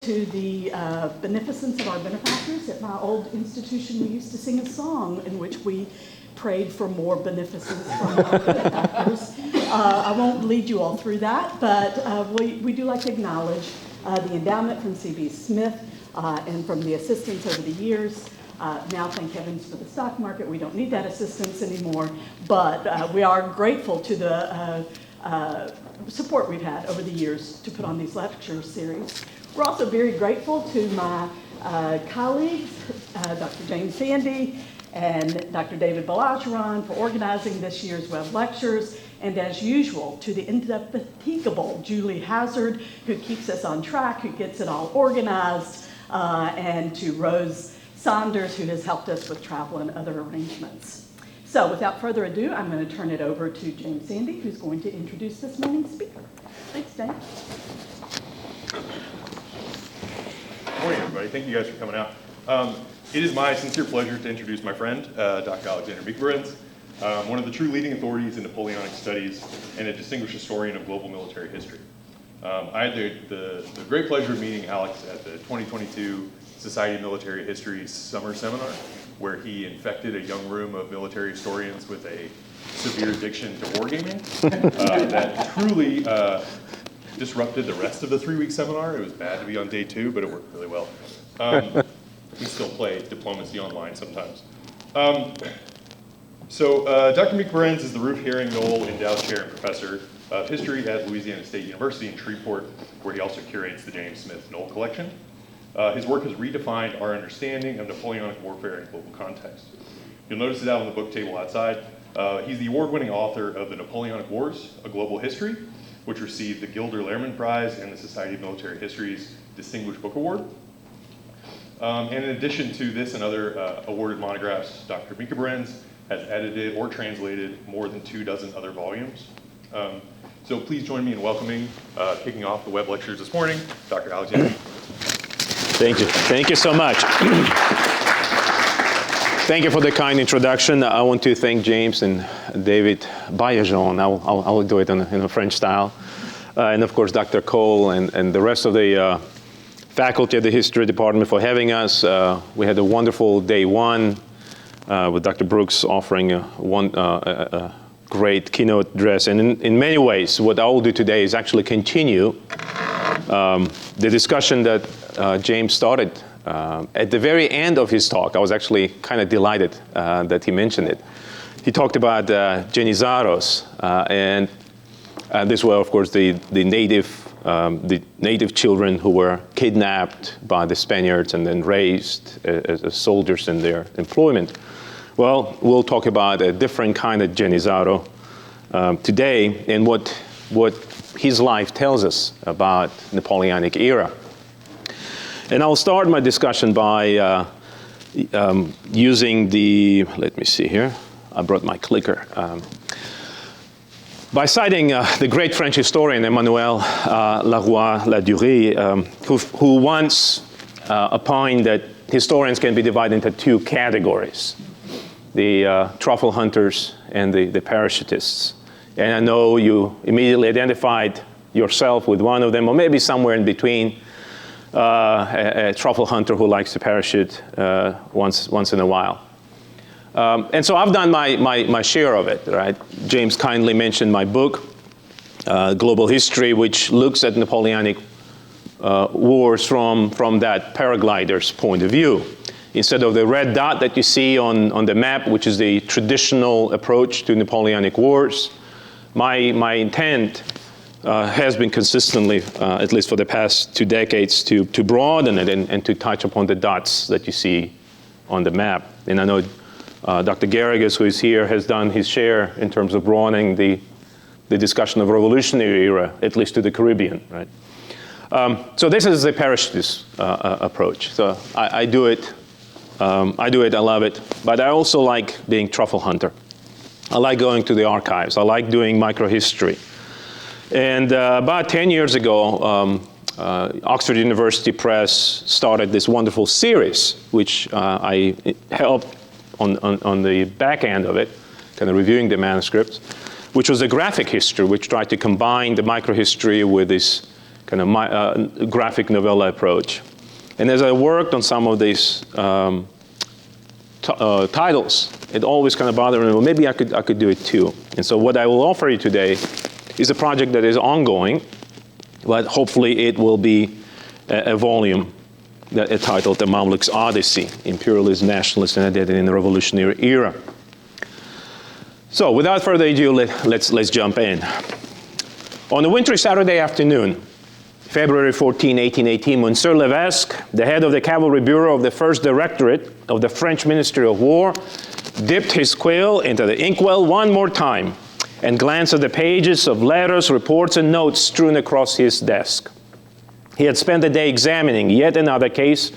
To the beneficence of our benefactors. At my old institution, we used to sing a song in which we prayed for more beneficence from our benefactors. I won't lead you all through that, but we do like to acknowledge the endowment from C.B. Smith and from the assistance over the years. Now, thank heavens for the stock market, we don't need that assistance anymore, but we are grateful to the support we've had over the years to put on these lecture series. We're also very grateful to my colleagues, Dr. James Sandy and Dr. David Balajaran, for organizing this year's Webb Lectures, and as usual, to the indefatigable Julie Hazard, who keeps us on track, who gets it all organized, and to Rose Saunders, who has helped us with travel and other arrangements. So without further ado, I'm going to turn it over to James Sandy, who's going to introduce this morning's speaker. Thanks, James. Good morning, everybody. Thank you guys for coming out. It is my sincere pleasure to introduce my friend, Dr. Alexander Mikberens, one of the true leading authorities in Napoleonic studies and a distinguished historian of global military history. I had the great pleasure of meeting Alex at the 2022 Society of Military History Summer Seminar, where he infected a young room of military historians with a severe addiction to wargaming that truly disrupted the rest of the 3-week seminar. It was bad to be on day 2, but it worked really well. We still play diplomacy online sometimes. Dr. Mikberens is the Ruth Herring Knoll Endowed Chair and Professor of History at Louisiana State University in Shreveport, where he also curates the James Smith Knoll Collection. His work has redefined our understanding of Napoleonic warfare in global context. You'll notice it out on the book table outside. He's the award-winning author of The Napoleonic Wars, A Global History, which received the Gilder Lehrman Prize and the Society of Military History's Distinguished Book Award. And in addition to this and other awarded monographs, Dr. Mikberens has edited or translated more than 24 other volumes. So please join me in welcoming, kicking off the Webb Lectures this morning, Dr. Alexander. Thank you. Thank you so much. Thank you for the kind introduction. I want to thank James and David Balajaran. I will do it in a French style. And of course, Dr. Cole and the rest of the faculty at the History Department for having us. We had a wonderful day 1 with Dr. Brooks offering a great keynote address. And in many ways, what I will do today is actually continue the discussion that James started. At the very end of his talk, I was actually kind of delighted that he mentioned it. He talked about Janizaros, and these were, of course, the native children who were kidnapped by the Spaniards and then raised as soldiers in their employment. Well, we'll talk about a different kind of Janizaro today, and what his life tells us about Napoleonic era. And I'll start my discussion by using let me see here, I brought my clicker. By citing the great French historian Emmanuel Laroy-Ladurie, who once opined that historians can be divided into 2 categories, the truffle hunters and the parachutists. And I know you immediately identified yourself with one of them, or maybe somewhere in between. A truffle hunter who likes to parachute once in a while. And so I've done my share of it, right? James kindly mentioned my book, Global History, which looks at Napoleonic wars from that paraglider's point of view. Instead of the red dot that you see on the map, which is the traditional approach to Napoleonic wars, my intent has been consistently, at least for the past 2 decades, to broaden it and to touch upon the dots that you see on the map. And I know Dr. Garrigus, who is here, has done his share in terms of broadening the discussion of revolutionary era, at least to the Caribbean, right? So this is the parachutist approach. So I do it, I love it, but I also like being truffle hunter. I like going to the archives. I like doing microhistory. And about 10 years ago, Oxford University Press started this wonderful series, which I helped on the back end of it, kind of reviewing the manuscripts, which was a graphic history, which tried to combine the microhistory with this kind kind of graphic novella approach. And as I worked on some of these titles, it always kind of bothered me, well, maybe I could do it too. And so what I will offer you today is a project that is ongoing, but hopefully it will be a volume titled The Mamluks' Odyssey, Imperialist, Nationalist, and Identity in the Revolutionary Era. So without further ado, let's jump in. On a wintry Saturday afternoon, February 14, 1818, Monsieur Levesque, the head of the Cavalry Bureau of the First Directorate of the French Ministry of War, dipped his quill into the inkwell one more time and glanced at the pages of letters, reports, and notes strewn across his desk. He had spent the day examining yet another case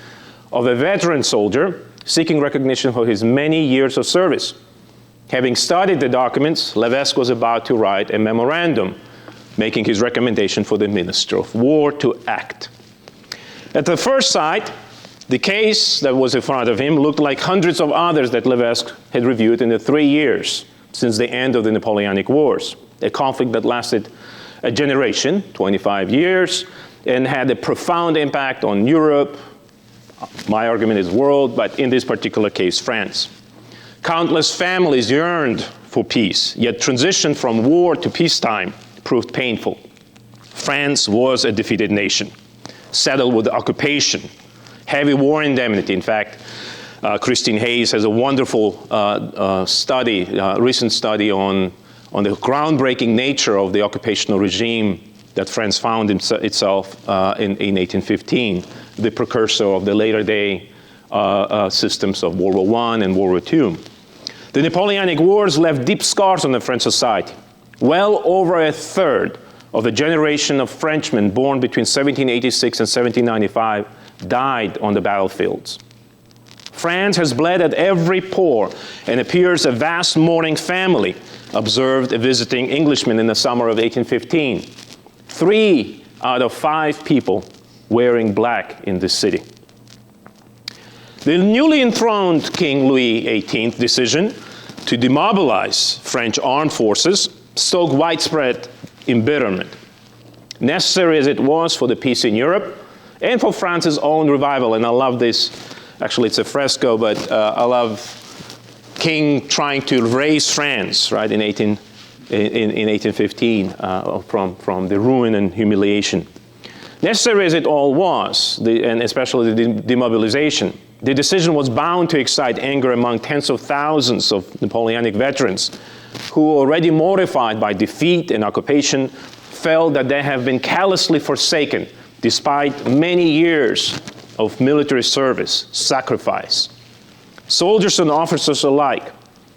of a veteran soldier seeking recognition for his many years of service. Having studied the documents, Levesque was about to write a memorandum making his recommendation for the Minister of War to act. At the first sight, the case that was in front of him looked like hundreds of others that Levesque had reviewed in the 3 years since the end of the Napoleonic Wars, a conflict that lasted a generation, 25 years, and had a profound impact on Europe, my argument is world, but in this particular case, France. Countless families yearned for peace, yet transition from war to peacetime proved painful. France was a defeated nation, saddled with occupation, heavy war indemnity. In fact, Christine Hayes has a wonderful recent study on the groundbreaking nature of the occupational regime that France found itself in 1815, the precursor of the later day systems of World War I and World War II. The Napoleonic Wars left deep scars on the French society. Well over a third of the generation of Frenchmen born between 1786 and 1795 died on the battlefields. France has bled at every pore and appears a vast mourning family, observed a visiting Englishman in the summer of 1815. 3 out of 5 people wearing black in the city. The newly enthroned King Louis XVIII decision to demobilize French armed forces stoked widespread embitterment, necessary as it was for the peace in Europe and for France's own revival. And I love this, actually it's a fresco, but I love King trying to raise France, right, in 1815 from the ruin and humiliation. Necessary as it all was, and especially the demobilization, the decision was bound to excite anger among tens of thousands of Napoleonic veterans who, already mortified by defeat and occupation, felt that they have been callously forsaken despite many years of military service, sacrifice. Soldiers and officers alike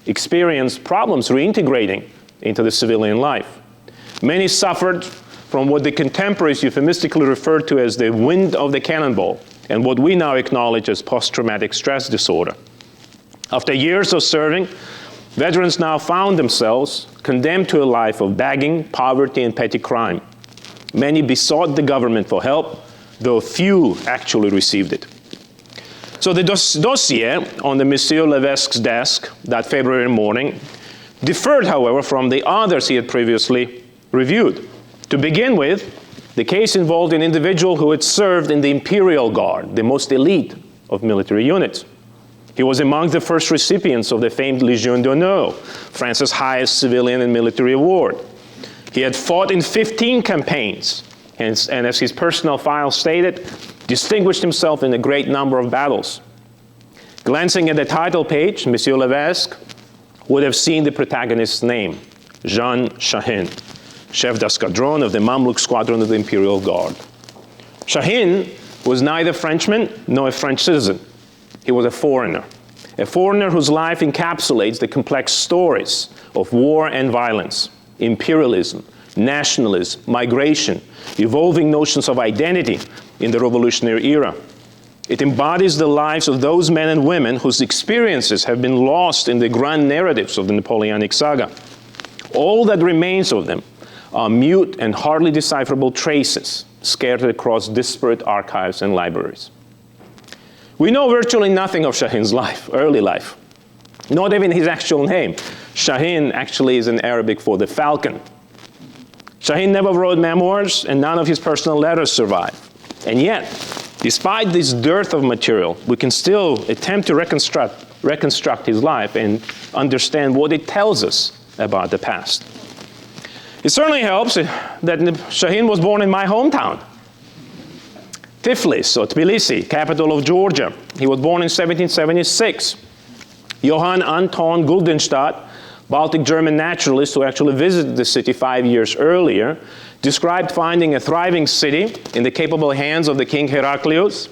experienced problems reintegrating into the civilian life. Many suffered from what the contemporaries euphemistically referred to as the wind of the cannonball, and what we now acknowledge as post-traumatic stress disorder. After years of serving, veterans now found themselves condemned to a life of begging, poverty, and petty crime. Many besought the government for help, though few actually received it. So the dossier on the Monsieur Levesque's desk that February morning differed, however, from the others he had previously reviewed. To begin with, the case involved an individual who had served in the Imperial Guard, the most elite of military units. He was among the first recipients of the famed Légion d'honneur, France's highest civilian and military award. He had fought in 15 campaigns, and as his personal file stated, distinguished himself in a great number of battles. Glancing at the title page, Monsieur Levesque would have seen the protagonist's name, Jean Shahin, chef d'escadron of the Mamluk squadron of the Imperial Guard. Shahin was neither Frenchman nor a French citizen. He was a foreigner whose life encapsulates the complex stories of war and violence, imperialism, nationalism, migration, evolving notions of identity in the revolutionary era. It embodies the lives of those men and women whose experiences have been lost in the grand narratives of the Napoleonic saga. All that remains of them are mute and hardly decipherable traces scattered across disparate archives and libraries. We know virtually nothing of Shahin's life, early life, not even his actual name. Shahin actually is in Arabic for the falcon. Shaheen never wrote memoirs, and none of his personal letters survive. And yet, despite this dearth of material, we can still attempt to reconstruct his life and understand what it tells us about the past. It certainly helps that Shaheen was born in my hometown, Tiflis, or Tbilisi, capital of Georgia. He was born in 1776. Johann Anton Guldenstadt, Baltic German naturalist who actually visited the city 5 years earlier, described finding a thriving city in the capable hands of the king Heraclius,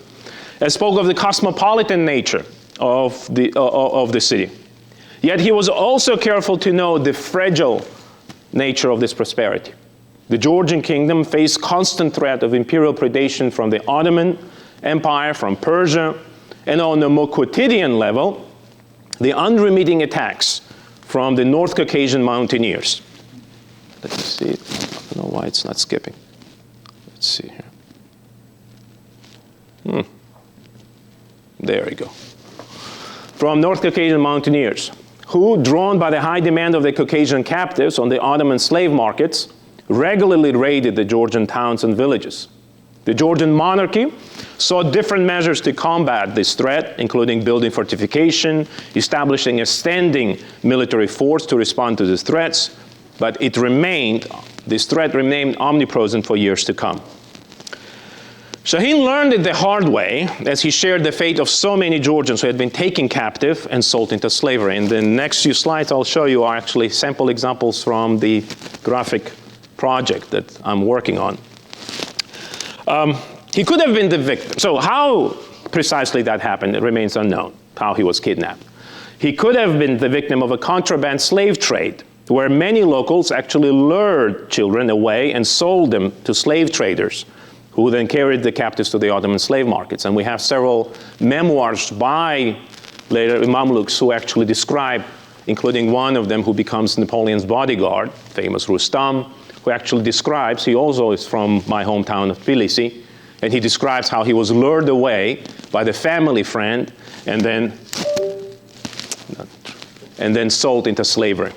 and spoke of the cosmopolitan nature of the city. Yet he was also careful to note the fragile nature of this prosperity. The Georgian kingdom faced constant threat of imperial predation from the Ottoman Empire, from Persia, and on a more quotidian level, the unremitting attacks from the North Caucasian mountaineers. Let me see. I don't know why it's not skipping. Let's see here. There we go. From North Caucasian mountaineers, who, drawn by the high demand of the Caucasian captives on the Ottoman slave markets, regularly raided the Georgian towns and villages. The Georgian monarchy sought different measures to combat this threat, including building fortification, establishing a standing military force to respond to these threats, but this threat remained omnipresent for years to come. Shaheen learned it the hard way as he shared the fate of so many Georgians who had been taken captive and sold into slavery. And the next few slides I'll show you are actually sample examples from the graphic project that I'm working on. He could have been the victim. So how precisely that happened, it remains unknown, how he was kidnapped. He could have been the victim of a contraband slave trade, where many locals actually lured children away and sold them to slave traders, who then carried the captives to the Ottoman slave markets. And we have several memoirs by later Mamluks who actually describe, including one of them who becomes Napoleon's bodyguard, famous Rustam, who actually describes, he also is from my hometown of Tbilisi, and he describes how he was lured away by the family friend and then sold into slavery.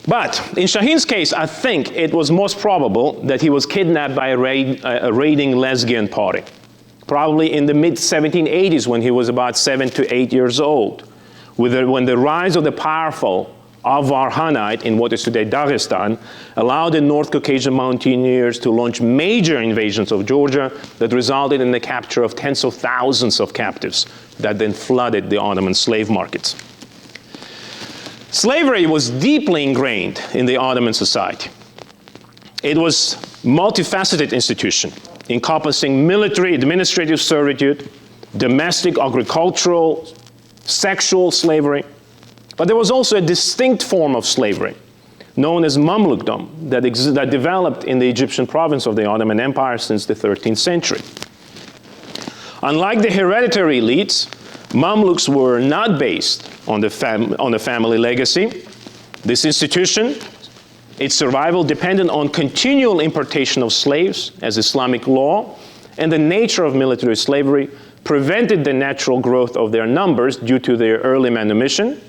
But in Shaheen's case, I think it was most probable that he was kidnapped by a raiding Lesgian party, probably in the mid-1780s when he was about 7 to 8 years old, when the rise of the powerful Avar Hanite in what is today Dagestan allowed the North Caucasian mountaineers to launch major invasions of Georgia that resulted in the capture of tens of thousands of captives that then flooded the Ottoman slave markets. Slavery was deeply ingrained in the Ottoman society. It was a multifaceted institution, encompassing military, administrative servitude, domestic, agricultural, sexual slavery. But there was also a distinct form of slavery, known as Mamlukdom, that developed in the Egyptian province of the Ottoman Empire since the 13th century. Unlike the hereditary elites, Mamluks were not based on the family legacy. This institution, its survival depended on continual importation of slaves as Islamic law, and the nature of military slavery prevented the natural growth of their numbers due to their early manumission,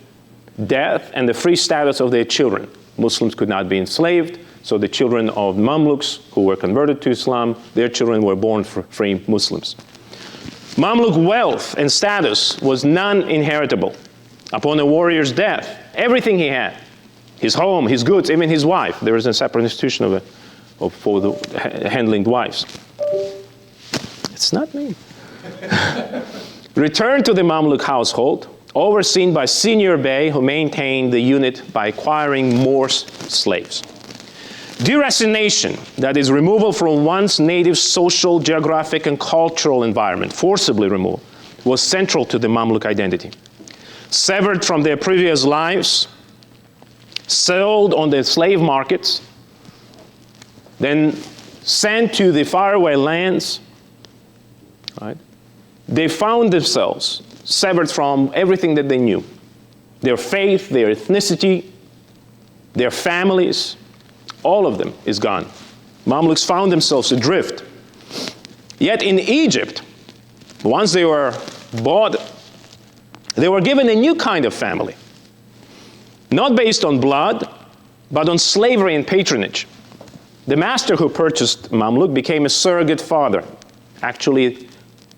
death, and the free status of their children. Muslims could not be enslaved, so the children of Mamluks who were converted to Islam, their children were born free Muslims. Mamluk wealth and status was non-inheritable. Upon a warrior's death, everything he had, his home, his goods, even his wife, there is a separate institution for the handling wives. It's not me. Returned to the Mamluk household, overseen by senior bey who maintained the unit by acquiring more slaves. Deracination, that is removal from one's native social, geographic, and cultural environment, forcibly removed, was central to the Mamluk identity. Severed from their previous lives, sold on the slave markets, then sent to the faraway lands, right? They found themselves severed from everything that they knew. Their faith, their ethnicity, their families, all of them is gone. Mamluks found themselves adrift. Yet in Egypt, once they were bought, they were given a new kind of family. Not based on blood, but on slavery and patronage. The master who purchased Mamluk became a surrogate father. Actually,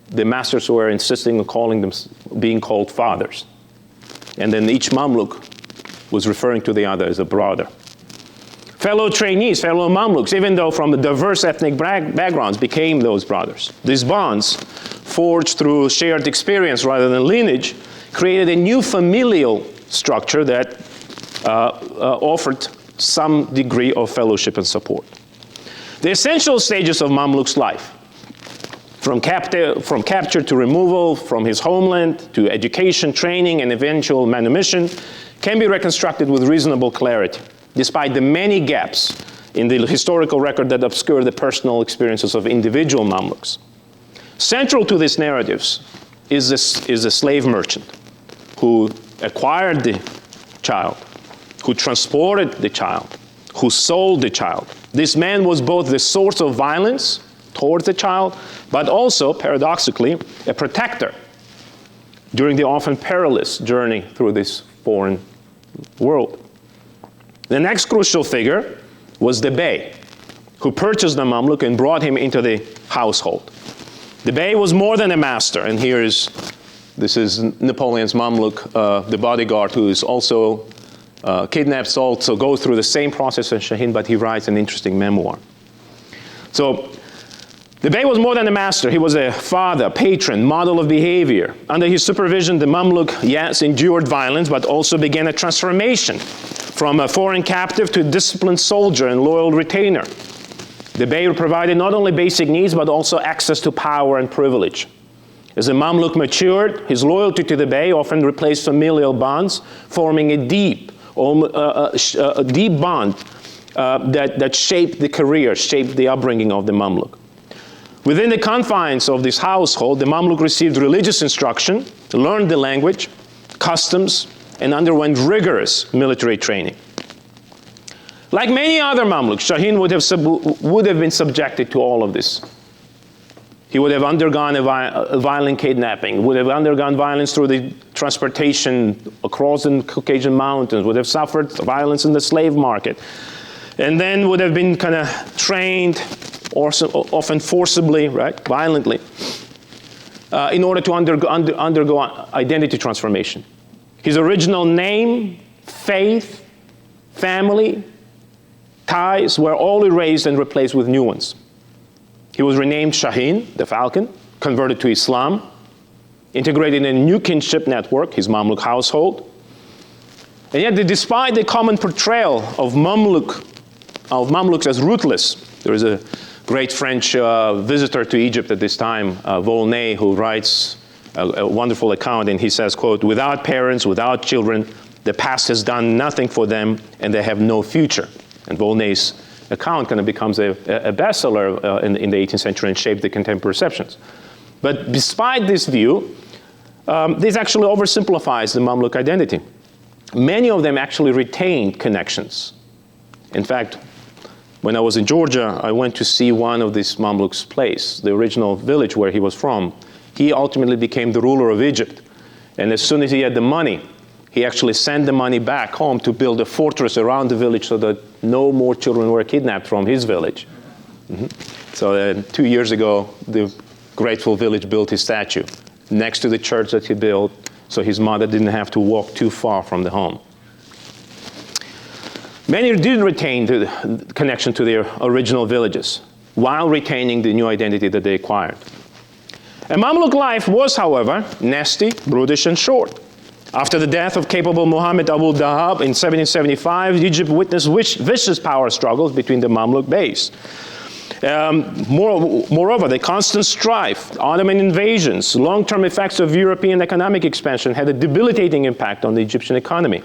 the masters were insisting on being called fathers. And then each Mamluk was referring to the other as a brother. Fellow trainees, fellow Mamluks, even though from the diverse ethnic backgrounds, became those brothers. These bonds, forged through shared experience rather than lineage, created a new familial structure that offered some degree of fellowship and support. The essential stages of Mamluk's life, from capture to removal, from his homeland to education, training, and eventual manumission, can be reconstructed with reasonable clarity, despite the many gaps in the historical record that obscure the personal experiences of individual Mamluks. Central to these narratives is a slave merchant who acquired the child, who transported the child, who sold the child. This man was both the source of violence towards the child, but also, paradoxically, a protector during the often perilous journey through this foreign world. The next crucial figure was the Bey, who purchased the Mamluk and brought him into the household. The Bey was more than a master, and this is Napoleon's Mamluk, the bodyguard, who is also kidnapped, sold, so goes through the same process as Shahin, but he writes an interesting memoir. So, the Bey was more than a master. He was a father, patron, model of behavior. Under his supervision, the Mamluk, yes, endured violence, but also began a transformation from a foreign captive to a disciplined soldier and loyal retainer. The Bey provided not only basic needs, but also access to power and privilege. As the Mamluk matured, his loyalty to the Bey often replaced familial bonds, forming a deep bond that shaped the career, shaped the upbringing of the Mamluk. Within the confines of this household, the Mamluk received religious instruction, learned the language, customs, and underwent rigorous military training. Like many other Mamluks, Shahin would have been subjected to all of this. He would have undergone a violent kidnapping, would have undergone violence through the transportation across the Caucasian mountains, would have suffered violence in the slave market, and then would have been kind of trained, or often forcibly, right, violently, in order to undergo identity transformation. His original name, faith, family, ties were all erased and replaced with new ones. He was renamed Shahin, the Falcon, converted to Islam, integrated in a new kinship network, his Mamluk household. And yet, despite the common portrayal of Mamluks as ruthless, there is a great French visitor to Egypt at this time, Volney, who writes a wonderful account, and he says, quote, "Without parents, without children, the past has done nothing for them, and they have no future." And Volney's account kind of becomes a bestseller in the 18th century and shaped the contemporary perceptions. But despite this view, this actually oversimplifies the Mamluk identity. Many of them actually retained connections. In fact, when I was in Georgia, I went to see one of these Mamluks' place, the original village where he was from. He ultimately became the ruler of Egypt. And as soon as he had the money, he actually sent the money back home to build a fortress around the village so that no more children were kidnapped from his village. So 2 years ago, the grateful village built his statue next to the church that he built, so his mother didn't have to walk too far from the home. Many did retain the connection to their original villages while retaining the new identity that they acquired. And Mamluk life was, however, nasty, brutish, and short. After the death of capable Muhammad Abu Dahab in 1775, Egypt witnessed vicious power struggles between the Mamluk Beys. Moreover, the constant strife, Ottoman invasions, long-term effects of European economic expansion had a debilitating impact on the Egyptian economy.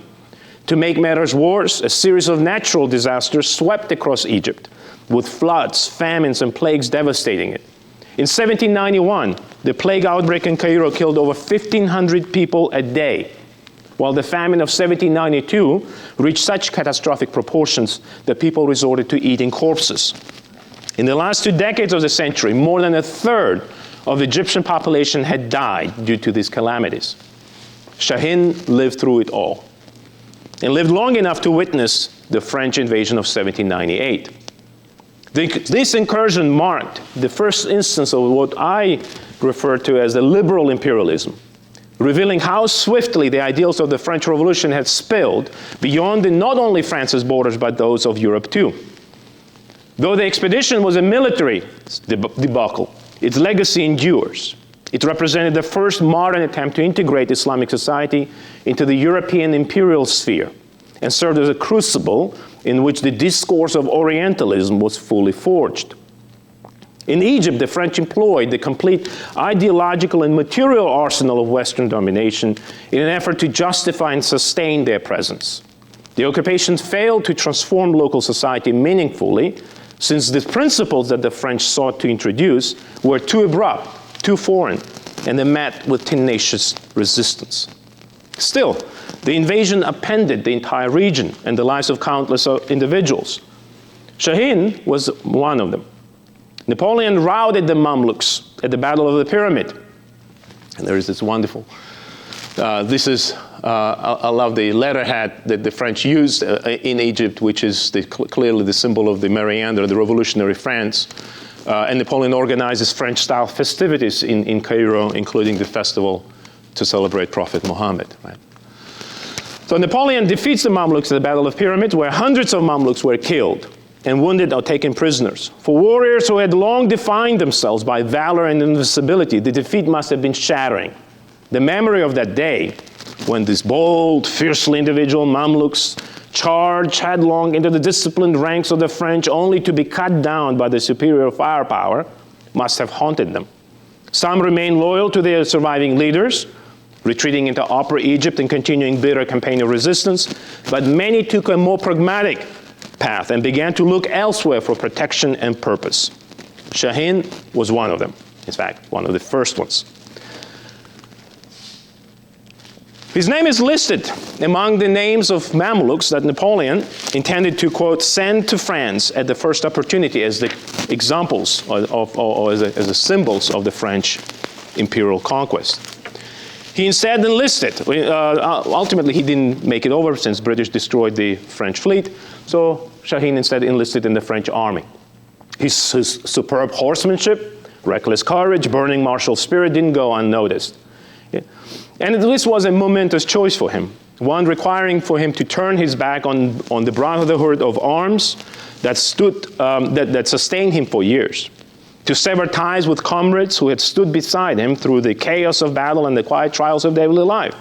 To make matters worse, a series of natural disasters swept across Egypt, with floods, famines, and plagues devastating it. In 1791, the plague outbreak in Cairo killed over 1,500 people a day, while the famine of 1792 reached such catastrophic proportions that people resorted to eating corpses. In the last 2 decades of the century, more than a third of the Egyptian population had died due to these calamities. Shahin lived through it all, and lived long enough to witness the French invasion of 1798. This incursion marked the first instance of what I refer to as the liberal imperialism, revealing how swiftly the ideals of the French Revolution had spilled beyond not only France's borders, but those of Europe too. Though the expedition was a military debacle, its legacy endures. It represented the first modern attempt to integrate Islamic society into the European imperial sphere and served as a crucible in which the discourse of Orientalism was fully forged. In Egypt, the French employed the complete ideological and material arsenal of Western domination in an effort to justify and sustain their presence. The occupation failed to transform local society meaningfully, since the principles that the French sought to introduce were too abrupt, too foreign, and they met with tenacious resistance. Still, the invasion upended the entire region and the lives of countless individuals. Shahin was one of them. Napoleon routed the Mamluks at the Battle of the Pyramid. And there is this wonderful, I love the letterhead that the French used in Egypt, which is clearly the symbol of the Mariander, the revolutionary France. And Napoleon organizes French-style festivities in Cairo, including the festival to celebrate Prophet Muhammad. Right? So Napoleon defeats the Mamluks at the Battle of Pyramids, where hundreds of Mamluks were killed and wounded or taken prisoners. For warriors who had long defined themselves by valor and invincibility, the defeat must have been shattering. The memory of that day, when these bold, fiercely individual Mamluks charged headlong into the disciplined ranks of the French only to be cut down by the superior firepower, must have haunted them. Some remained loyal to their surviving leaders, retreating into Upper Egypt and continuing bitter campaign of resistance, but many took a more pragmatic path and began to look elsewhere for protection and purpose. Shahin was one of them, in fact, one of the first ones. His name is listed among the names of Mamluks that Napoleon intended to, quote, send to France at the first opportunity as the examples or as the symbols of the French imperial conquest. He instead enlisted. Ultimately, he didn't make it over since British destroyed the French fleet, so Shahin instead enlisted in the French army. His superb horsemanship, reckless courage, burning martial spirit didn't go unnoticed. Yeah. And this was a momentous choice for him, one requiring for him to turn his back on the brotherhood of arms that sustained him for years, to sever ties with comrades who had stood beside him through the chaos of battle and the quiet trials of daily life.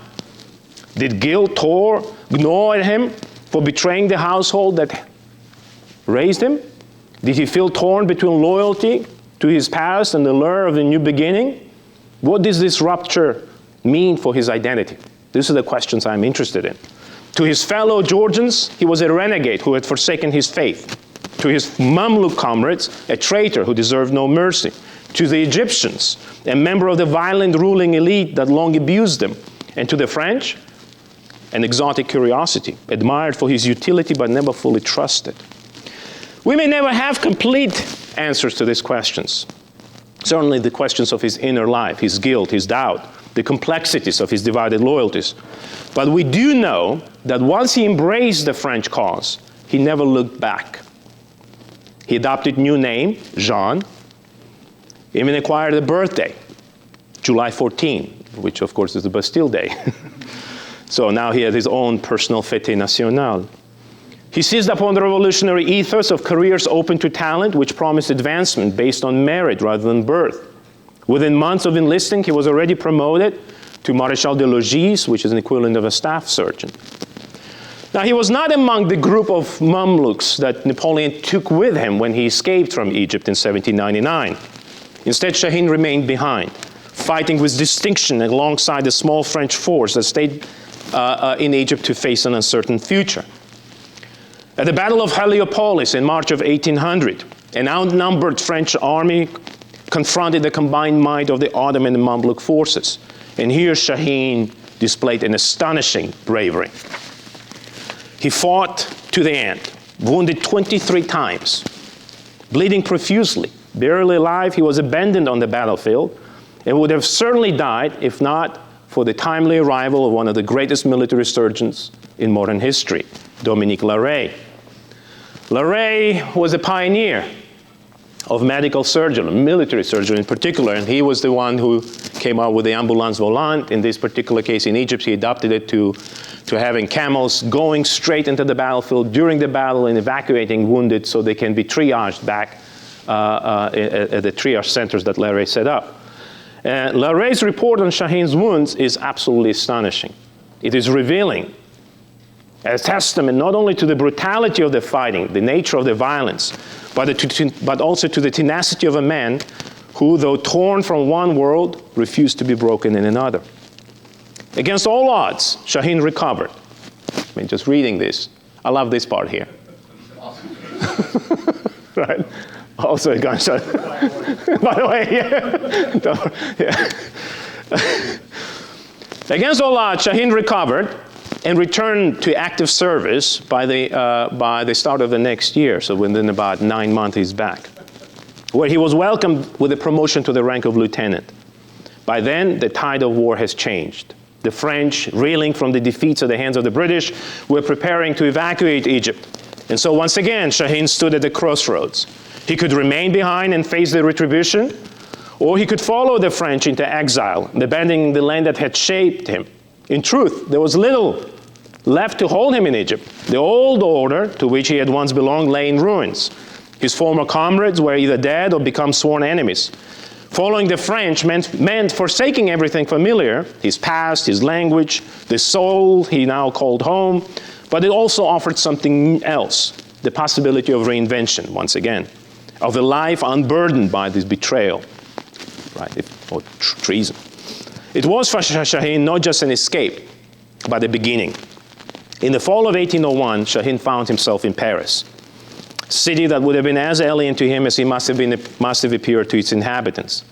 Did guilt gnaw at him for betraying the household that raised him? Did he feel torn between loyalty to his past and the lure of a new beginning? What does this rupture mean for his identity? These are the questions I'm interested in. To his fellow Georgians, he was a renegade who had forsaken his faith. To his Mamluk comrades, a traitor who deserved no mercy. To the Egyptians, a member of the violent ruling elite that long abused them. And to the French, an exotic curiosity, admired for his utility but never fully trusted. We may never have complete answers to these questions. Certainly the questions of his inner life, his guilt, his doubt, the complexities of his divided loyalties. But we do know that once he embraced the French cause, he never looked back. He adopted new name, Jean, even acquired a birthday, July 14, which of course is the Bastille Day. So now he had his own personal fête nationale. He seized upon the revolutionary ethos of careers open to talent, which promised advancement based on merit rather than birth. Within months of enlisting, he was already promoted to Maréchal de Logis, which is an equivalent of a staff sergeant. Now, he was not among the group of Mamluks that Napoleon took with him when he escaped from Egypt in 1799. Instead, Shahin remained behind, fighting with distinction alongside the small French force that stayed in Egypt to face an uncertain future. At the Battle of Heliopolis in March of 1800, an outnumbered French army confronted the combined might of the Ottoman and Mamluk forces. And here Shahin displayed an astonishing bravery. He fought to the end, wounded 23 times, bleeding profusely. Barely alive, he was abandoned on the battlefield and would have certainly died if not for the timely arrival of one of the greatest military surgeons in modern history, Dominique Larrey. Larrey was a pioneer of medical surgery, military surgery in particular, and he was the one who came up with the ambulance volante. In this particular case in Egypt, he adapted it to having camels going straight into the battlefield during the battle and evacuating wounded so they can be triaged back at the triage centers that Larrey set up. Larrey's report on Shahin's wounds is absolutely astonishing. It is revealing, a testament not only to the brutality of the fighting, the nature of the violence, but also to the tenacity of a man who, though torn from one world, refused to be broken in another. Against all odds, Shahin recovered. I mean, just reading this, I love this part here. Right? Also a gunshot. By the way, yeah. Against all odds, Shahin recovered and returned to active service by the start of the next year. So within about 9 months, he's back, where he was welcomed with a promotion to the rank of lieutenant. By then, the tide of war has changed. The French, reeling from the defeats at the hands of the British, were preparing to evacuate Egypt. And so once again, Shahin stood at the crossroads. He could remain behind and face the retribution, or he could follow the French into exile, abandoning the land that had shaped him. In truth, there was little left to hold him in Egypt. The old order to which he had once belonged lay in ruins. His former comrades were either dead or become sworn enemies. Following the French meant forsaking everything familiar, his past, his language, the soul he now called home, but it also offered something else, the possibility of reinvention, once again, of a life unburdened by this betrayal, right, or treason. It was for Shahin not just an escape, but a beginning. In the fall of 1801, Shahin found himself in Paris, a city that would have been as alien to him as he must have appeared to its inhabitants.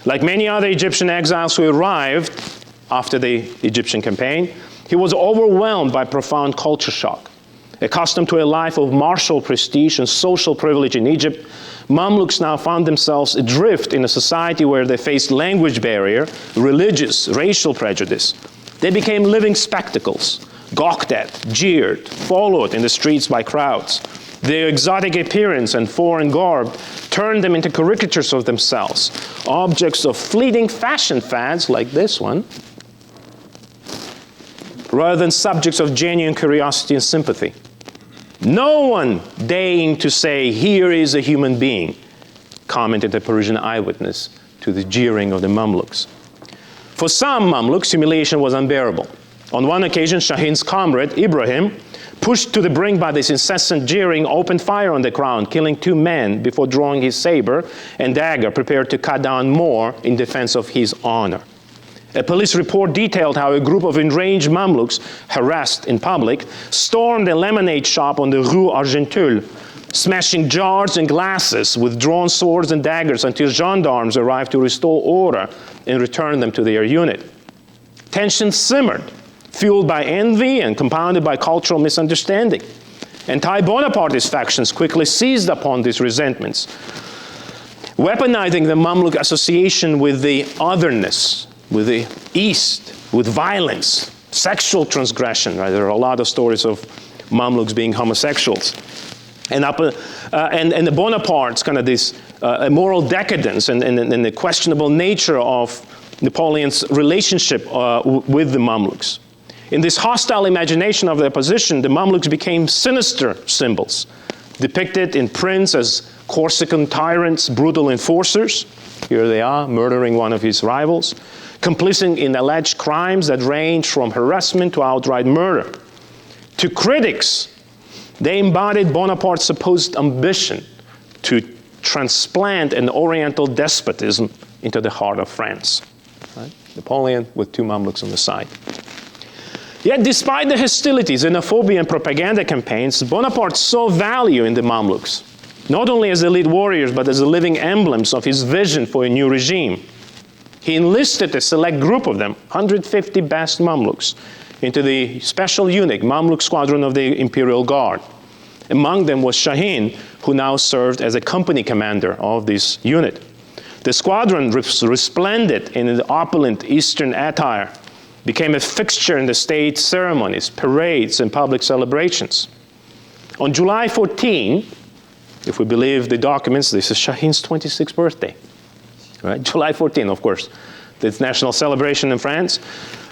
Like many other Egyptian exiles who arrived after the Egyptian campaign, he was overwhelmed by profound culture shock. Accustomed to a life of martial prestige and social privilege in Egypt, Mamluks now found themselves adrift in a society where they faced language barrier, religious, racial prejudice. They became living spectacles, gawked at, jeered, followed in the streets by crowds. Their exotic appearance and foreign garb turned them into caricatures of themselves, objects of fleeting fashion fads like this one, rather than subjects of genuine curiosity and sympathy. No one deigned to say, "Here is a human being," commented a Parisian eyewitness to the jeering of the Mamluks. For some Mamluks, humiliation was unbearable. On one occasion, Shahin's comrade, Ibrahim, pushed to the brink by this incessant jeering, opened fire on the crowd, killing 2 men before drawing his saber and dagger, prepared to cut down more in defense of his honor. A police report detailed how a group of enraged Mamluks, harassed in public, stormed a lemonade shop on the Rue Argenteuil, smashing jars and glasses with drawn swords and daggers until gendarmes arrived to restore order and return them to their unit. Tension simmered, fueled by envy and compounded by cultural misunderstanding. Anti-Bonapartist factions quickly seized upon these resentments, weaponizing the Mamluk association with the otherness, with the East, with violence, sexual transgression. Right? There are a lot of stories of Mamluks being homosexuals. And the Bonapartes, kind of this moral decadence and the questionable nature of Napoleon's relationship with the Mamluks. In this hostile imagination of their position, the Mamluks became sinister symbols, depicted in prints as Corsican tyrants, brutal enforcers. Here they are, murdering one of his rivals, complicit in alleged crimes that range from harassment to outright murder. To critics, they embodied Bonaparte's supposed ambition to transplant an Oriental despotism into the heart of France. Right? Napoleon with 2 Mamluks on the side. Yet despite the hostilities, xenophobia, and propaganda campaigns, Bonaparte saw value in the Mamluks, not only as elite warriors, but as the living emblems of his vision for a new regime. He enlisted a select group of them, 150 best Mamluks, into the special unit, Mamluk Squadron of the Imperial Guard. Among them was Shahin, who now served as a company commander of this unit. The squadron, resplendent in the opulent Eastern attire, became a fixture in the state ceremonies, parades, and public celebrations. On July 14, If we believe the documents, this is Shahin's 26th birthday, right? July 14, of course. It's national celebration in France.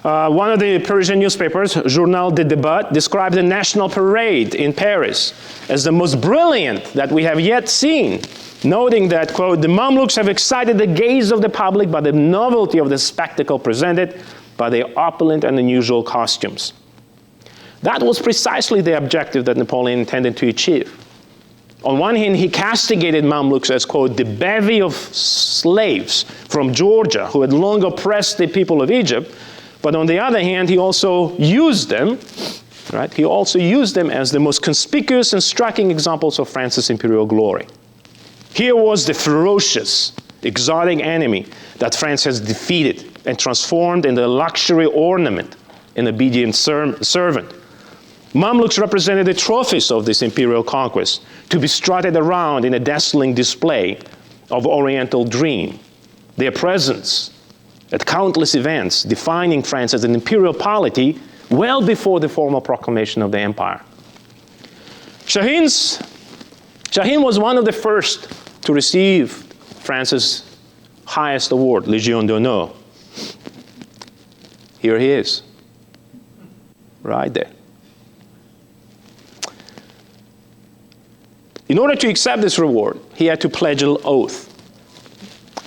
One of the Parisian newspapers, Journal de Débat, described the national parade in Paris as the most brilliant that we have yet seen, noting that, quote, the Mamluks have excited the gaze of the public by the novelty of the spectacle presented by their opulent and unusual costumes. That was precisely the objective that Napoleon intended to achieve. On one hand, he castigated Mamluks as, quote, the bevy of slaves from Georgia who had long oppressed the people of Egypt. But on the other hand, he also used them, right? He also used them as the most conspicuous and striking examples of France's imperial glory. Here was the ferocious, exotic enemy that France has defeated and transformed into a luxury ornament, an obedient servant. Mamluks represented the trophies of this imperial conquest, to be strutted around in a dazzling display of Oriental dream. Their presence at countless events defining France as an imperial polity well before the formal proclamation of the empire. Shahin was one of the first to receive France's highest award, Légion d'honneur. Here he is, right there. In order to accept this reward, he had to pledge an oath.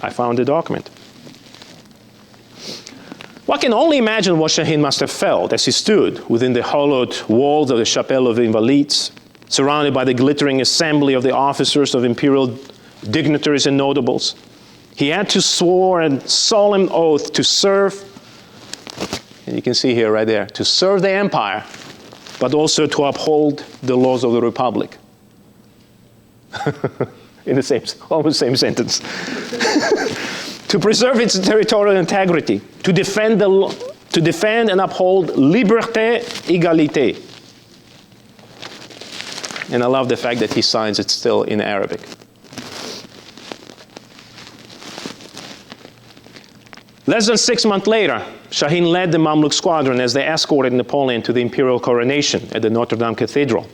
I found the document. One can only imagine what Shahin must have felt as he stood within the hollowed walls of the Chapelle of Invalides, surrounded by the glittering assembly of the officers of imperial dignitaries and notables. He had to swear a solemn oath to serve, and you can see here right there, to serve the empire, but also to uphold the laws of the republic. In the almost same sentence. To preserve its territorial integrity, to defend and uphold liberté, égalité. And I love the fact that he signs it still in Arabic. Less than 6 months later, Shahin led the Mamluk squadron as they escorted Napoleon to the imperial coronation at the Notre Dame Cathedral.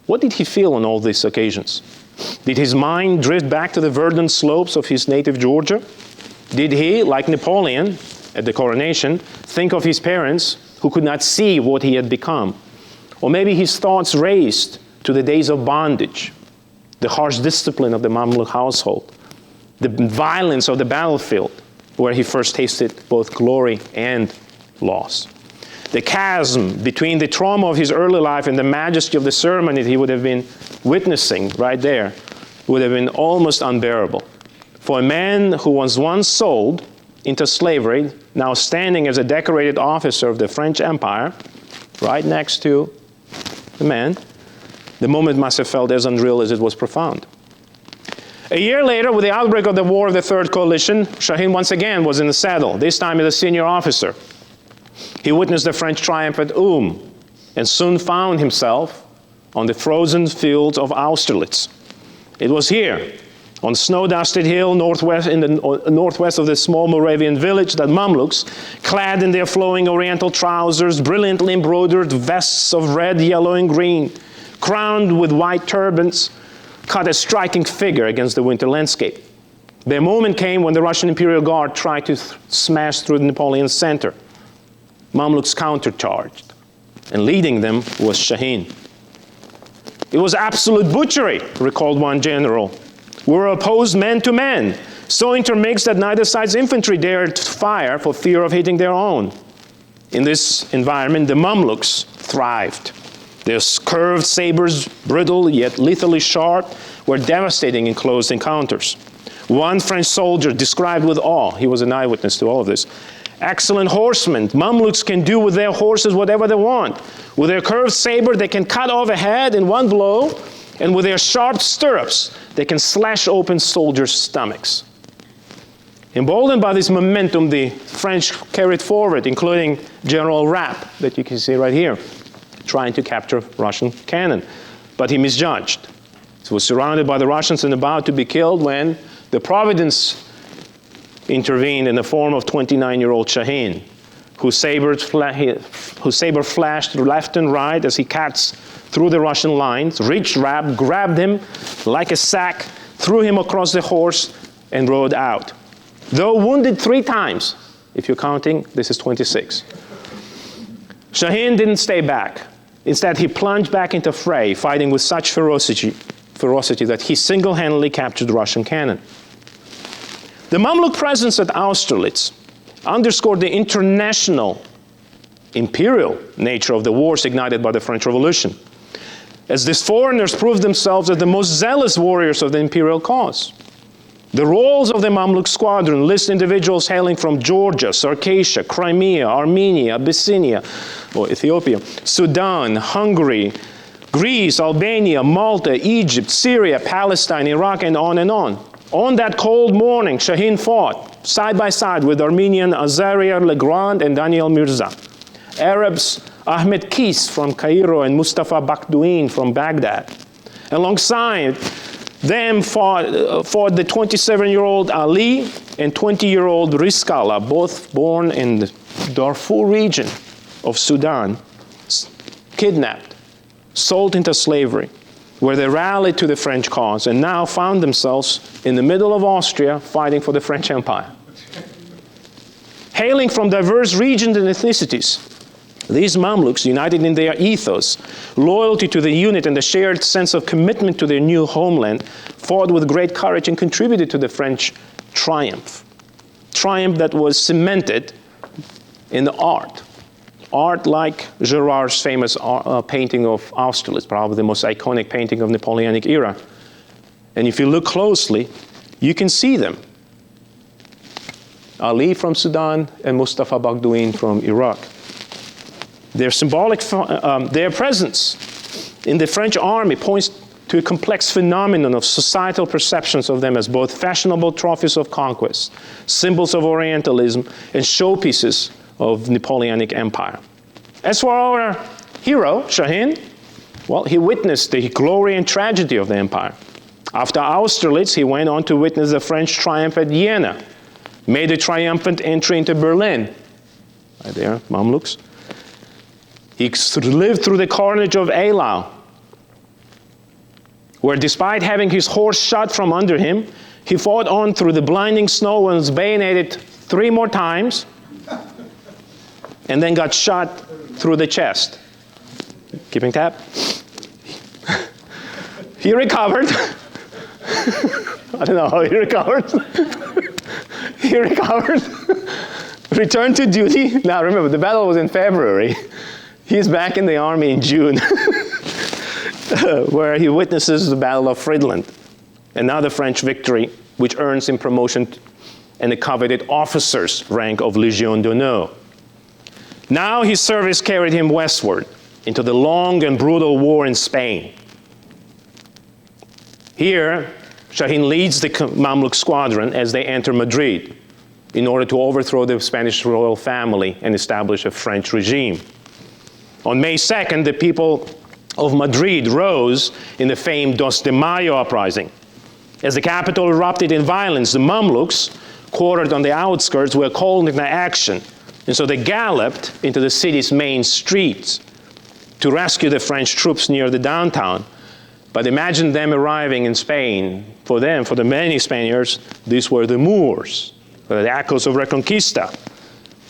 What did he feel on all these occasions? Did his mind drift back to the verdant slopes of his native Georgia? Did he, like Napoleon at the coronation, think of his parents who could not see what he had become? Or maybe his thoughts raced to the days of bondage, the harsh discipline of the Mamluk household, the violence of the battlefield, where he first tasted both glory and loss. The chasm between the trauma of his early life and the majesty of the ceremony that he would have been witnessing right there would have been almost unbearable. For a man who was once sold into slavery, now standing as a decorated officer of the French Empire, right next to the man, the moment must have felt as unreal as it was profound. A year later, with the outbreak of the War of the Third Coalition, Shahin once again was in the saddle, this time as a senior officer. He witnessed the French triumph at Ulm and soon found himself on the frozen fields of Austerlitz. It was here, on snow-dusted hill in the northwest of the small Moravian village, that Mamluks, clad in their flowing oriental trousers, brilliantly embroidered vests of red, yellow, and green, crowned with white turbans, cut a striking figure against the winter landscape. The moment came when the Russian Imperial Guard tried to smash through Napoleon's center. Mamluks countercharged, and leading them was Shahin. It was absolute butchery, recalled one general. We were opposed man to man, so intermixed that neither side's infantry dared fire for fear of hitting their own. In this environment, the Mamluks thrived. Their curved sabers, brittle yet lethally sharp, were devastating in close encounters. One French soldier described with awe, he was an eyewitness to all of this, excellent horsemen. Mamluks can do with their horses whatever they want. With their curved saber, they can cut off a head in one blow, and with their sharp stirrups, they can slash open soldiers' stomachs. Emboldened by this momentum, the French carried forward, including General Rapp, that you can see right here, trying to capture Russian cannon. But he misjudged. He was surrounded by the Russians and about to be killed when the Providence intervened in the form of 29-year-old Shahin, whose saber flashed left and right as he cuts through the Russian lines, reached Raab, grabbed him like a sack, threw him across the horse, and rode out. Though wounded 3 times, if you're counting, this is 26. Shahin didn't stay back. Instead, he plunged back into fray, fighting with such ferocity that he single-handedly captured Russian cannon. The Mamluk presence at Austerlitz underscored the international, imperial nature of the wars ignited by the French Revolution, as these foreigners proved themselves as the most zealous warriors of the imperial cause. The roles of the Mamluk squadron list individuals hailing from Georgia, Circassia, Crimea, Armenia, Abyssinia, or Ethiopia, Sudan, Hungary, Greece, Albania, Malta, Egypt, Syria, Palestine, Iraq, and on and on. On that cold morning, Shahin fought side by side with Armenian Azaria Legrand and Daniel Mirza, Arabs Ahmed Kis from Cairo and Mustafa Bakhdouin from Baghdad. Alongside them fought the 27-year-old Ali and 20-year-old Rizqala, both born in the Darfur region of Sudan, kidnapped, sold into slavery, where they rallied to the French cause and now found themselves in the middle of Austria fighting for the French Empire. Hailing from diverse regions and ethnicities, these Mamluks, united in their ethos, loyalty to the unit, and a shared sense of commitment to their new homeland, fought with great courage and contributed to the French triumph. Triumph that was cemented in the art. Art like Gerard's famous painting of Austerlitz, probably the most iconic painting of Napoleonic era. And if you look closely, you can see them. Ali from Sudan and Mustafa Bakhdouin from Iraq. Their symbolic, their presence in the French army points to a complex phenomenon of societal perceptions of them as both fashionable trophies of conquest, symbols of Orientalism, and showpieces of Napoleonic empire. As for our hero, Shahin, well, he witnessed the glory and tragedy of the empire. After Austerlitz, he went on to witness the French triumph at Jena, made a triumphant entry into Berlin. Right there, Mamluks. He lived through the carnage of Eylau, where despite having his horse shot from under him, he fought on through the blinding snow and was bayoneted 3 more times, and then got shot through the chest. Keeping tab? He recovered. I don't know how he recovered. He recovered, returned to duty. Now remember, the battle was in February. He's back in the army in June, where he witnesses the Battle of Friedland, another French victory, which earns him promotion and the coveted officer's rank of Légion d'honneur. Now his service carried him westward into the long and brutal war in Spain. Here, Shahin leads the Mamluk squadron as they enter Madrid in order to overthrow the Spanish royal family and establish a French regime. On May 2nd, the people of Madrid rose in the famed Dos de Mayo uprising. As the capital erupted in violence, the Mamluks, quartered on the outskirts, were called into action. And so they galloped into the city's main streets to rescue the French troops near the downtown. But imagine them arriving in Spain. For them, for the many Spaniards, these were the Moors, the echoes of Reconquista.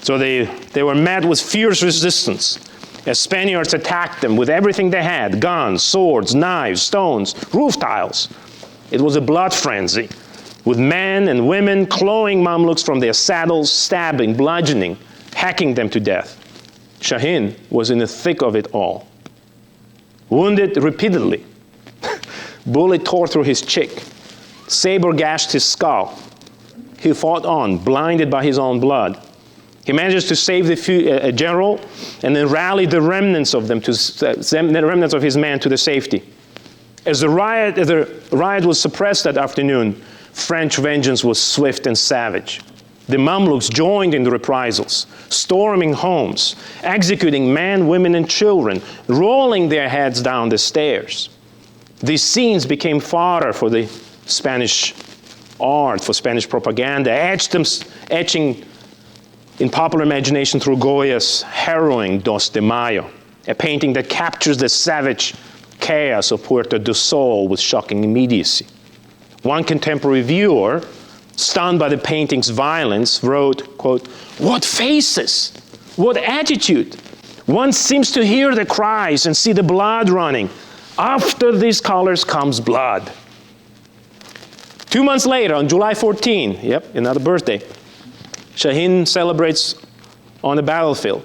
So they were met with fierce resistance as Spaniards attacked them with everything they had: guns, swords, knives, stones, roof tiles. It was a blood frenzy, with men and women clawing Mamluks from their saddles, stabbing, bludgeoning, hacking them to death. Shahin was in the thick of it all. Wounded repeatedly, bullet tore through his cheek, saber gashed his skull. He fought on, blinded by his own blood. He managed to save the general and then rallied the remnants of them, the remnants of his men, to the safety. As the riot was suppressed that afternoon, French vengeance was swift and savage. The Mamluks joined in the reprisals, storming homes, executing men, women, and children, rolling their heads down the stairs. These scenes became fodder for the Spanish art, for Spanish propaganda, etching in popular imagination through Goya's harrowing Dos de Mayo, a painting that captures the savage chaos of Puerto do Sol with shocking immediacy. One contemporary viewer, stunned by the painting's violence, wrote, quote, "What faces! What attitude! One seems to hear the cries and see the blood running. After these colors comes blood." 2 months later, on July 14, yep, another birthday, Shaheen celebrates on the battlefield.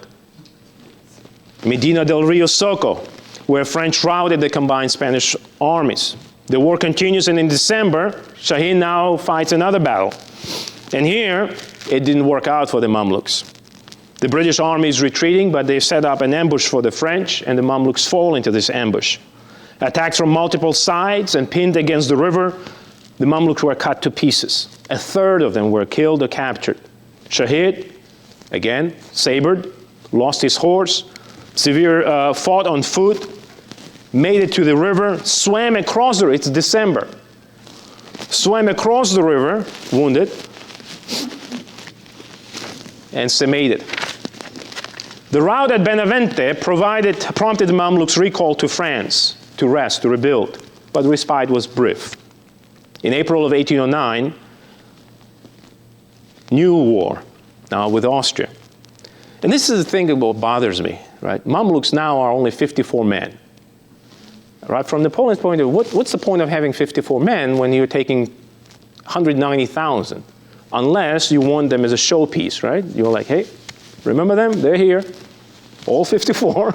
Medina del Rio Soco, where French routed the combined Spanish armies. The war continues, and in December, Shaheen now fights another battle. And here, it didn't work out for the Mamluks. The British army is retreating, but they set up an ambush for the French, and the Mamluks fall into this ambush. Attacked from multiple sides and pinned against the river, the Mamluks were cut to pieces. A third of them were killed or captured. Shahid, again, sabered, lost his horse, fought on foot, made it to the river, swam across the river, it's December, swam across the river, wounded, and made it. The rout at Benavente prompted the Mamluks' recall to France to rest, to rebuild, but respite was brief. In April of 1809, new war, now with Austria. And this is the thing that bothers me, right? Mamluks now are only 54 men. Right? From Napoleon's point of view, what's the point of having 54 men when you're taking 190,000? Unless you want them as a showpiece, right? You're like, hey, remember them? They're here, all 54.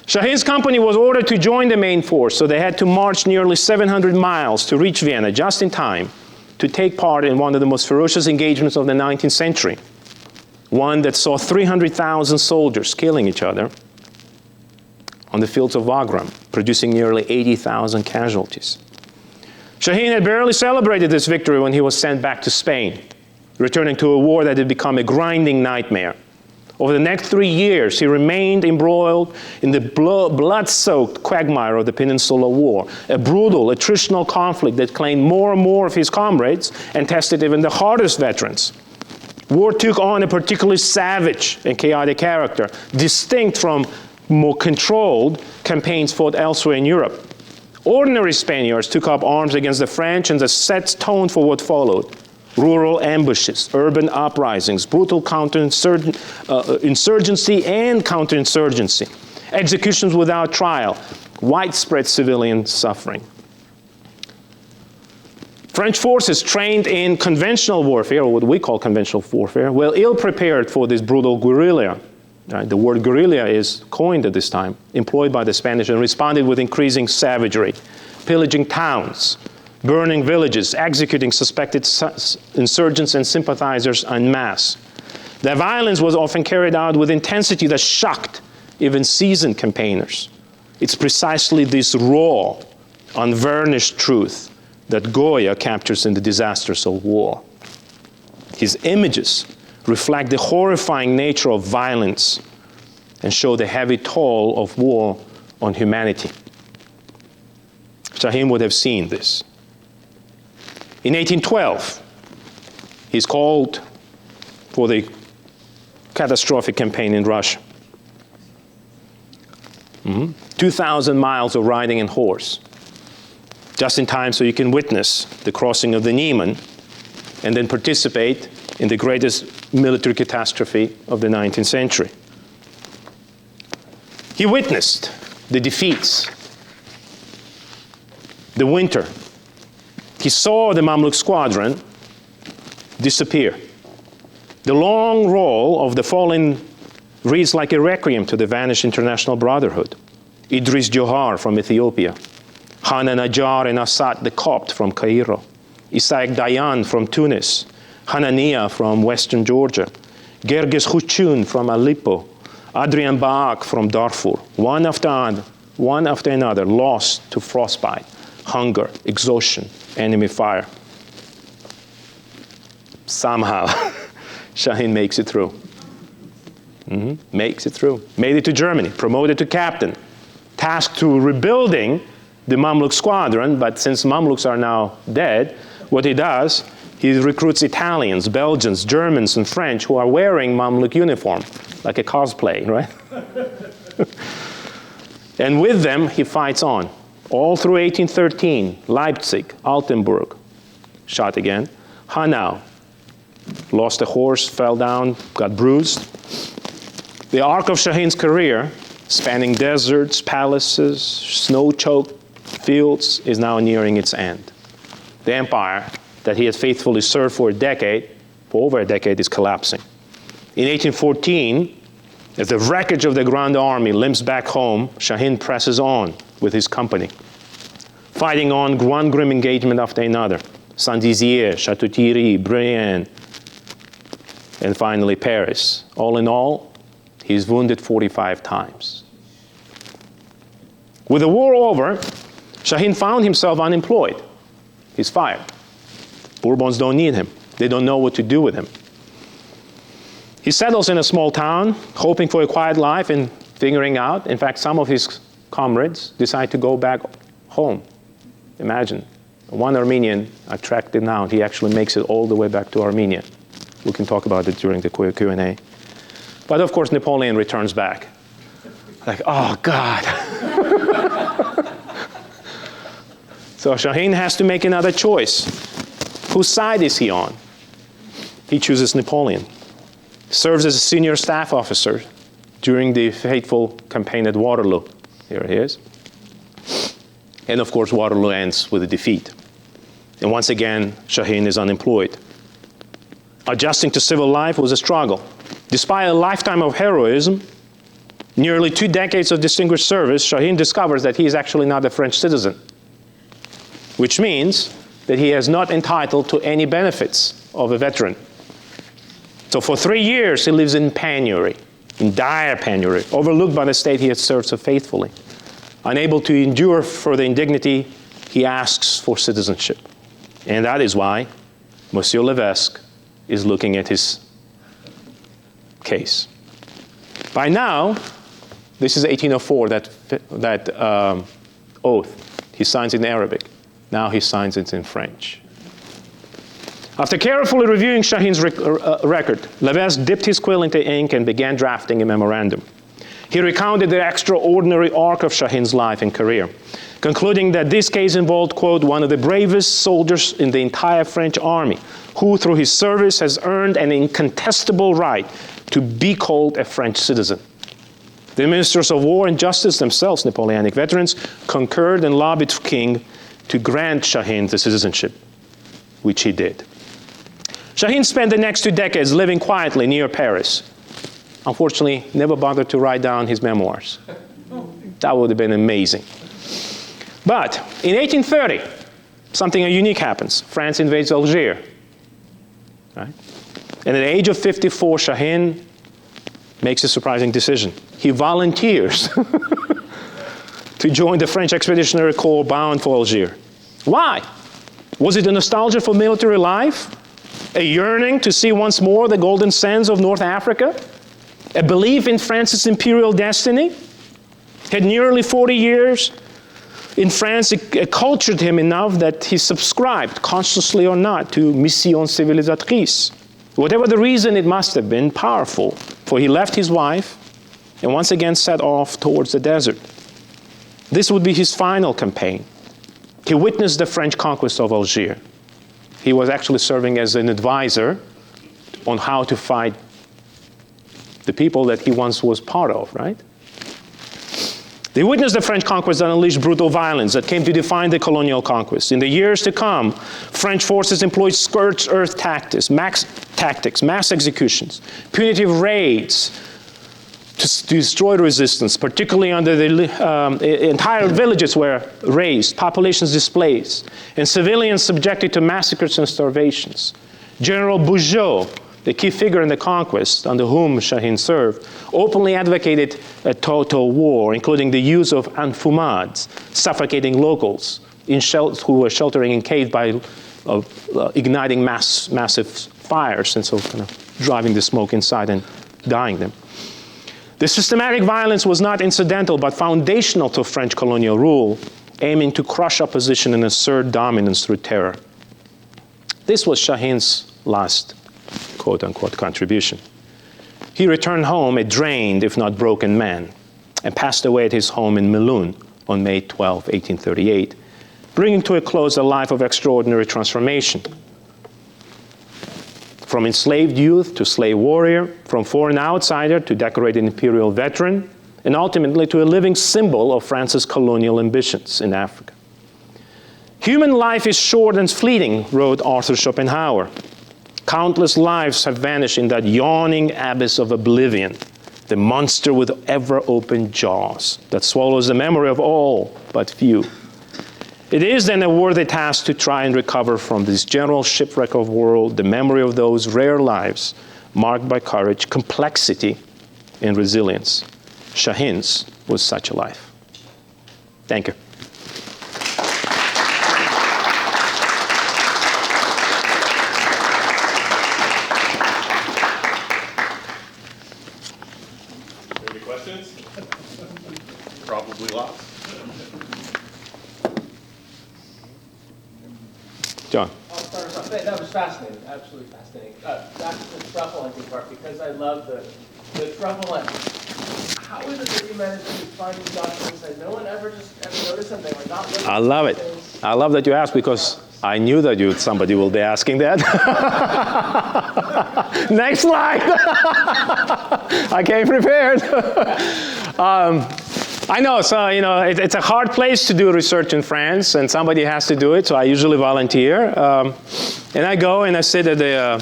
Shaheen's company was ordered to join the main force, so they had to march nearly 700 miles to reach Vienna just in time to take part in one of the most ferocious engagements of the 19th century, one that saw 300,000 soldiers killing each other on the fields of Wagram, producing nearly 80,000 casualties. Shaheen had barely celebrated this victory when he was sent back to Spain, returning to a war that had become a grinding nightmare. Over the next 3 years, he remained embroiled in the blood-soaked quagmire of the Peninsular War, a brutal attritional conflict that claimed more and more of his comrades and tested even the hardest veterans. War took on a particularly savage and chaotic character, distinct from more controlled campaigns fought elsewhere in Europe. Ordinary Spaniards took up arms against the French, and the set tone for what followed. Rural ambushes, urban uprisings, brutal insurgency and counterinsurgency, executions without trial, widespread civilian suffering. French forces trained in conventional warfare, or what we call conventional warfare, were ill-prepared for this brutal guerrilla. The word guerrilla is coined at this time, employed by the Spanish, and responded with increasing savagery, pillaging towns, burning villages, executing suspected insurgents and sympathizers en masse. Their violence was often carried out with intensity that shocked even seasoned campaigners. It's precisely this raw, unvarnished truth that Goya captures in The Disasters of War. His images reflect the horrifying nature of violence and show the heavy toll of war on humanity. Shaheen would have seen this. In 1812, he's called for the catastrophic campaign in Russia. 2,000 miles of riding and horse, just in time so you can witness the crossing of the Niemen and then participate in the greatest military catastrophe of the 19th century. He witnessed the defeats, the winter. He saw the Mamluk squadron disappear. The long roll of the fallen reads like a requiem to the vanished International Brotherhood. Idris Johar from Ethiopia, Hanan Najjar and Assad the Copt from Cairo, Isaac Dayan from Tunis, Hanania from Western Georgia, Gerges Khuchun from Aleppo, Adrian Baak from Darfur, one after another, lost to frostbite, hunger, exhaustion, enemy fire. Somehow, Shaheen makes it through. Makes it through. Made it to Germany, promoted to captain, tasked to rebuilding the Mamluk squadron, but since Mamluks are now dead, what he does, he recruits Italians, Belgians, Germans, and French who are wearing Mamluk uniform, like a cosplay, right? And with them, he fights on. All through 1813, Leipzig, Altenburg, shot again. Hanau, lost a horse, fell down, got bruised. The arc of Shahin's career, spanning deserts, palaces, snow-choked fields, is now nearing its end. The empire that he had faithfully served for over a decade, is collapsing. In 1814, as the wreckage of the Grand Army limps back home, Shahin presses on with his company, fighting on one grim engagement after another. Saint-Dizier, Château-Thierry, Brienne, and finally Paris. All in all, he's wounded 45 times. With the war over, Shahin found himself unemployed. He's fired. Bourbons don't need him. They don't know what to do with him. He settles in a small town, hoping for a quiet life and figuring out. In fact, some of his comrades decide to go back home. Imagine, one Armenian attracted now, he actually makes it all the way back to Armenia. We can talk about it during the Q&A. But of course, Napoleon returns back. Like, oh God. So Shahin has to make another choice. Whose side is he on? He chooses Napoleon. Serves as a senior staff officer during the fateful campaign at Waterloo. Here he is. And of course, Waterloo ends with a defeat. And once again, Shahin is unemployed. Adjusting to civil life was a struggle. Despite a lifetime of heroism, nearly 2 decades of distinguished service, Shahin discovers that he is actually not a French citizen, which means that he is not entitled to any benefits of a veteran. So for 3 years, he lives in penury, in dire penury, overlooked by the state he had served so faithfully. Unable to endure further indignity, he asks for citizenship. And that is why Monsieur Levesque is looking at his case. By now, this is 1804, that oath. He signs in Arabic. Now he signs it in French. After carefully reviewing Shahin's record, Levesque dipped his quill into ink and began drafting a memorandum. He recounted the extraordinary arc of Shahin's life and career, concluding that this case involved, quote, one of the bravest soldiers in the entire French army, who through his service has earned an incontestable right to be called a French citizen. The ministers of war and justice themselves, Napoleonic veterans, concurred and lobbied the king to grant Shahin the citizenship, which he did. Shahin spent the next 2 decades living quietly near Paris. Unfortunately, never bothered to write down his memoirs. That would have been amazing. But in 1830, something unique happens. France invades Algiers. Right? And at the age of 54, Shahin makes a surprising decision. He volunteers to join the French Expeditionary Corps bound for Algiers. Why? Was it a nostalgia for military life? A yearning to see once more the golden sands of North Africa? A belief in France's imperial destiny? Had nearly 40 years in France, it cultured him enough that he subscribed, consciously or not, to Mission Civilisatrice. Whatever the reason, it must have been powerful, for he left his wife and once again set off towards the desert. This would be his final campaign. He witnessed the French conquest of Algiers. He was actually serving as an advisor on how to fight the people that he once was part of, right? They witnessed the French conquest that unleashed brutal violence that came to define the colonial conquest. In the years to come, French forces employed scorched earth tactics, mass executions, punitive raids to destroy the resistance, particularly under the entire villages were razed, populations displaced, and civilians subjected to massacres and starvations. General Bugeaud, the key figure in the conquest under whom Shahin served, openly advocated a total war, including the use of enfumades, suffocating locals who were sheltering in caves by igniting massive fires, and so kind of driving the smoke inside and dying them. The systematic violence was not incidental but foundational to French colonial rule, aiming to crush opposition and assert dominance through terror. This was Shahin's last quote-unquote contribution. He returned home a drained, if not broken man. and passed away at his home in Melun on May 12, 1838, bringing to a close a life of extraordinary transformation. From enslaved youth to slave warrior, from foreign outsider to decorated imperial veteran, and ultimately to a living symbol of France's colonial ambitions in Africa. Human life is short and fleeting, wrote Arthur Schopenhauer. Countless lives have vanished in that yawning abyss of oblivion, the monster with ever-open jaws that swallows the memory of all but few. It is then a worthy task to try and recover from this general shipwreck of the world the memory of those rare lives marked by courage, complexity, and resilience. Shahin's was such a life. Thank you. Any questions? Probably lots. John. I'll start us off. That was fascinating, absolutely fascinating. Back to the truffle hunting part, because I love the truffle hunting. How is it that you managed to find these documents that no one ever noticed them? They were not listed. I love it. I love that you asked, because I knew that somebody will be asking that. Next slide. I came prepared. I know, so it's a hard place to do research in France, and somebody has to do it, so I usually volunteer. And I go and I sit at the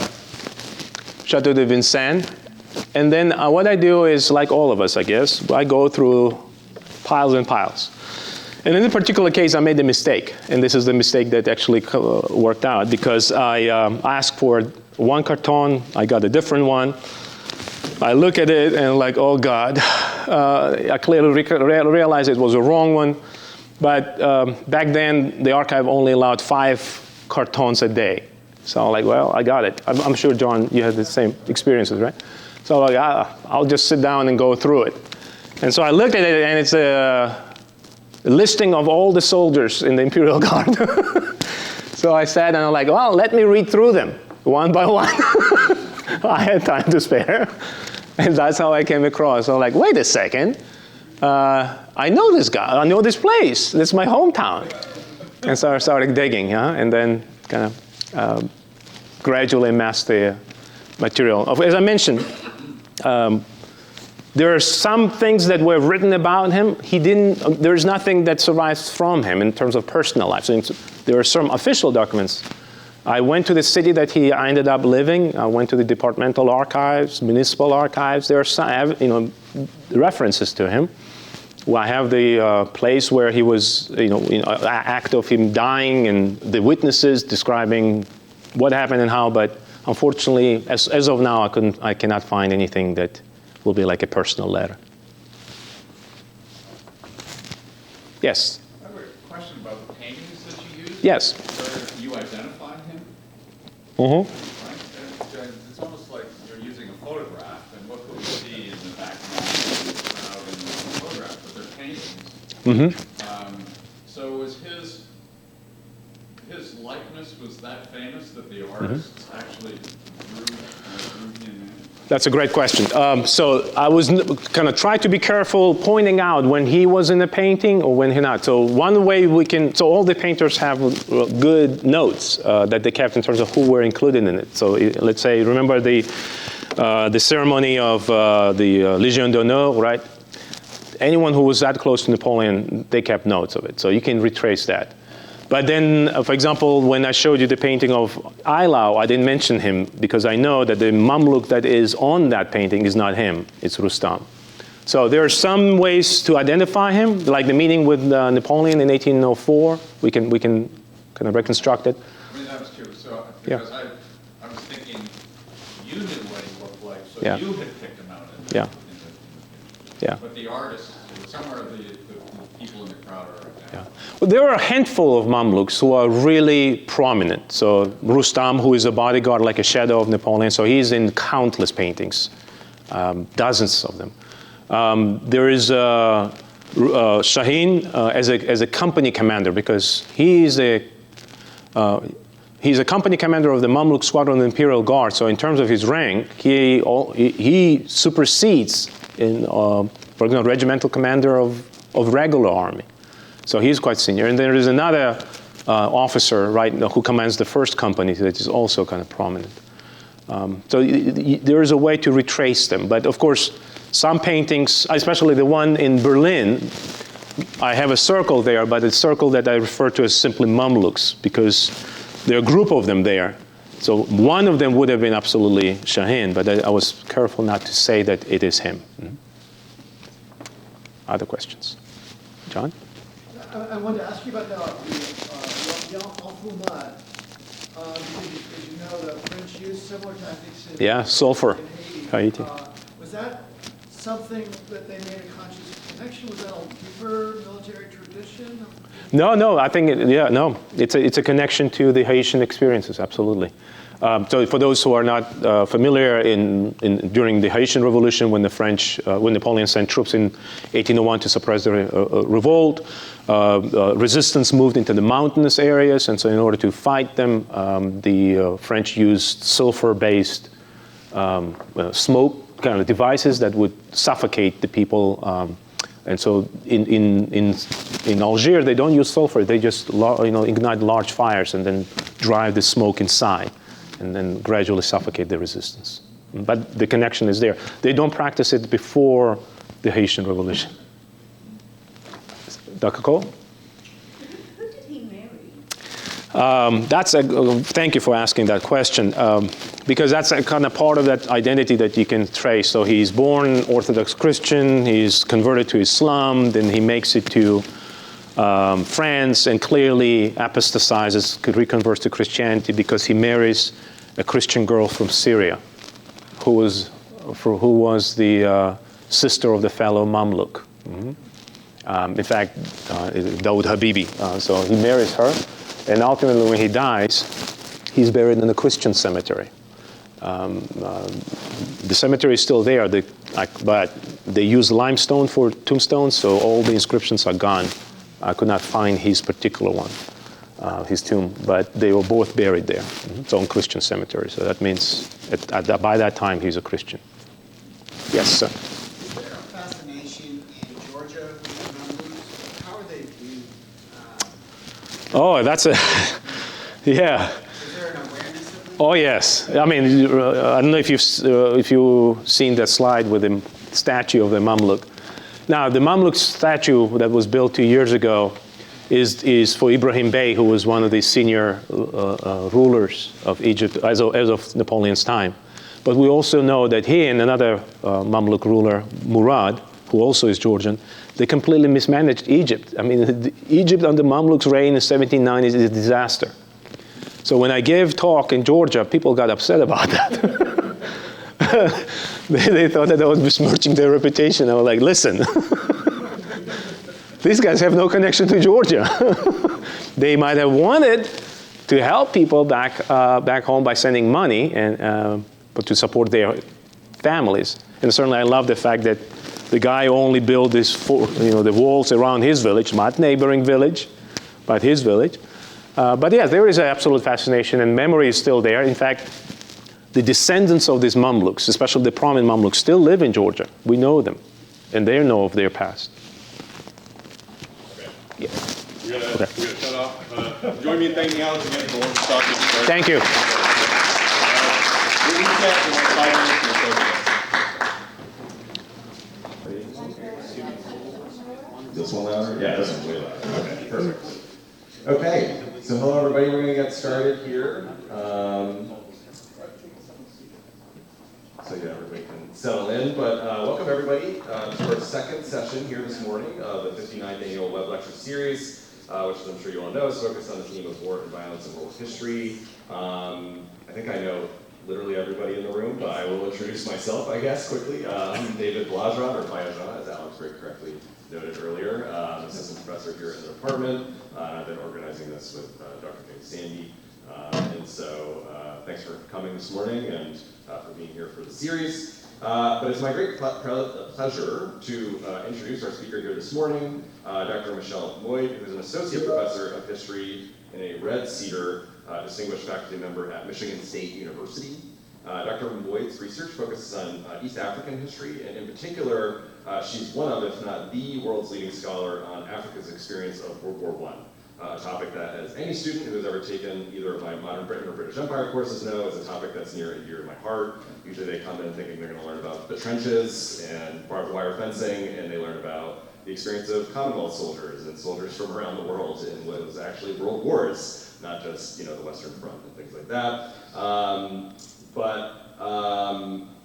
Chateau de Vincennes, and then what I do is, like all of us, I guess, I go through piles and piles. And in this particular case, I made a mistake, and this is the mistake that actually worked out, because I asked for one carton, I got a different one. I look at it and like, oh God, I clearly realized it was a wrong one. But back then, the archive only allowed 5 cartons a day. So I'm like, well, I got it. I'm sure, John, you had the same experiences, right? So I'm like, I'll just sit down and go through it. And so I looked at it, and it's a listing of all the soldiers in the Imperial Guard. So I sat and I'm like, well, let me read through them one by one. I had time to spare. And that's how I came across. I'm like, wait a second. I know this guy. I know this place. This is my hometown. And so I started digging, and then kind of gradually amassed the material. As I mentioned, there are some things that were written about him. There's nothing that survives from him in terms of personal life. So there are some official documents. I went to the city that he ended up living. I went to the departmental archives, municipal archives. There are some, references to him. Well, I have the place where he was, act of him dying, and the witnesses describing what happened and how. But unfortunately, as of now, I cannot find anything that will be like a personal letter. Yes. I have a question about the paintings that you used. Yes. Where you identified him. Mm-hmm. Right? And it's almost like you're using a photograph, and what could we see in the background and the crowd in the photograph, but they're paintings. Mm-hmm. So was his likeness, was that famous that the artists actually drew him in? That's a great question. So I was kind of try to be careful pointing out when he was in the painting or when he not. So one way so all the painters have good notes that they kept in terms of who were included in it. So let's say, remember the ceremony of the Légion d'honneur, right? Anyone who was that close to Napoleon, they kept notes of it. So you can retrace that. But then, for example, when I showed you the painting of Eylau, I didn't mention him because I know that the Mamluk that is on that painting is not him, it's Rustam. So there are some ways to identify him, like the meeting with Napoleon in 1804. We can kind of reconstruct it. I mean, that was true. So, because I was thinking you knew what he looked like, so you had picked him out. But the artists, somewhere the people in the crowd are like that. Yeah. Well, there are a handful of Mamluks who are really prominent. So Rustam, who is a bodyguard, like a shadow of Napoleon, so he's in countless paintings, dozens of them. There is Shahin as a company commander, because he's a company commander of the Mamluk squadron of the Imperial Guard. So in terms of his rank, he supersedes in for example, regimental commander of regular army. So he's quite senior. And there is another officer, right, who commands the first company that is also kind of prominent. So there is a way to retrace them. But of course, some paintings, especially the one in Berlin, I have a circle there, but a circle that I refer to as simply Mamluks, because there are a group of them there. So one of them would have been absolutely Shaheen, but I was careful not to say that it is him. Mm-hmm. Other questions? John? I wanted to ask you about the Enfumade. Because as you know, the French used similar tactics in, sulfur, in Haiti. Was that something that they made a conscious connection? Was that a deeper military tradition? No, I think, it's a connection to the Haitian experiences, absolutely. So for those who are not familiar, during the Haitian Revolution, when when Napoleon sent troops in 1801 to suppress the revolt, resistance moved into the mountainous areas, and so in order to fight them, the French used sulfur-based smoke kind of devices that would suffocate the people. And so in Algiers, they don't use sulfur; they just ignite large fires and then drive the smoke inside, and then gradually suffocate the resistance. But the connection is there. They don't practice it before the Haitian Revolution. Dr. Cole? Who did he marry? Thank you for asking that question, because that's a kind of part of that identity that you can trace. So he's born Orthodox Christian, he's converted to Islam, then he makes it to France and clearly apostatizes, reconverts to Christianity because he marries a Christian girl from Syria, who was the sister of the fellow Mamluk. Mm-hmm. In fact, Daoud Habibi. So he marries her, and ultimately when he dies, he's buried in a Christian cemetery. The cemetery is still there, but they use limestone for tombstones, so all the inscriptions are gone. I could not find his particular one, his tomb, but they were both buried there. Mm-hmm. It's on Christian cemetery, so that means by that time he's a Christian. Yes, sir. Is there a fascination in Georgia with the Mamluks? How are they viewed? Oh, that's a, yeah. Is there an awareness of them? Oh yes. I mean, I don't know if you've seen that slide with the statue of the Mamluk. Now, the Mamluk statue that was built 2 years ago is for Ibrahim Bey, who was one of the senior rulers of Egypt as of Napoleon's time. But we also know that he and another Mamluk ruler, Murad, who also is Georgian, they completely mismanaged Egypt. I mean, Egypt under Mamluk's reign in 1790s is a disaster. So when I gave talk in Georgia, people got upset about that. They thought that I was besmirching their reputation. I was like, listen, these guys have no connection to Georgia. They might have wanted to help people back home by sending money and but to support their families. And certainly I love the fact that the guy only built the walls around his village, not neighboring village, but his village. But yes, there is an absolute fascination, and memory is still there. In fact, the descendants of these Mamluks, especially the prominent Mamluks, still live in Georgia. We know them, and they know of their past. Okay. Yeah. We're gonna shut off. Join me in thanking Alex again for warm stock. Thank you. We'll reset in like 5 minutes and we'll This one louder? Yeah, this one's way louder. Okay, perfect. Okay, so hello everybody. We're going to get started here. So yeah, everybody can settle in. But welcome everybody to our second session here this morning of the 59th annual Webb Lecture series, which as I'm sure you all know is focused on the theme of war and violence in world history. I think I know literally everybody in the room, but I will introduce myself, I guess, quickly. I'm David Blazron, or Bayajan, as Alex very correctly noted earlier. I'm an assistant professor here in the department, and I've been organizing this with Dr. James Sandy. And so thanks for coming this morning and for being here for the series. But it's my great pleasure to introduce our speaker here this morning, Dr. Michelle Moyd, who is an associate professor of history and a Red Cedar distinguished faculty member at Michigan State University. Dr. Lloyd's research focuses on East African history, and in particular, she's one of, if not the world's leading scholar on Africa's experience of World War I, a topic that, as any student who has ever taken either of my Modern Britain or British Empire courses know, is a topic that's near and dear to my heart. Usually they come in thinking they're going to learn about the trenches and barbed wire fencing, and they learn about the experience of Commonwealth soldiers and soldiers from around the world in what was actually world wars, not just the Western Front and things like that.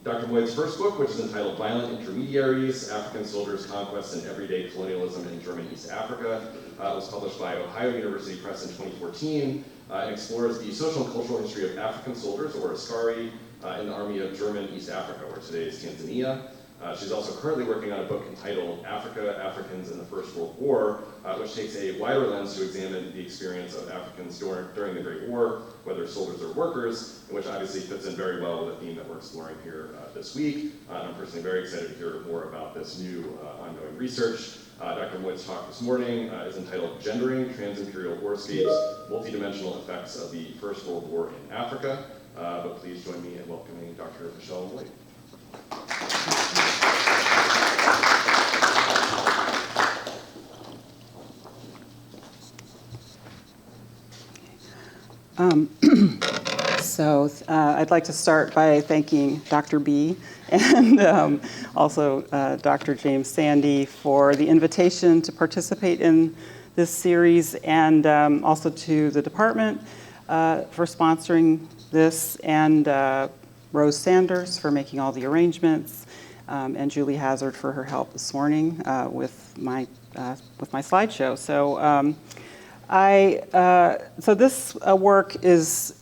Dr. Boyd's first book, which is entitled Violent Intermediaries, African Soldiers, Conquest, and Everyday Colonialism in German East Africa, was published by Ohio University Press in 2014, and explores the social and cultural history of African soldiers, or Askari, in the Army of German East Africa, where today is Tanzania. She's also currently working on a book entitled Africa, Africans in the First World War, which takes a wider lens to examine the experience of Africans during the Great War, whether soldiers or workers, and which obviously fits in very well with the theme that we're exploring here this week. And I'm personally very excited to hear more about this new ongoing research. Dr. Lloyd's talk this morning is entitled Gendering Trans-Imperial Warscapes, Multidimensional Effects of the First World War in Africa. But please join me in welcoming Dr. Michelle Lloyd. I'd like to start by thanking Dr. B and also Dr. James Sandy for the invitation to participate in this series, and also to the department for sponsoring this, and Rose Sanders for making all the arrangements, and Julie Hazard for her help this morning with my slideshow. So this work is,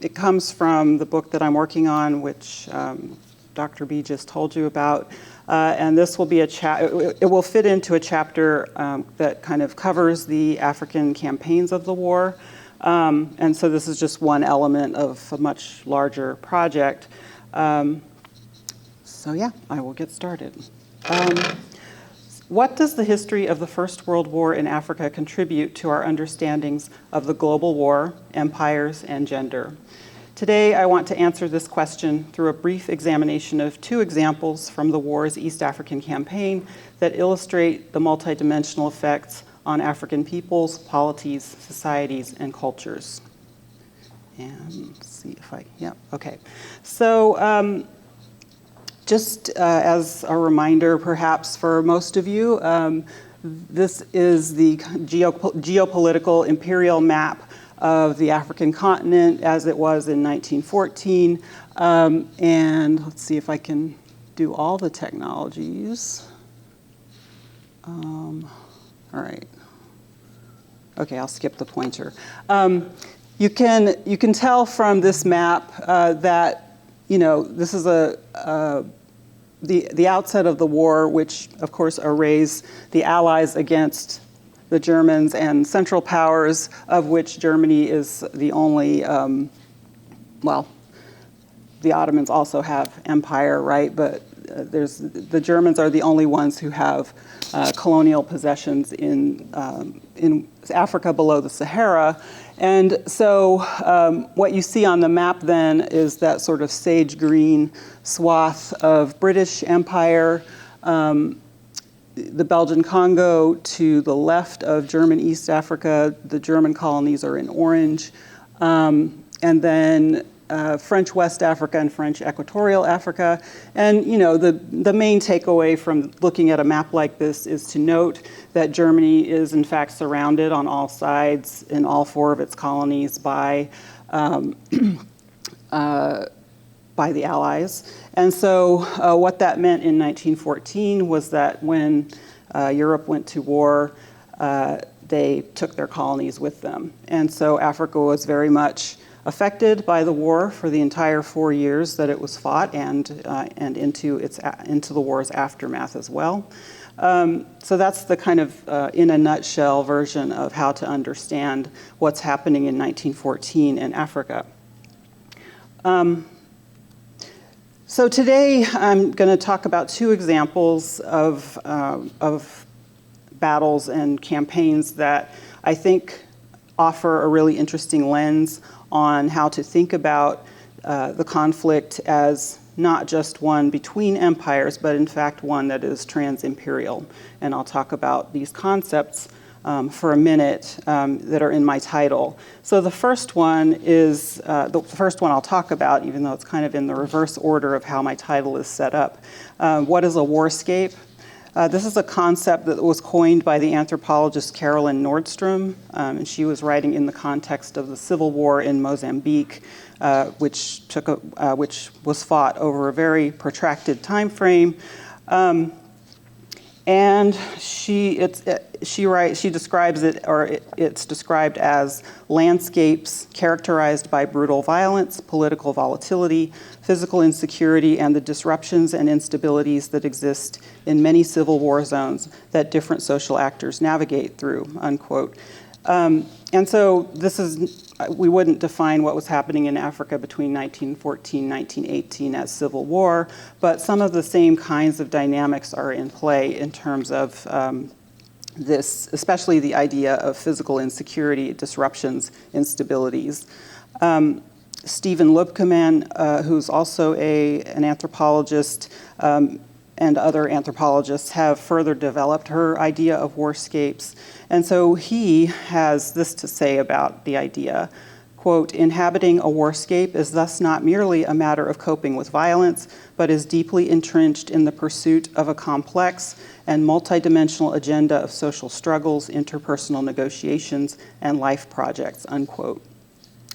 it comes from the book that I'm working on, which Dr. B just told you about, and this will be it will fit into a chapter that kind of covers the African campaigns of the war, and so this is just one element of a much larger project. So yeah, I will get started. What does the history of the First World War in Africa contribute to our understandings of the global war, empires, and gender? Today, I want to answer this question through a brief examination of two examples from the war's East African campaign that illustrate the multidimensional effects on African peoples, polities, societies, and cultures. And let's see if okay. So, just as a reminder, perhaps for most of you, this is the geopolitical imperial map of the African continent as it was in 1914. And let's see if I can do all the technologies. All right. Okay, I'll skip the pointer. You can tell from this map that this is the outset of the war, which of course arrays the Allies against the Germans and Central Powers, of which Germany is the only, the Ottomans also have empire, right? But the Germans are the only ones who have colonial possessions in Africa below the Sahara. And so what you see on the map then is that sort of sage green swath of British Empire, the Belgian Congo to the left of German East Africa. The German colonies are in orange. And then French West Africa and French Equatorial Africa. And the main takeaway from looking at a map like this is to note that Germany is in fact surrounded on all sides in all four of its colonies by the Allies. And so what that meant in 1914 was that when Europe went to war, they took their colonies with them. And so Africa was very much affected by the war for the entire 4 years that it was fought, and into the war's aftermath as well. So that's the kind of, in a nutshell, version of how to understand what's happening in 1914 in Africa. So today I'm going to talk about two examples of battles and campaigns that I think offer a really interesting lens on how to think about the conflict as not just one between empires, but in fact one that is trans-imperial. And I'll talk about these concepts for a minute that are in my title. So the first one is, the first one I'll talk about, even though it's kind of in the reverse order of how my title is set up. What is a warscape? This is a concept that was coined by the anthropologist Carolyn Nordstrom, and she was writing in the context of the civil war in Mozambique, which was fought over a very protracted time frame. And she describes it, or it's described as landscapes characterized by brutal violence, political volatility, physical insecurity, and the disruptions and instabilities that exist in many civil war zones that different social actors navigate through, unquote. And so we wouldn't define what was happening in Africa between 1914 and 1918 as civil war, but some of the same kinds of dynamics are in play in terms of this, especially the idea of physical insecurity, disruptions, instabilities. Stephen Lubkeman, who's also an anthropologist, and other anthropologists have further developed her idea of warscapes. And so he has this to say about the idea, quote, inhabiting a warscape is thus not merely a matter of coping with violence, but is deeply entrenched in the pursuit of a complex and multidimensional agenda of social struggles, interpersonal negotiations, and life projects, unquote.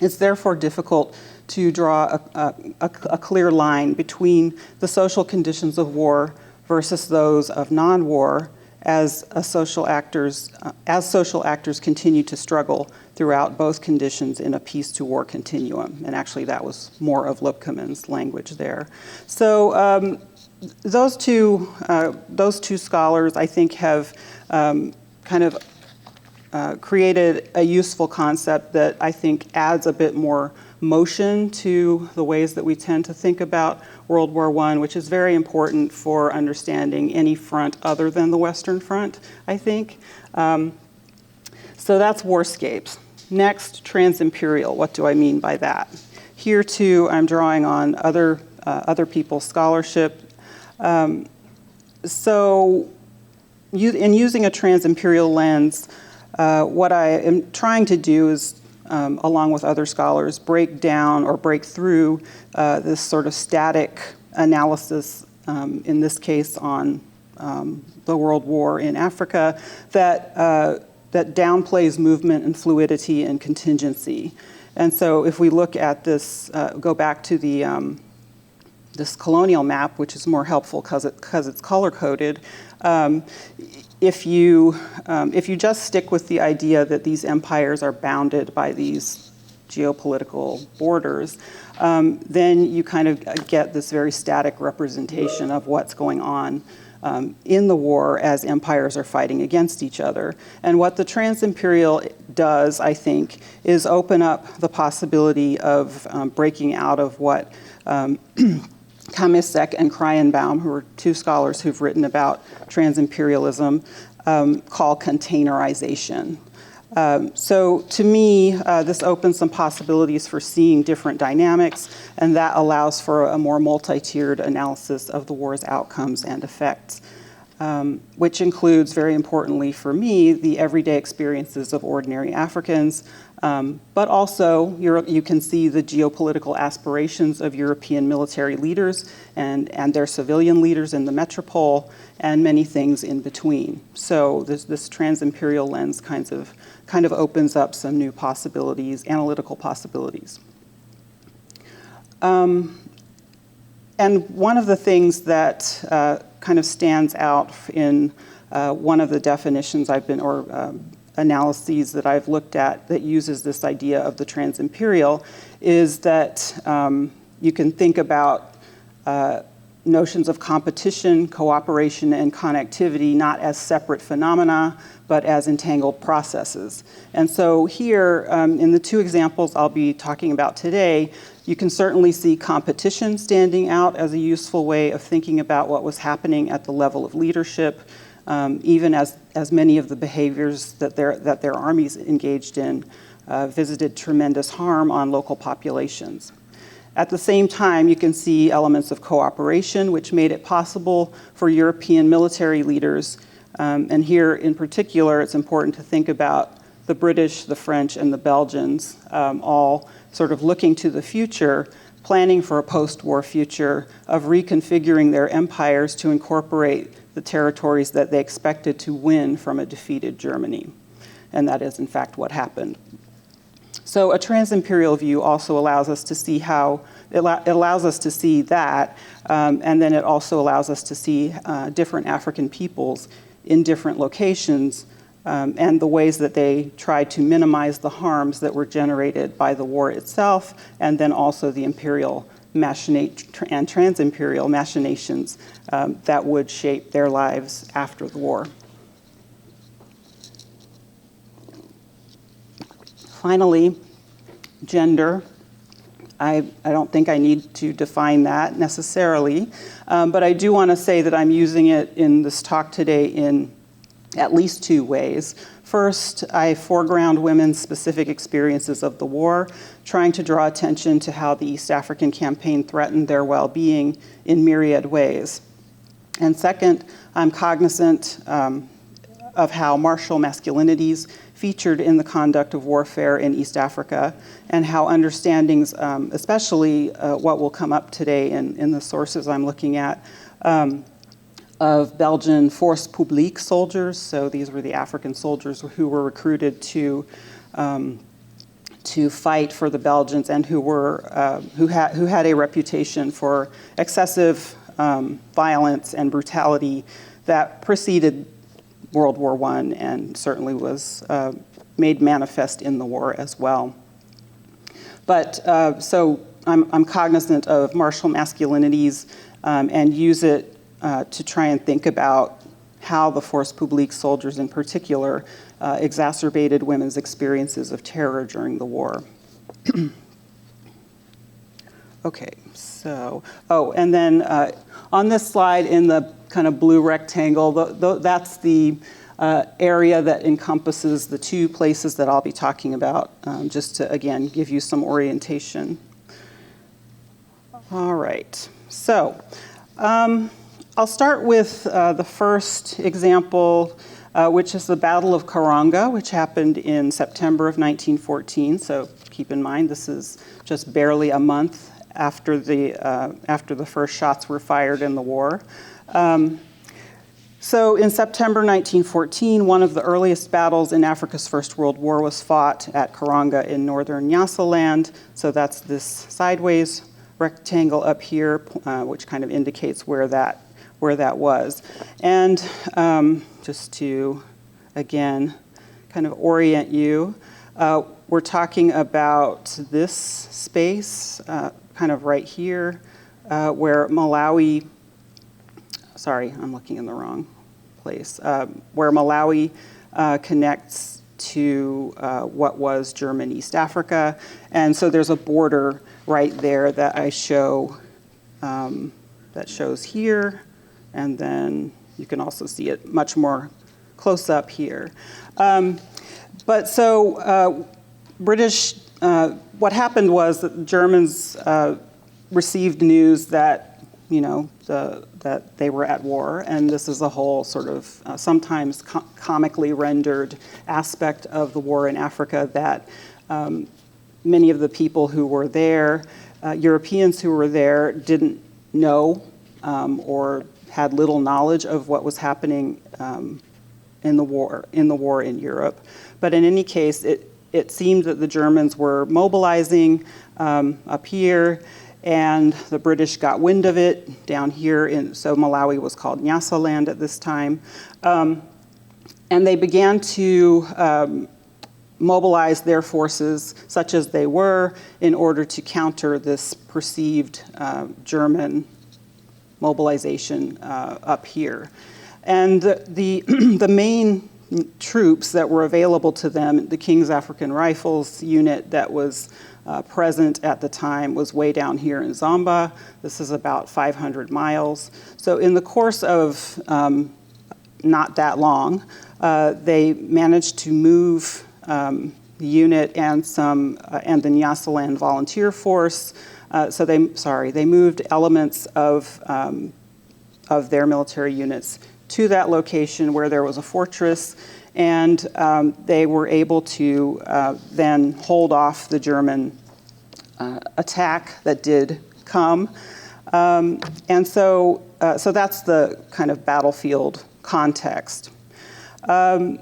It's therefore difficult to draw a clear line between the social conditions of war versus those of non-war as social actors continue to struggle throughout both conditions in a peace to war continuum. And actually that was more of Lubkeman's language there. So those two scholars, I think, have kind of created a useful concept that I think adds a bit more motion to the ways that we tend to think about World War I, which is very important for understanding any front other than the Western Front, I think. So that's warscapes. Next, trans-imperial. What do I mean by that? Here, too, I'm drawing on other people's scholarship. So in using a trans-imperial lens, what I am trying to do is, along with other scholars, break down or break through this sort of static analysis, in this case on the World War in Africa, that downplays movement and fluidity and contingency. And so if we look at this, go back to the this colonial map, which is more helpful because it's color-coded, if you just stick with the idea that these empires are bounded by these geopolitical borders, then you kind of get this very static representation of what's going on in the war as empires are fighting against each other. And what the trans-imperial does, I think, is open up the possibility of breaking out of what Kamisek and Krayenbaum, who are two scholars who've written about trans-imperialism, call containerization. So to me, this opens some possibilities for seeing different dynamics, and that allows for a more multi-tiered analysis of the war's outcomes and effects, which includes, very importantly for me, the everyday experiences of ordinary Africans, but also you can see the geopolitical aspirations of European military leaders and their civilian leaders in the metropole, and many things in between. So this trans-imperial lens kind of opens up some new possibilities, analytical possibilities. And one of the things that kind of stands out in one of the definitions analyses that I've looked at that uses this idea of the trans-imperial is that you can think about notions of competition, cooperation, and connectivity not as separate phenomena, but as entangled processes. And so here, in the two examples I'll be talking about today, you can certainly see competition standing out as a useful way of thinking about what was happening at the level of leadership, even as many of the behaviors that their armies engaged in visited tremendous harm on local populations. At the same time, you can see elements of cooperation, which made it possible for European military leaders, and here in particular, it's important to think about the British, the French, and the Belgians, all sort of looking to the future, planning for a post-war future of reconfiguring their empires to incorporate the territories that they expected to win from a defeated Germany. And that is, in fact, what happened. So a trans-imperial view also allows us to see how, it allows us to see that, and then it also allows us to see different African peoples in different locations, and the ways that they tried to minimize the harms that were generated by the war itself, and then also the imperial and trans-imperial machinations that would shape their lives after the war. Finally, gender. I don't think I need to define that necessarily, but I do want to say that I'm using it in this talk today in at least two ways. First, I foreground women's specific experiences of the war, trying to draw attention to how the East African campaign threatened their well-being in myriad ways. And second, I'm cognizant of how martial masculinities featured in the conduct of warfare in East Africa, and how understandings, especially what will come up today in the sources I'm looking at, of Belgian force publique soldiers. So these were the African soldiers who were recruited to fight for the Belgians, and who had a reputation for excessive violence and brutality that preceded World War I and certainly was made manifest in the war as well. But so I'm cognizant of martial masculinities and use it to try and think about how the force publique soldiers in particular exacerbated women's experiences of terror during the war. Okay, so, and then on this slide in the kind of blue rectangle, that's the area that encompasses the two places that I'll be talking about, just to, again, give you some orientation. All right, so I'll start with the first example, which is the Battle of Karanga, which happened in September of 1914. So keep in mind, this is just barely a month after the first shots were fired in the war. So in September 1914, one of the earliest battles in Africa's First World War was fought at Karanga in northern Nyasaland. So that's this sideways rectangle up here, which kind of indicates where that was. And just to, again, kind of orient you, we're talking about this space, kind of right here, where Malawi, sorry, I'm looking in the wrong place, where Malawi connects to what was German East Africa. And so there's a border right there that I show, that shows here, and then you can also see it much more close up here. But so British, what happened was that the Germans received news that, that they were at war, and this is a whole sort of sometimes comically rendered aspect of the war in Africa that many of the people who were there, Europeans who were there, didn't know or had little knowledge of what was happening in the war in Europe. But in any case, it seemed that the Germans were mobilizing up here, and the British got wind of it down here. So Malawi was called Nyasaland at this time. And they began to mobilize their forces, such as they were, in order to counter this perceived German mobilization up here. And the main troops that were available to them, the King's African Rifles unit that was present at the time was way down here in Zomba. This is about 500 miles. So in the course of not that long, they managed to move unit and the Nyasaland volunteer force. So they moved elements of their military units to that location where there was a fortress, and they were able to then hold off the German attack that did come. And so that's the kind of battlefield context. The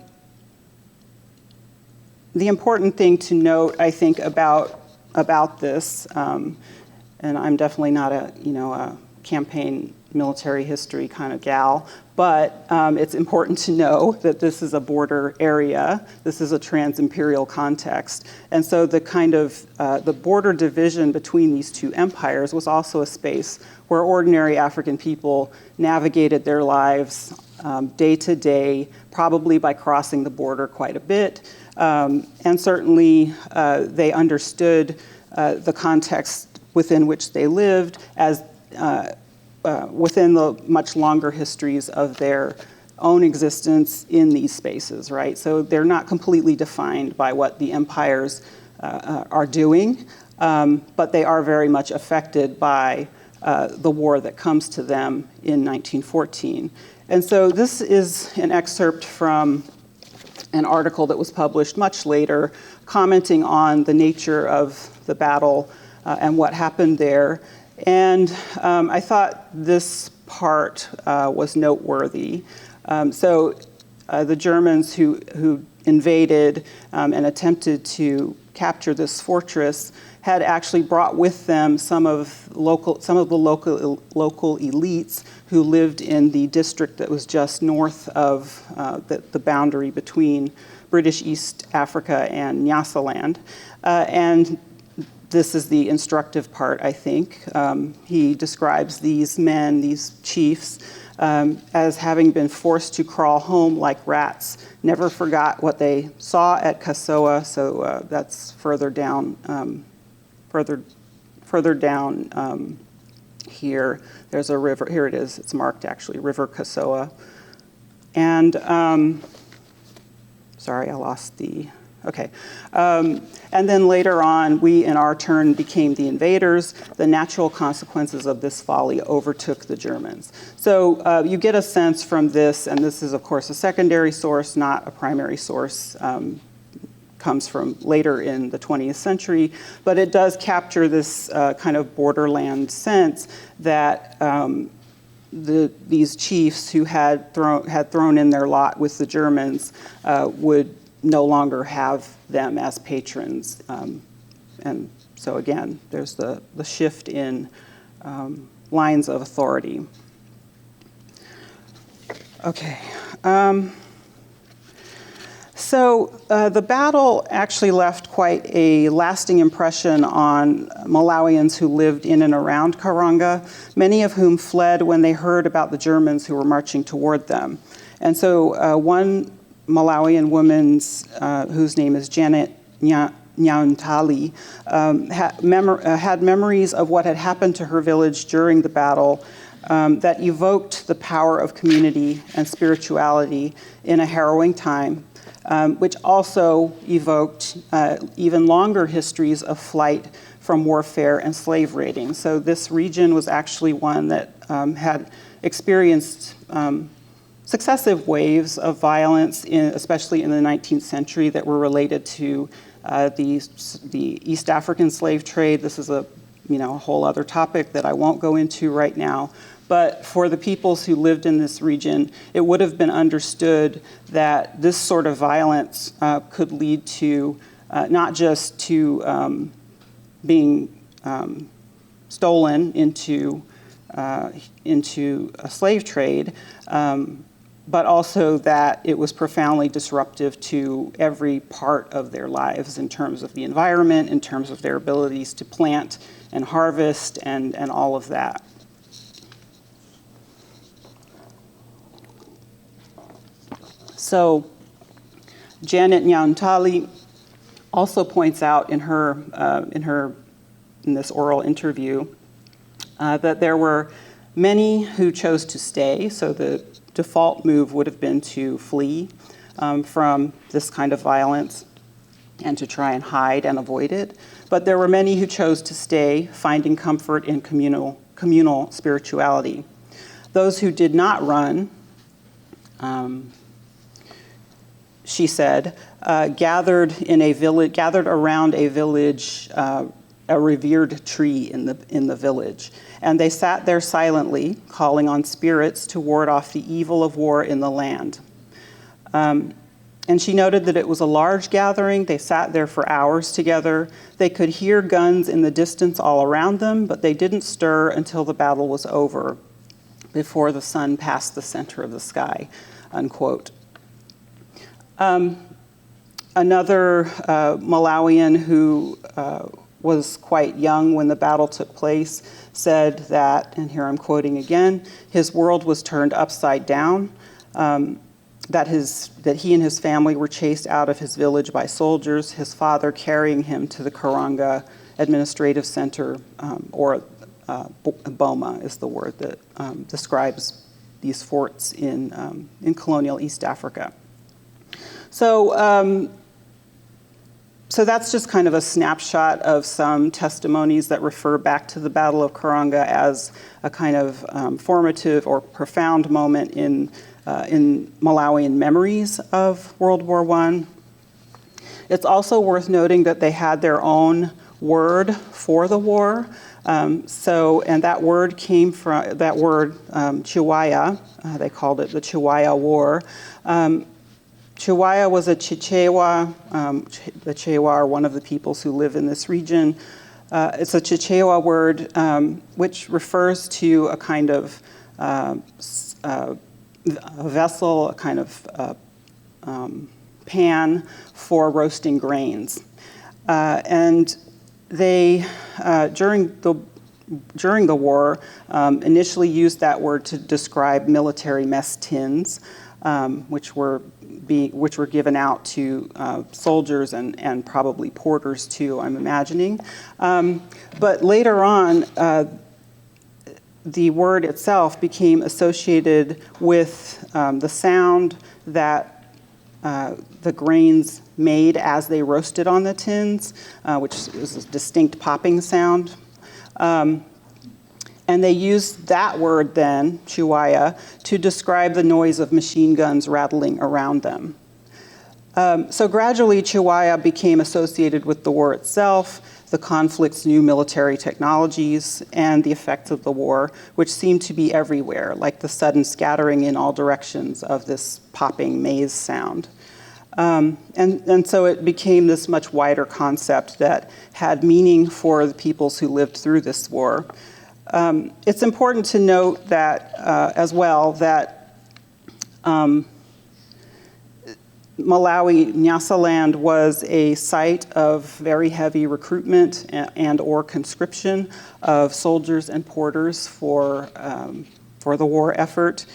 important thing to note, I think, about this, and I'm definitely not a campaign military history kind of gal, but it's important to know that this is a border area. This is a trans-imperial context. And so the kind of the border division between these two empires was also a space where ordinary African people navigated their lives day to day, probably by crossing the border quite a bit. And certainly they understood the context within which they lived as within the much longer histories of their own existence in these spaces, right? So they're not completely defined by what the empires are doing, but they are very much affected by the war that comes to them in 1914. And so this is an excerpt from an article that was published much later, commenting on the nature of the battle and what happened there. And I thought this part was noteworthy. So the Germans who invaded and attempted to capture this fortress had actually brought with them some of the local elites who lived in the district that was just north of the boundary between British East Africa and Nyasaland. And this is the instructive part, I think. He describes these men, these chiefs, as having been forced to crawl home like rats, never forgot what they saw at Kasoa, so that's further down, here. There's a river, here it is, it's marked actually, River Kasoa. And, sorry, I lost the, okay. And then later on, we in our turn became the invaders. The natural consequences of this folly overtook the Germans. So you get a sense from this, and this is of course a secondary source, not a primary source, comes from later in the 20th century, but it does capture this kind of borderland sense that these chiefs who had thrown in their lot with the Germans would no longer have them as patrons. And so again, there's the shift in lines of authority. Okay. So the battle actually left quite a lasting impression on Malawians who lived in and around Karanga, many of whom fled when they heard about the Germans who were marching toward them. And so one Malawian woman whose name is Janet Nyauntali had memories of what had happened to her village during the battle that evoked the power of community and spirituality in a harrowing time, which also evoked even longer histories of flight from warfare and slave raiding. So this region was actually one that had experienced successive waves of violence, especially in the 19th century, that were related to the East African slave trade. This is a whole other topic that I won't go into right now. But for the peoples who lived in this region, it would have been understood that this sort of violence could lead to not just to being stolen into a slave trade, but also that it was profoundly disruptive to every part of their lives in terms of the environment, in terms of their abilities to plant and harvest and all of that. So Janet Nyauntali also points out in this oral interview that there were many who chose to stay. So the default move would have been to flee from this kind of violence. and to try and hide and avoid it. But there were many who chose to stay, finding comfort in communal spirituality. Those who did not run, she said, gathered around a village, a revered tree in the village. And they sat there silently, calling on spirits to ward off the evil of war in the land. And she noted that it was a large gathering. They sat there for hours together. They could hear guns in the distance all around them, but they didn't stir until the battle was over, before the sun passed the center of the sky, unquote. Another Malawian who was quite young when the battle took place said that, and here I'm quoting again, his world was turned upside down, that he and his family were chased out of his village by soldiers, his father carrying him to the Karanga Administrative Center, or Boma is the word that describes these forts in colonial East Africa. So that's just kind of a snapshot of some testimonies that refer back to the Battle of Karanga as a kind of formative or profound moment in Malawian memories of World War I. It's also worth noting that they had their own word for the war. And that word came from, Chiwaya, they called it the Chiwaya War. Chiwaya was a Chichewa. The Chewa are one of the peoples who live in this region. It's a Chichewa word which refers to a kind of a vessel, a kind of pan for roasting grains. And they, during the war, initially used that word to describe military mess tins, which were given out to soldiers and probably porters too, I'm imagining. But later on, the word itself became associated with the sound that the grains made as they roasted on the tins, which is a distinct popping sound. And they used that word then, Chiwaya, to describe the noise of machine guns rattling around them. So gradually, Chiwaya became associated with the war itself, the conflict's new military technologies, and the effects of the war, which seemed to be everywhere, like the sudden scattering in all directions of this popping maize sound. And so it became this much wider concept that had meaning for the peoples who lived through this war. It's important to note that, as well, that Malawi, Nyasaland was a site of very heavy recruitment and or conscription of soldiers and porters for the war effort.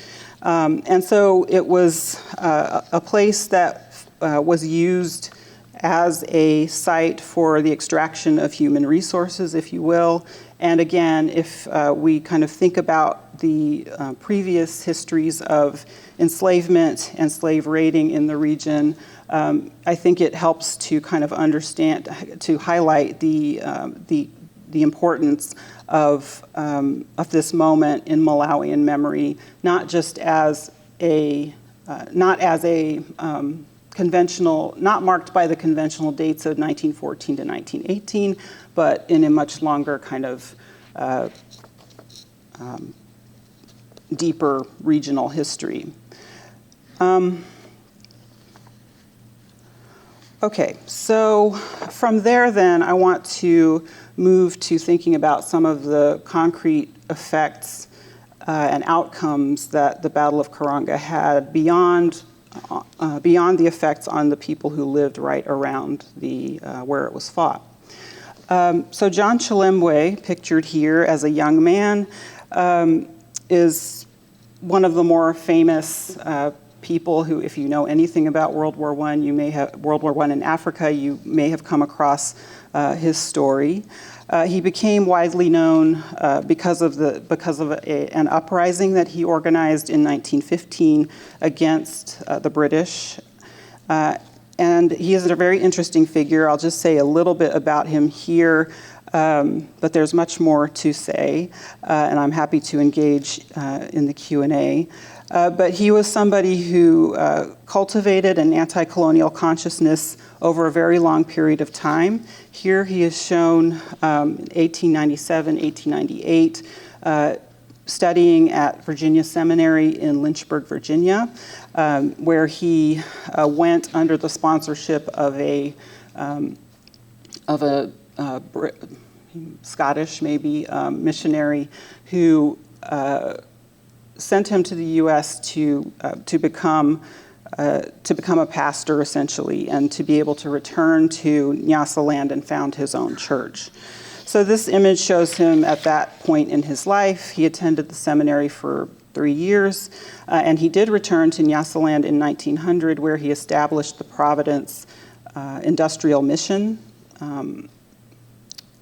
And so it was a place that was used as a site for the extraction of human resources, if you will. And again, if we kind of think about the previous histories of enslavement and slave raiding in the region, I think it helps to kind of understand, to highlight the importance of this moment in Malawian memory, not just as a conventional, not marked by the conventional dates of 1914 to 1918, but in a much longer kind of deeper regional history. Okay, so from there then, I want to move to thinking about some of the concrete effects and outcomes that the Battle of Karanga had beyond the effects on the people who lived right around where it was fought. So John Chilembwe, pictured here as a young man, is one of the more famous people who, if you know anything about World War I, World War I in Africa, you may have come across his story. He became widely known because of an uprising that he organized in 1915 against the British. And he is a very interesting figure. I'll just say a little bit about him here, but there's much more to say, and I'm happy to engage in the Q&A. But he was somebody who cultivated an anti-colonial consciousness over a very long period of time. Here he is shown in 1897, 1898, studying at Virginia Seminary in Lynchburg, Virginia, where he went under the sponsorship of a Scottish, maybe, missionary who sent him to the U.S. to become a pastor, essentially, and to be able to return to Nyasaland and found his own church. So this image shows him at that point in his life. He attended the seminary for 3 years, and he did return to Nyasaland in 1900, where he established the Providence Industrial Mission.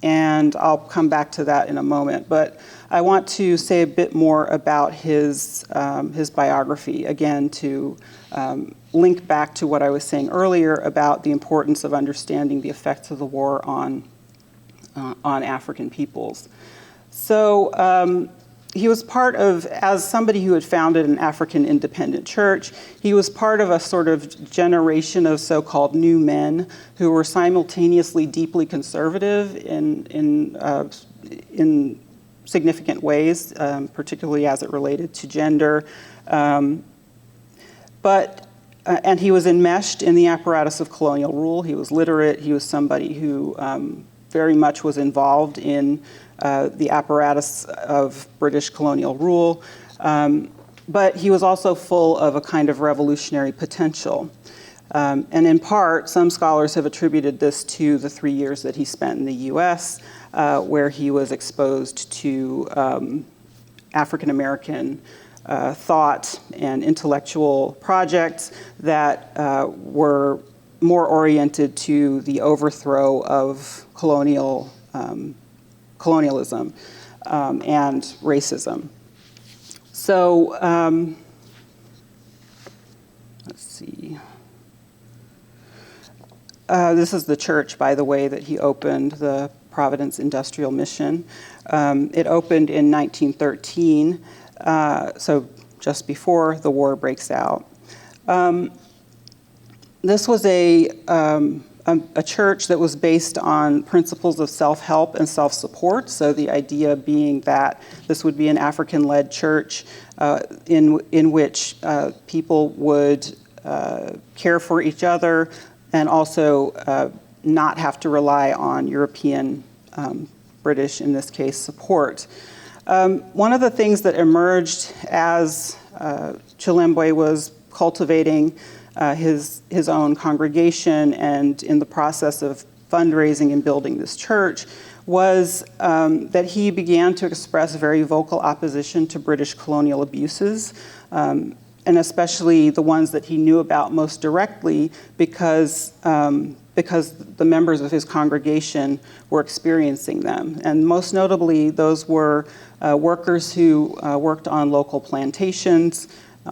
And I'll come back to that in a moment. But I want to say a bit more about his biography, again, to link back to what I was saying earlier about the importance of understanding the effects of the war on African peoples. So he was part of, as somebody who had founded an African independent church, he was part of a sort of generation of so-called new men who were simultaneously deeply conservative in significant ways, particularly as it related to gender. And he was enmeshed in the apparatus of colonial rule. He was literate. He was somebody who very much was involved in the apparatus of British colonial rule, but he was also full of a kind of revolutionary potential. And in part, some scholars have attributed this to the 3 years that he spent in the US, where he was exposed to African-American thought and intellectual projects that were more oriented to the overthrow of colonialism and racism. So let's see. This is the church, by the way, that he opened, the Providence Industrial Mission. It opened in 1913, so just before the war breaks out. This was a church that was based on principles of self-help and self-support. So the idea being that this would be an African-led church in which people would care for each other and also not have to rely on European, British, in this case, support. One of the things that emerged as Chilembwe was cultivating his own congregation and in the process of fundraising and building this church was that he began to express very vocal opposition to British colonial abuses, and especially the ones that he knew about most directly because the members of his congregation were experiencing them. And most notably, those were workers who worked on local plantations,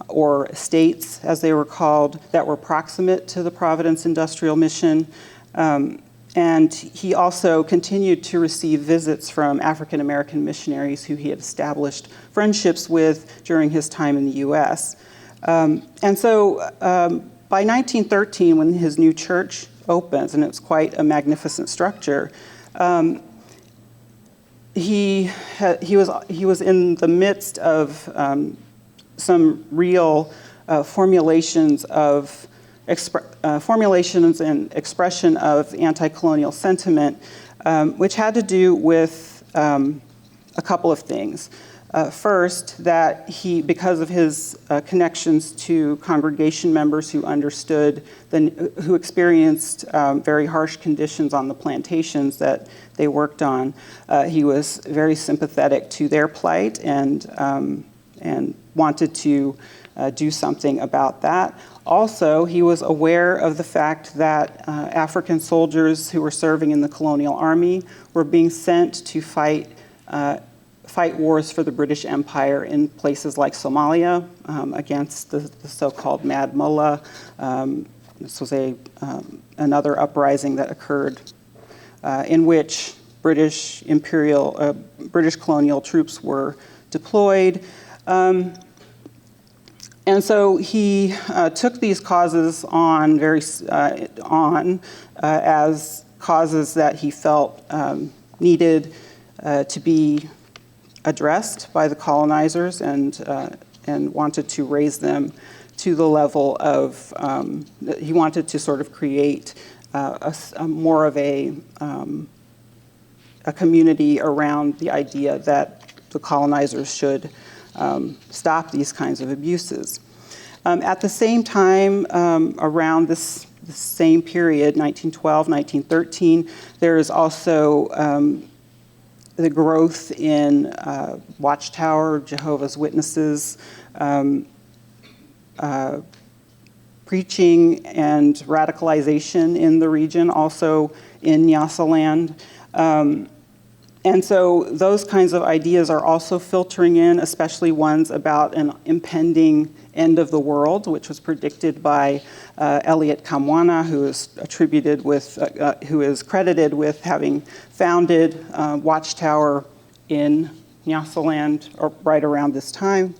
or estates, as they were called, that were proximate to the Providence Industrial Mission. And he also continued to receive visits from African-American missionaries who he had established friendships with during his time in the US. And so by 1913, when his new church opens, and it's quite a magnificent structure, he was in the midst of some real formulations and expression of anti-colonial sentiment, which had to do with a couple of things. First, that he, because of his connections to congregation members who understood, who experienced very harsh conditions on the plantations that they worked on, he was very sympathetic to their plight and wanted to do something about that. Also, he was aware of the fact that African soldiers who were serving in the colonial army were being sent to fight wars for the British Empire in places like Somalia against the so-called Mad Mullah this was another uprising that occurred in which British colonial troops were deployed. And so he took these causes on as causes that he felt needed to be addressed by the colonizers, and wanted to raise them to the level of, he wanted to sort of create more of a community around the idea that the colonizers should stop these kinds of abuses. At the same time, around this same period, 1912, 1913, there is also the growth in Watchtower, Jehovah's Witnesses, preaching and radicalization in the region, also in Nyasaland. And so those kinds of ideas are also filtering in, especially ones about an impending end of the world, which was predicted by Eliot Kamwana, who is credited with having founded Watchtower in Nyasaland right around this time.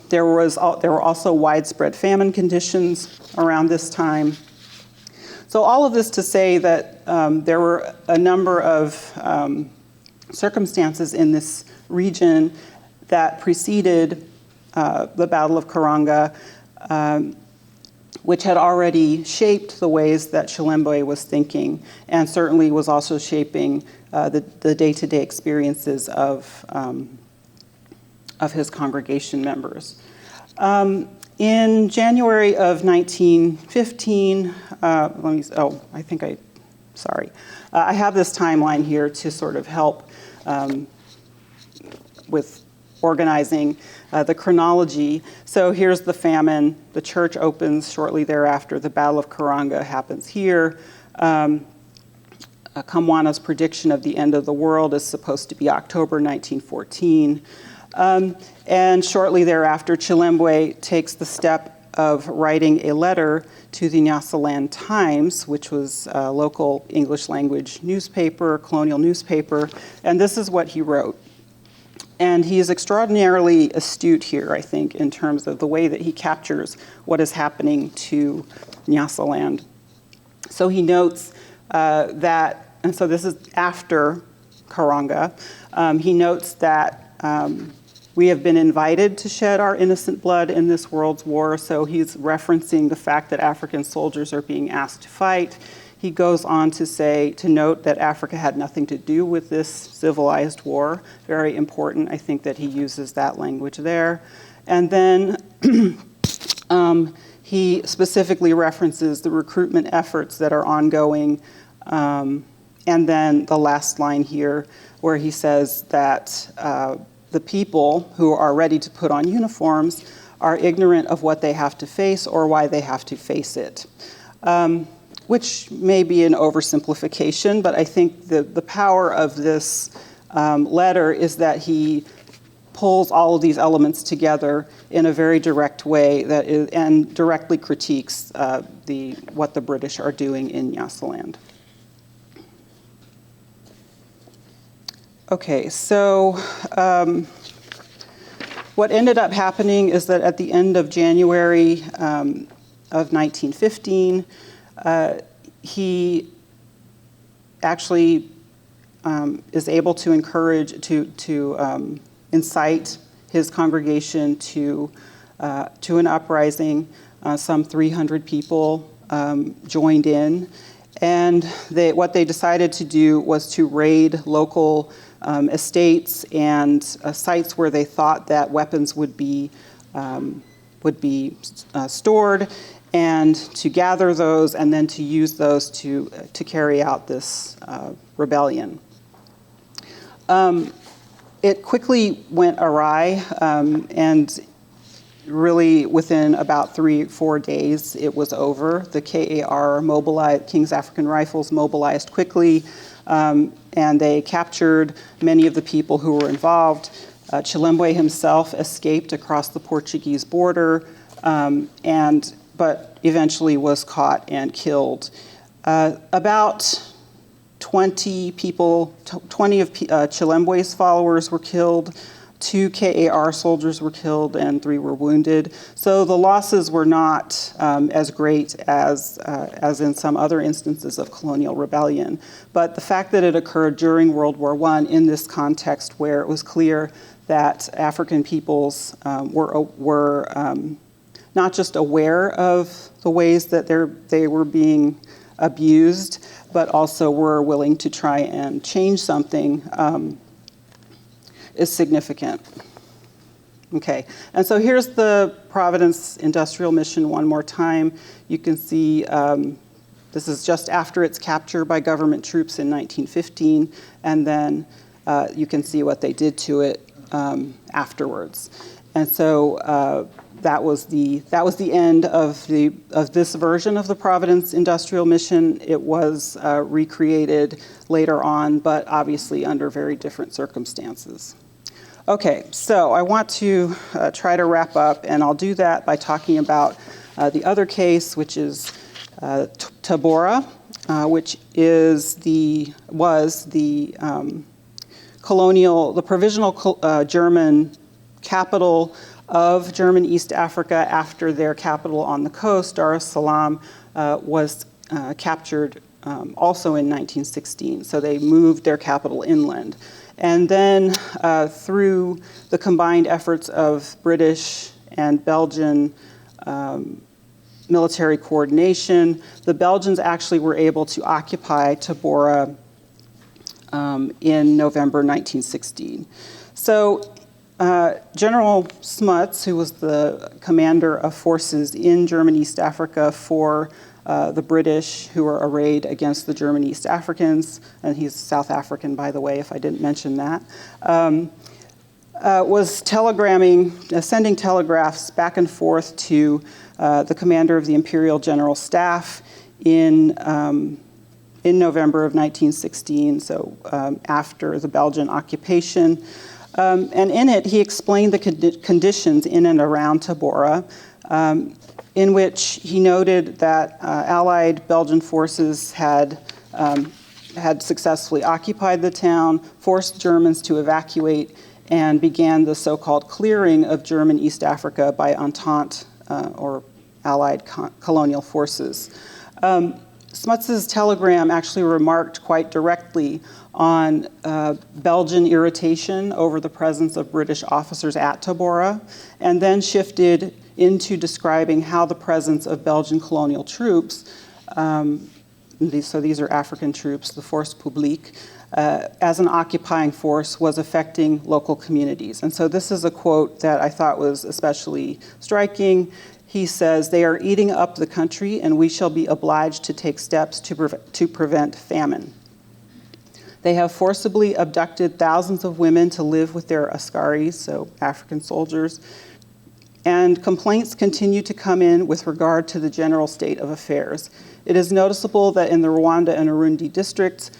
There were also widespread famine conditions around this time. So all of this to say that there were a number of circumstances in this region that preceded the Battle of Karanga, which had already shaped the ways that Chilembwe was thinking, and certainly was also shaping the day-to-day experiences of his congregation members. In January of 1915, I have this timeline here to sort of help with organizing the chronology. So here's the famine. The church opens shortly thereafter. The Battle of Karanga happens here. Kamwana's prediction of the end of the world is supposed to be October 1914. And shortly thereafter, Chilembwe takes the step of writing a letter to the Nyasaland Times, which was a local English language newspaper, colonial newspaper, and this is what he wrote. And he is extraordinarily astute here, I think, in terms of the way that he captures what is happening to Nyasaland. So he notes that, and so this is after Karanga, he notes that we have been invited to shed our innocent blood in this world's war, so he's referencing the fact that African soldiers are being asked to fight. He goes on to note that Africa had nothing to do with this civilized war. Very important, I think, that he uses that language there. And then he specifically references the recruitment efforts that are ongoing. And then the last line here, where he says that the people who are ready to put on uniforms are ignorant of what they have to face or why they have to face it, which may be an oversimplification, but I think the power of this letter is that he pulls all of these elements together in a very direct way and directly critiques what the British are doing in Nyasaland. Okay, so what ended up happening is that at the end of January of 1915, he actually is able to incite his congregation to an uprising. Some 300 people joined in, and what they decided to do was to raid local estates and sites where they thought that weapons would be stored, and to gather those and then to use those to carry out this rebellion. It quickly went awry, and really within about 3-4 days it was over. The KAR mobilized, King's African Rifles mobilized quickly, and they captured many of the people who were involved. Chilembwe himself escaped across the Portuguese border, but eventually was caught and killed. About 20 people, 20 of Chilembwe's followers were killed, 2 KAR soldiers were killed, and 3 were wounded. So the losses were not as great as in some other instances of colonial rebellion. But the fact that it occurred during World War I in this context where it was clear that African peoples were not just aware of the ways that they were being abused, but also were willing to try and change something is significant. Okay, and so here's the Providence Industrial Mission one more time. You can see this is just after its capture by government troops in 1915, and then you can see what they did to it afterwards. And so that was the end of this version of the Providence Industrial Mission. It was recreated later on, but obviously under very different circumstances. Okay, so I want to try to wrap up, and I'll do that by talking about the other case, which is Tabora, which was the provisional German capital of German East Africa after their capital on the coast, Dar es Salaam, was captured also in 1916. So they moved their capital inland. And then through the combined efforts of British and Belgian military coordination, the Belgians actually were able to occupy Tabora in November 1916. So General Smuts, who was the commander of forces in German East Africa for the British who were arrayed against the German East Africans, and he's South African, by the way, if I didn't mention that, was sending telegraphs back and forth to the commander of the Imperial General Staff in November of 1916, so after the Belgian occupation. And in it, he explained the conditions in and around Tabora, in which he noted that Allied Belgian forces had successfully occupied the town, forced Germans to evacuate, and began the so-called clearing of German East Africa by Entente or Allied colonial forces. Smuts's telegram actually remarked quite directly on Belgian irritation over the presence of British officers at Tabora, and then shifted into describing how the presence of Belgian colonial troops, so these are African troops, the Force Publique, as an occupying force was affecting local communities. And so this is a quote that I thought was especially striking. He says, "They are eating up the country, and we shall be obliged to take steps to prevent famine. They have forcibly abducted thousands of women to live with their askaris, so African soldiers, and complaints continue to come in with regard to the general state of affairs. It is noticeable that in the Rwanda and Urundi districts,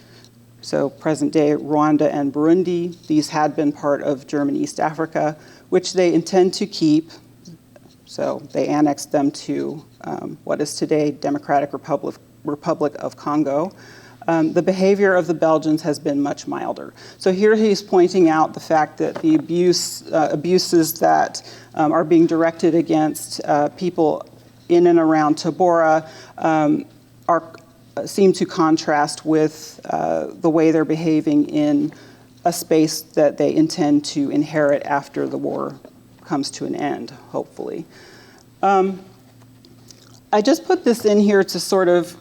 so present-day Rwanda and Burundi, these had been part of German East Africa, which they intend to keep. So they annexed them to what is today Democratic Republic of Congo. The behavior of the Belgians has been much milder." So here he's pointing out the fact that the abuses that are being directed against people in and around Tabora seem to contrast with the way they're behaving in a space that they intend to inherit after the war comes to an end, hopefully. I just put this in here to sort of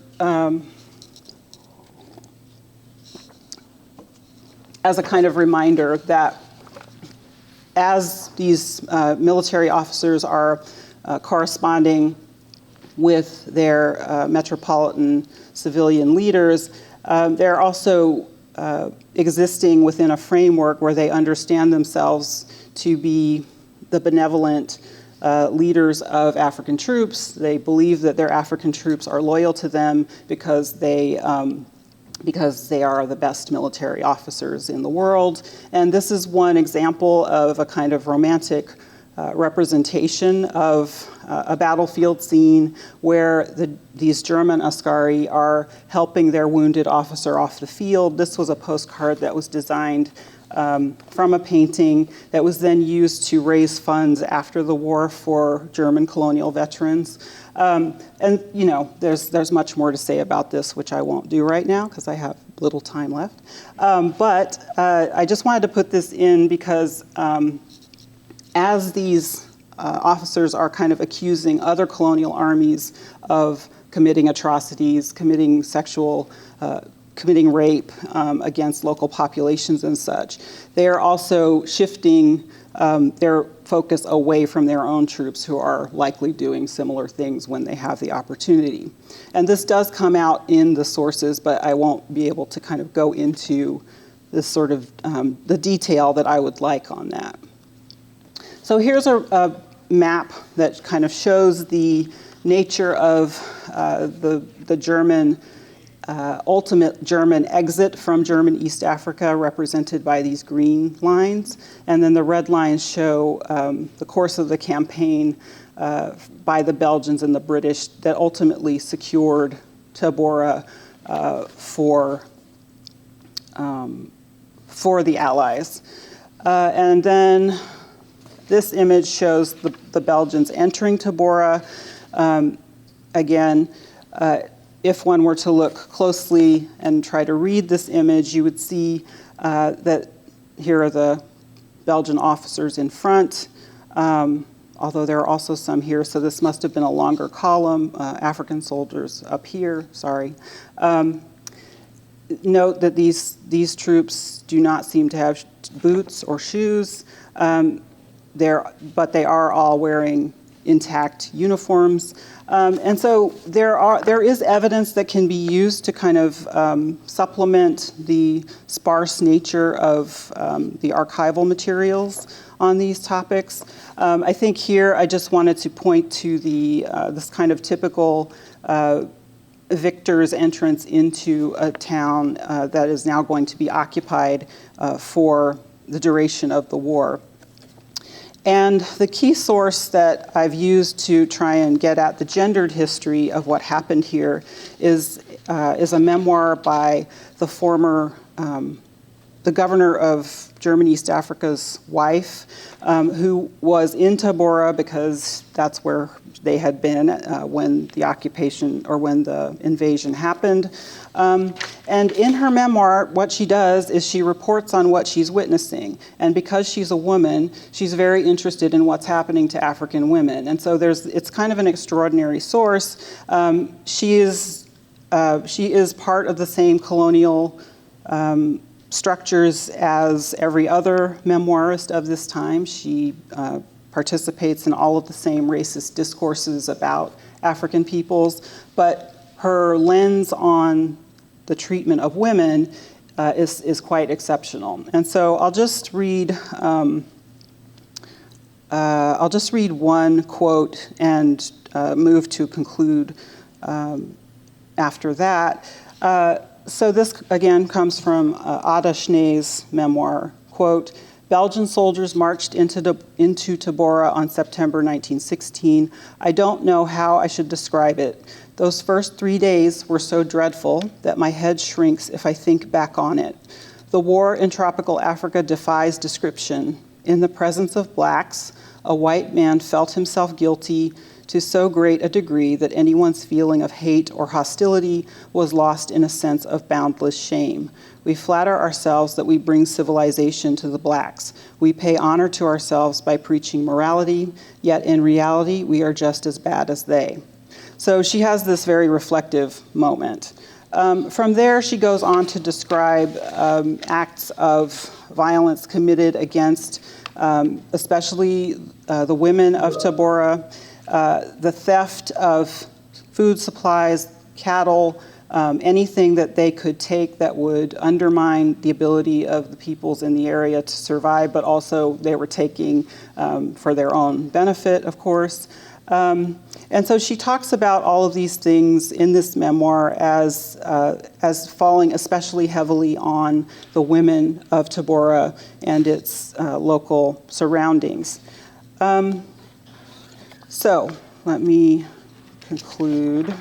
as a kind of reminder that as these military officers are corresponding with their metropolitan civilian leaders, they're also existing within a framework where they understand themselves to be the benevolent leaders of African troops. They believe that their African troops are loyal to them because they because they are the best military officers in the world. And this is one example of a kind of romantic representation of a battlefield scene where these German askari are helping their wounded officer off the field. This was a postcard that was designed from a painting that was then used to raise funds after the war for German colonial veterans. And you know, there's much more to say about this, which I won't do right now because I have little time left. But I just wanted to put this in because as these officers are kind of accusing other colonial armies of committing atrocities, committing rape against local populations and such, they are also shifting their focus away from their own troops who are likely doing similar things when they have the opportunity. And this does come out in the sources, but I won't be able to kind of go into this sort of the detail that I would like on that. So here's a map that kind of shows the nature of the German ultimate German exit from German East Africa, represented by these green lines. And then the red lines show the course of the campaign by the Belgians and the British that ultimately secured Tabora for the Allies. And then this image shows the Belgians entering Tabora. Again, if one were to look closely and try to read this image, you would see that here are the Belgian officers in front, although there are also some here, so this must have been a longer column. African soldiers up here, sorry. Note that these troops do not seem to have boots or shoes, but they are all wearing intact uniforms. And so there is evidence that can be used to kind of supplement the sparse nature of the archival materials on these topics. I think here I just wanted to point to this kind of typical victor's entrance into a town that is now going to be occupied for the duration of the war. And the key source that I've used to try and get at the gendered history of what happened here is a memoir by the governor of German East Africa's wife, who was in Tabora because that's where they had been when the occupation or when the invasion happened. And in her memoir, what she does is she reports on what she's witnessing. And because she's a woman, she's very interested in what's happening to African women. And so it's kind of an extraordinary source. She is part of the same colonial structures as every other memoirist of this time. She participates in all of the same racist discourses about African peoples, but her lens on the treatment of women is quite exceptional. And so I'll just read one quote and move to conclude after that. So this, again, comes from Ada Schnee's memoir, quote, Belgian soldiers marched into Tabora on September 1916. I don't know how I should describe it. Those first 3 days were so dreadful that my head shrinks if I think back on it. The war in tropical Africa defies description. In the presence of blacks, a white man felt himself guilty to so great a degree that anyone's feeling of hate or hostility was lost in a sense of boundless shame. We flatter ourselves that we bring civilization to the blacks. We pay honor to ourselves by preaching morality, yet in reality, we are just as bad as they. So she has this very reflective moment. From there, she goes on to describe acts of violence committed against especially the women of Tabora, the theft of food supplies, cattle, anything that they could take that would undermine the ability of the peoples in the area to survive, but also they were taking for their own benefit, of course. And so she talks about all of these things in this memoir as falling especially heavily on the women of Tabora and its local surroundings. So let me conclude.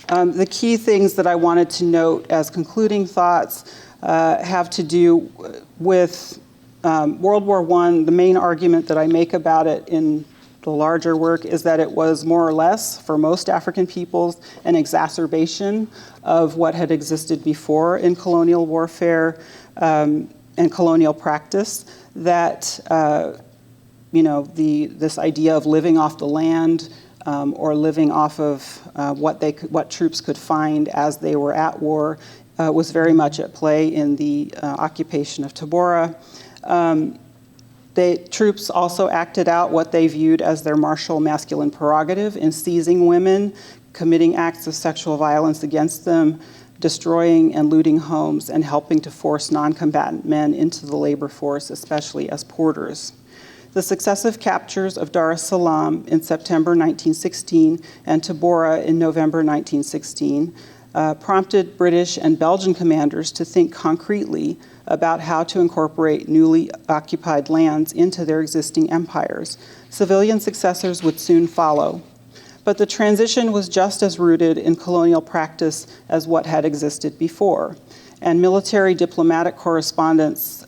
The key things that I wanted to note as concluding thoughts have to do with World War I. The main argument that I make about it in the larger work is that it was more or less, for most African peoples, an exacerbation of what had existed before in colonial warfare and colonial practice. That this idea of living off the land or living off of what troops could find as they were at war was very much at play in the occupation of Tabora. The troops also acted out what they viewed as their martial masculine prerogative in seizing women, committing acts of sexual violence against them, destroying and looting homes, and helping to force non-combatant men into the labor force, especially as porters. The successive captures of Dar es Salaam in September 1916 and Tabora in November 1916 prompted British and Belgian commanders to think concretely about how to incorporate newly occupied lands into their existing empires. Civilian successors would soon follow. But the transition was just as rooted in colonial practice as what had existed before. And military and diplomatic correspondence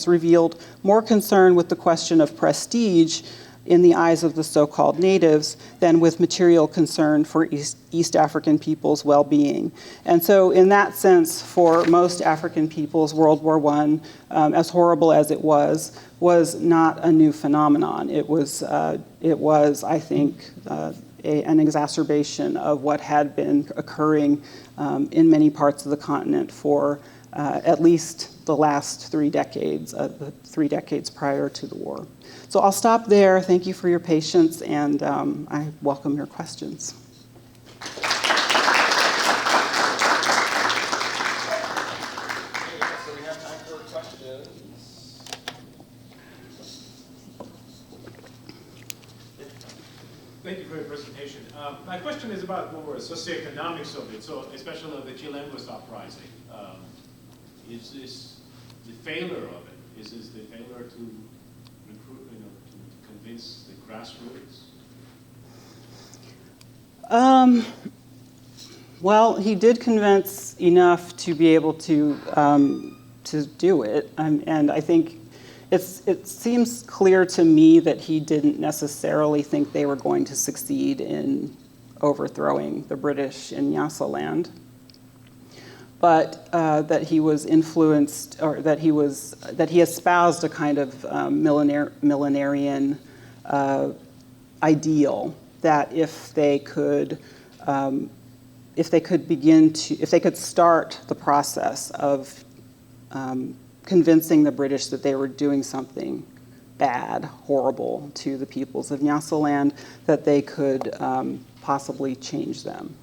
revealed more concern with the question of prestige in the eyes of the so-called natives than with material concern for East African peoples' well-being. And so in that sense, for most African peoples, World War I, as horrible as it was not a new phenomenon. It was, I think, an exacerbation of what had been occurring in many parts of the continent for at least the last 3 decades, the 3 decades prior to the war. So I'll stop there. Thank you for your patience, and I welcome your questions. So we have time for questions. Thank you for your presentation. My question is about more socioeconomics of it, so especially of the Chilean uprising. Is this the failure of it? Is this the failure to recruit, to convince the grassroots? Well, he did convince enough to be able to do it, and I think it seems clear to me that he didn't necessarily think they were going to succeed in overthrowing the British in Nyasaland, but that he was influenced, or that he espoused a kind of millenarian ideal that if they could start the process of convincing the British that they were doing something bad, horrible to the peoples of Nyasaland, that they could possibly change them.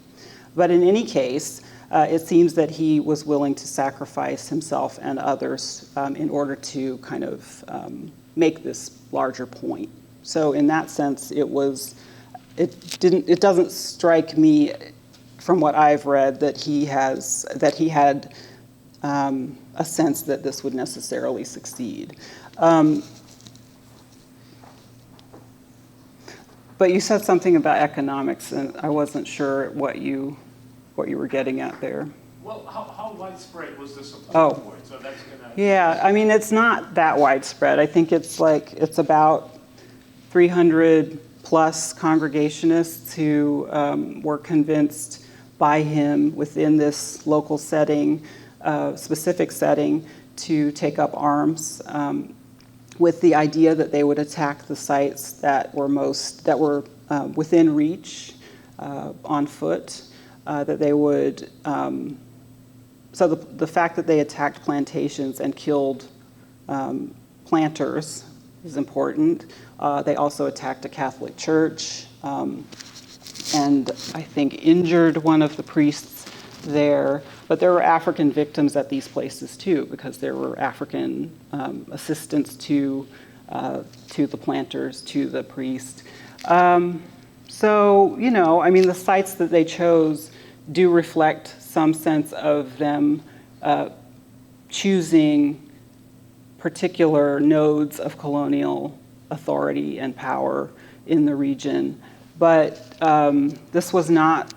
But in any case, it seems that he was willing to sacrifice himself and others in order to kind of make this larger point. So in that sense, it doesn't strike me from what I've read that he had a sense that this would necessarily succeed. But you said something about economics, and I wasn't sure what you were getting at there. Well, how widespread was the support for it? So that's gonna. Yeah, I mean, it's not that widespread. I think it's about 300 plus Congregationists who were convinced by him within this local setting, specific setting, to take up arms with the idea that they would attack the sites that were within reach on foot. That they would, so the fact that they attacked plantations and killed planters is important. They also attacked a Catholic church and I think injured one of the priests there. But there were African victims at these places too, because there were African assistants to to the planters, to the priest. So, you know, I mean, the sites that they chose do reflect some sense of them choosing particular nodes of colonial authority and power in the region. But this was not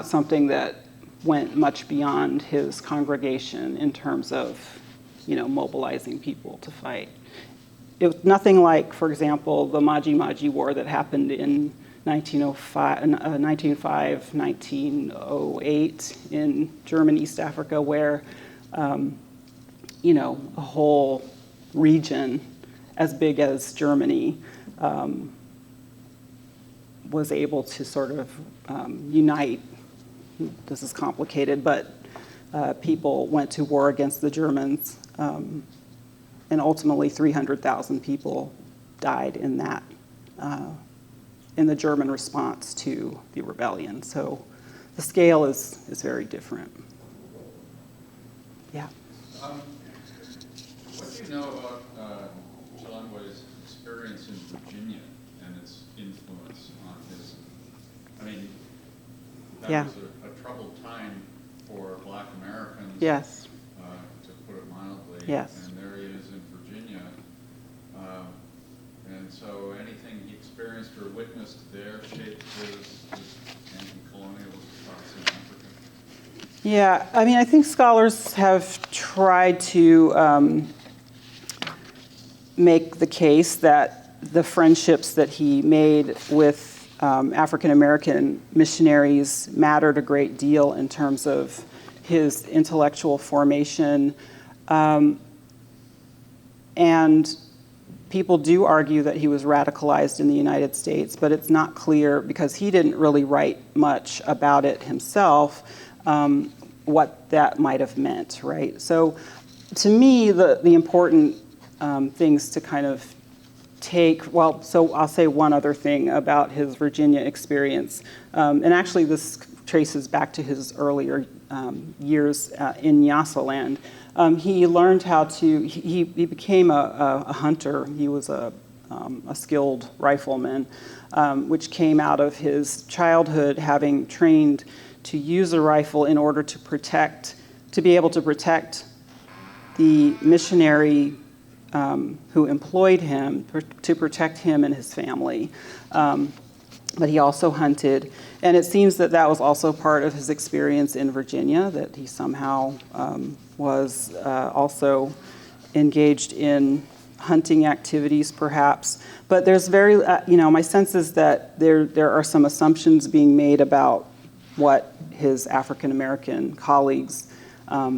something that went much beyond his congregation in terms of, you know, mobilizing people to fight. It was nothing like, for example, the Maji War that happened in 1905, 1908 in German East Africa, where, you know, a whole region as big as Germany was able to sort of unite. This is complicated, but people went to war against the Germans, and ultimately 300,000 people died in that, in the German response to the rebellion. So the scale is very different. Yeah. What do you know about Chilemwe's experience in Virginia and its influence on his, I mean, that Yeah. was a troubled time for Black Americans. Yes. To put it mildly. Yes. And there he is in Virginia. And so anything he experienced or witnessed there shaped his anti-colonialist thoughts in Africa. Yeah, I mean, I think scholars have tried to make the case that the friendships that he made with African American missionaries mattered a great deal in terms of his intellectual formation. And people do argue that he was radicalized in the United States, but it's not clear, because he didn't really write much about it himself, what that might have meant, right? So to me, the important things to kind of take, well, so I'll say one other thing about his Virginia experience. And actually this traces back to his earlier years in Nyasaland. He learned how to, he became a hunter. He was a skilled rifleman, which came out of his childhood having trained to use a rifle in order to be able to protect the missionary who employed him, to protect him and his family. But he also hunted. And it seems that that was also part of his experience in Virginia, that he somehow was also engaged in hunting activities, perhaps. But there's very, you know, my sense is that there are some assumptions being made about what his African American colleagues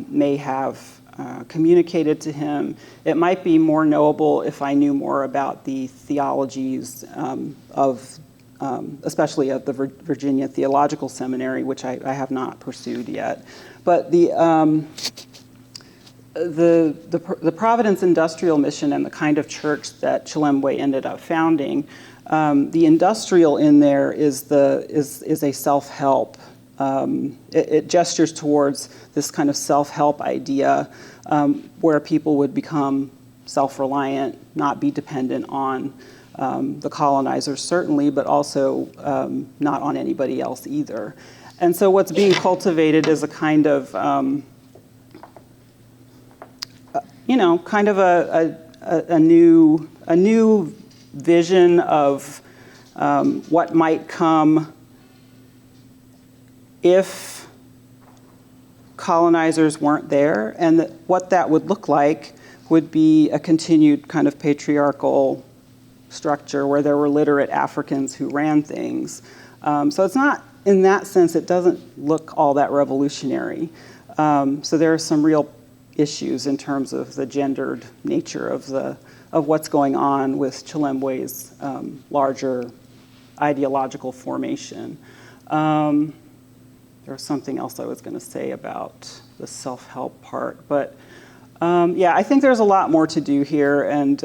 may have communicated to him. It might be more knowable if I knew more about the theologies of, especially of the Virginia Theological Seminary, which I have not pursued yet. But the Providence Industrial Mission and the kind of church that Chilemwe ended up founding, the industrial in there is a self-help. It gestures towards this kind of self-help idea where people would become self-reliant, not be dependent on the colonizers certainly, but also not on anybody else either. And so what's being cultivated is a kind of, you know, kind of a new vision of what might come if colonizers weren't there, and that what that would look like would be a continued kind of patriarchal structure where there were literate Africans who ran things. So it's not, in that sense, it doesn't look all that revolutionary. So there are some real issues in terms of the gendered nature of what's going on with Chilemwe's larger ideological formation. There was something else I was going to say about the self-help part, but yeah, I think there's a lot more to do here, and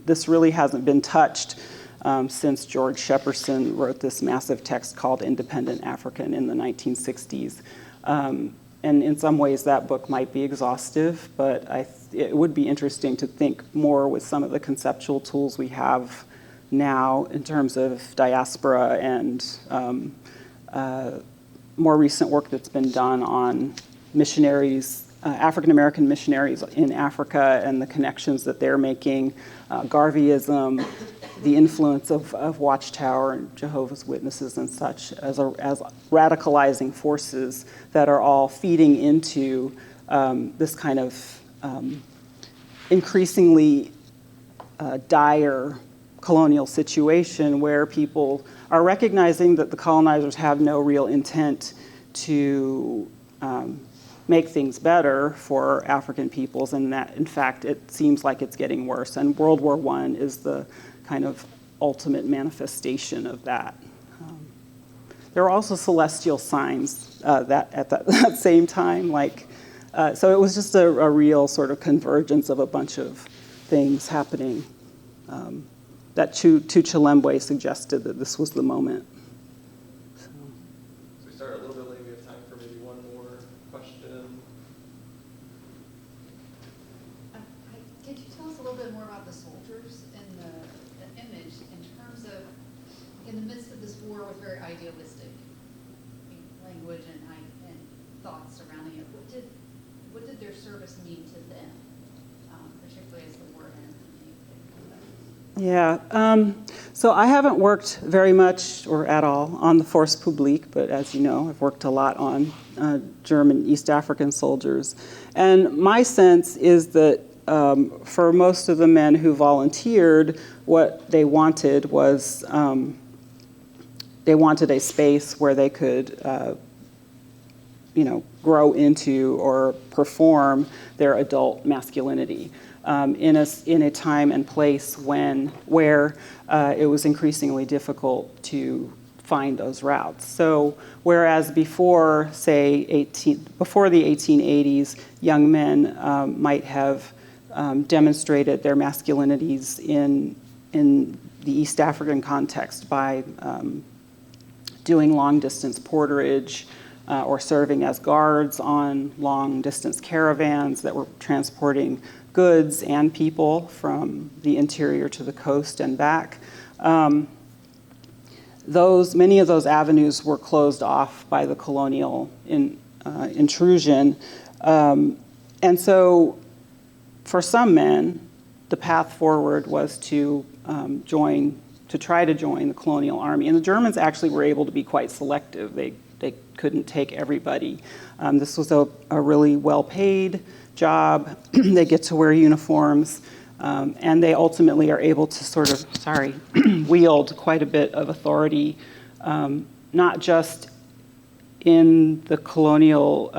this really hasn't been touched since George Shepperson wrote this massive text called Independent African in the 1960s. and in some ways that book might be exhaustive, but it would be interesting to think more with some of the conceptual tools we have now in terms of diaspora and more recent work that's been done on missionaries, African-American missionaries in Africa and the connections that they're making, Garveyism, the influence of Watchtower and Jehovah's Witnesses and such as radicalizing forces that are all feeding into this kind of increasingly dire colonial situation where people are recognizing that the colonizers have no real intent to make things better for African peoples, and that, in fact, it seems like it's getting worse. And World War I is the kind of ultimate manifestation of that. There are also celestial signs that at that same time, so it was just a real sort of convergence of a bunch of things happening. That Chilembwe suggested that this was the moment. So we started a little bit late. We have time for maybe one more question. Could you tell us a little bit more about the soldiers and the image in terms of, in the midst of this war with very idealistic language and thoughts surrounding it, what did their service mean to them, particularly as the war ended? Yeah, so I haven't worked very much or at all on the Force Publique, but as you know, I've worked a lot on German East African soldiers. And my sense is that for most of the men who volunteered, what they wanted was they wanted a space where they could grow into or perform their adult masculinity. In a time and place where it was increasingly difficult to find those routes. So whereas before, before the 1880s, young men might have demonstrated their masculinities in the East African context by doing long-distance porterage or serving as guards on long-distance caravans that were transporting goods and people from the interior to the coast and back. Many of those avenues were closed off by the colonial intrusion. And so for some men, the path forward was to try to join the colonial army. And the Germans actually were able to be quite selective. They couldn't take everybody. This was a really well-paid job. They get to wear uniforms, and they ultimately are able to sort of, wield quite a bit of authority, not just in the colonial,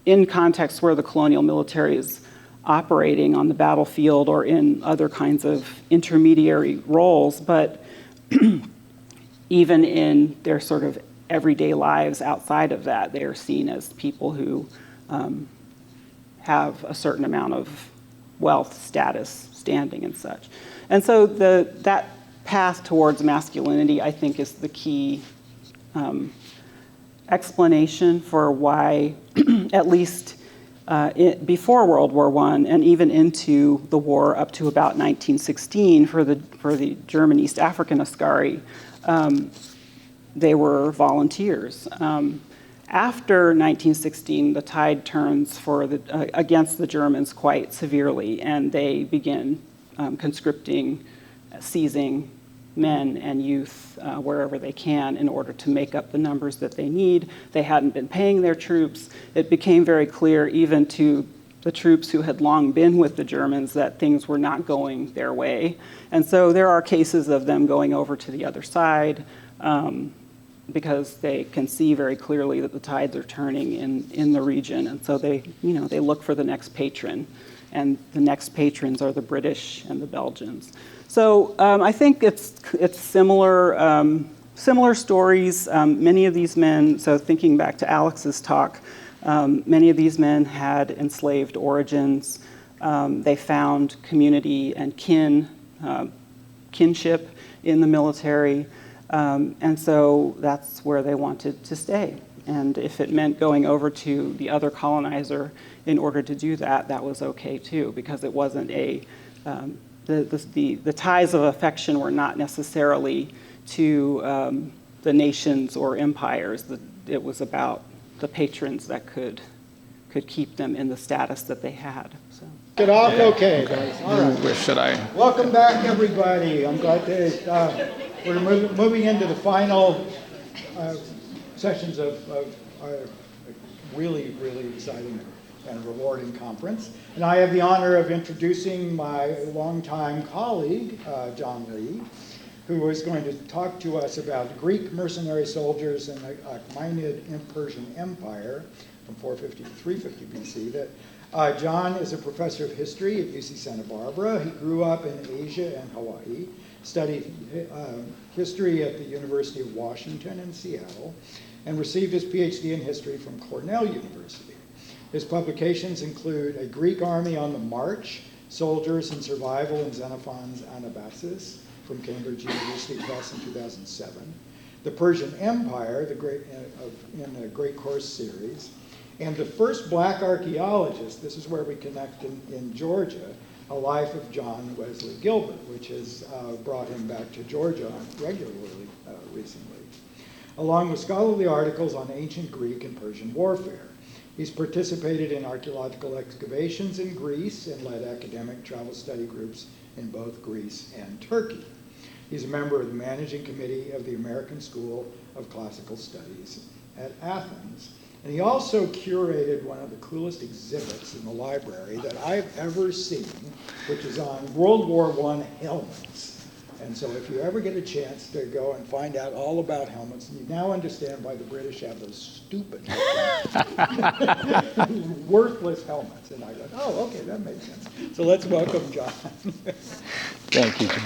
in contexts where the colonial military is operating on the battlefield or in other kinds of intermediary roles, but even in their sort of everyday lives outside of that, they are seen as people who have a certain amount of wealth, status, standing, and such. And so that path towards masculinity, I think, is the key explanation for why, at least before World War I and even into the war up to about 1916 for the German East African Askari, they were volunteers. After 1916, the tide turns against the Germans quite severely, and they begin conscripting, seizing men and youth wherever they can in order to make up the numbers that they need. They hadn't been paying their troops. It became very clear even to the troops who had long been with the Germans that things were not going their way. And so there are cases of them going over to the other side, because they can see very clearly that the tides are turning in the region. And so they look for the next patron. And the next patrons are the British and the Belgians. So I think it's similar stories. Many of these men, so thinking back to Alex's talk, many of these men had enslaved origins. They found community and kinship in the military. And so that's where they wanted to stay. And if it meant going over to the other colonizer in order to do that, that was okay too, because it wasn't the ties of affection were not necessarily to the nations or empires. It was about the patrons that could keep them in the status that they had. So. Get off okay, guys. All right. Where should I? Welcome back, everybody. I'm glad to, we're moving into the final sessions of our really, really exciting and rewarding conference. And I have the honor of introducing my longtime colleague, John Lee, who is going to talk to us about Greek mercenary soldiers in the Achaemenid Persian Empire from 450 to 350 BC. John is a professor of history at UC Santa Barbara. He grew up in Asia and Hawaii, studied history at the University of Washington in Seattle, and received his PhD in history from Cornell University. His publications include A Greek Army on the March, Soldiers and Survival in Xenophon's Anabasis from Cambridge University Press in 2007, The Persian Empire, in the Great Course series, and The First Black Archaeologist, this is where we connect in Georgia, A Life of John Wesley Gilbert, which has brought him back to Georgia regularly recently, along with scholarly articles on ancient Greek and Persian warfare. He's participated in archaeological excavations in Greece and led academic travel study groups in both Greece and Turkey. He's a member of the managing committee of the American School of Classical Studies at Athens. And he also curated one of the coolest exhibits in the library that I've ever seen, which is on World War I helmets. And so if you ever get a chance to go and find out all about helmets, you now understand why the British have those stupid, worthless helmets. And I go, oh, okay, that makes sense. So let's welcome John. Thank you, James.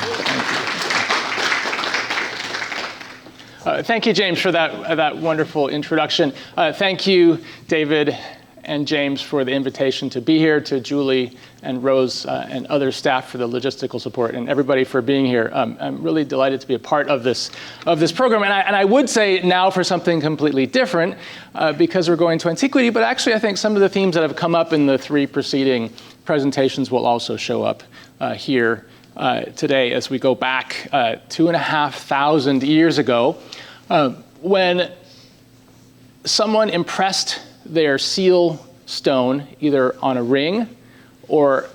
Thank you, James, for that wonderful introduction. Thank you, David and James, for the invitation to be here, to Julie and Rose and other staff for the logistical support, and everybody for being here. I'm really delighted to be a part of this program. And I would say now for something completely different, because we're going to antiquity, but actually I think some of the themes that have come up in the three preceding presentations will also show up here today as we go back 2,500 years ago, when someone impressed their seal stone either on a ring or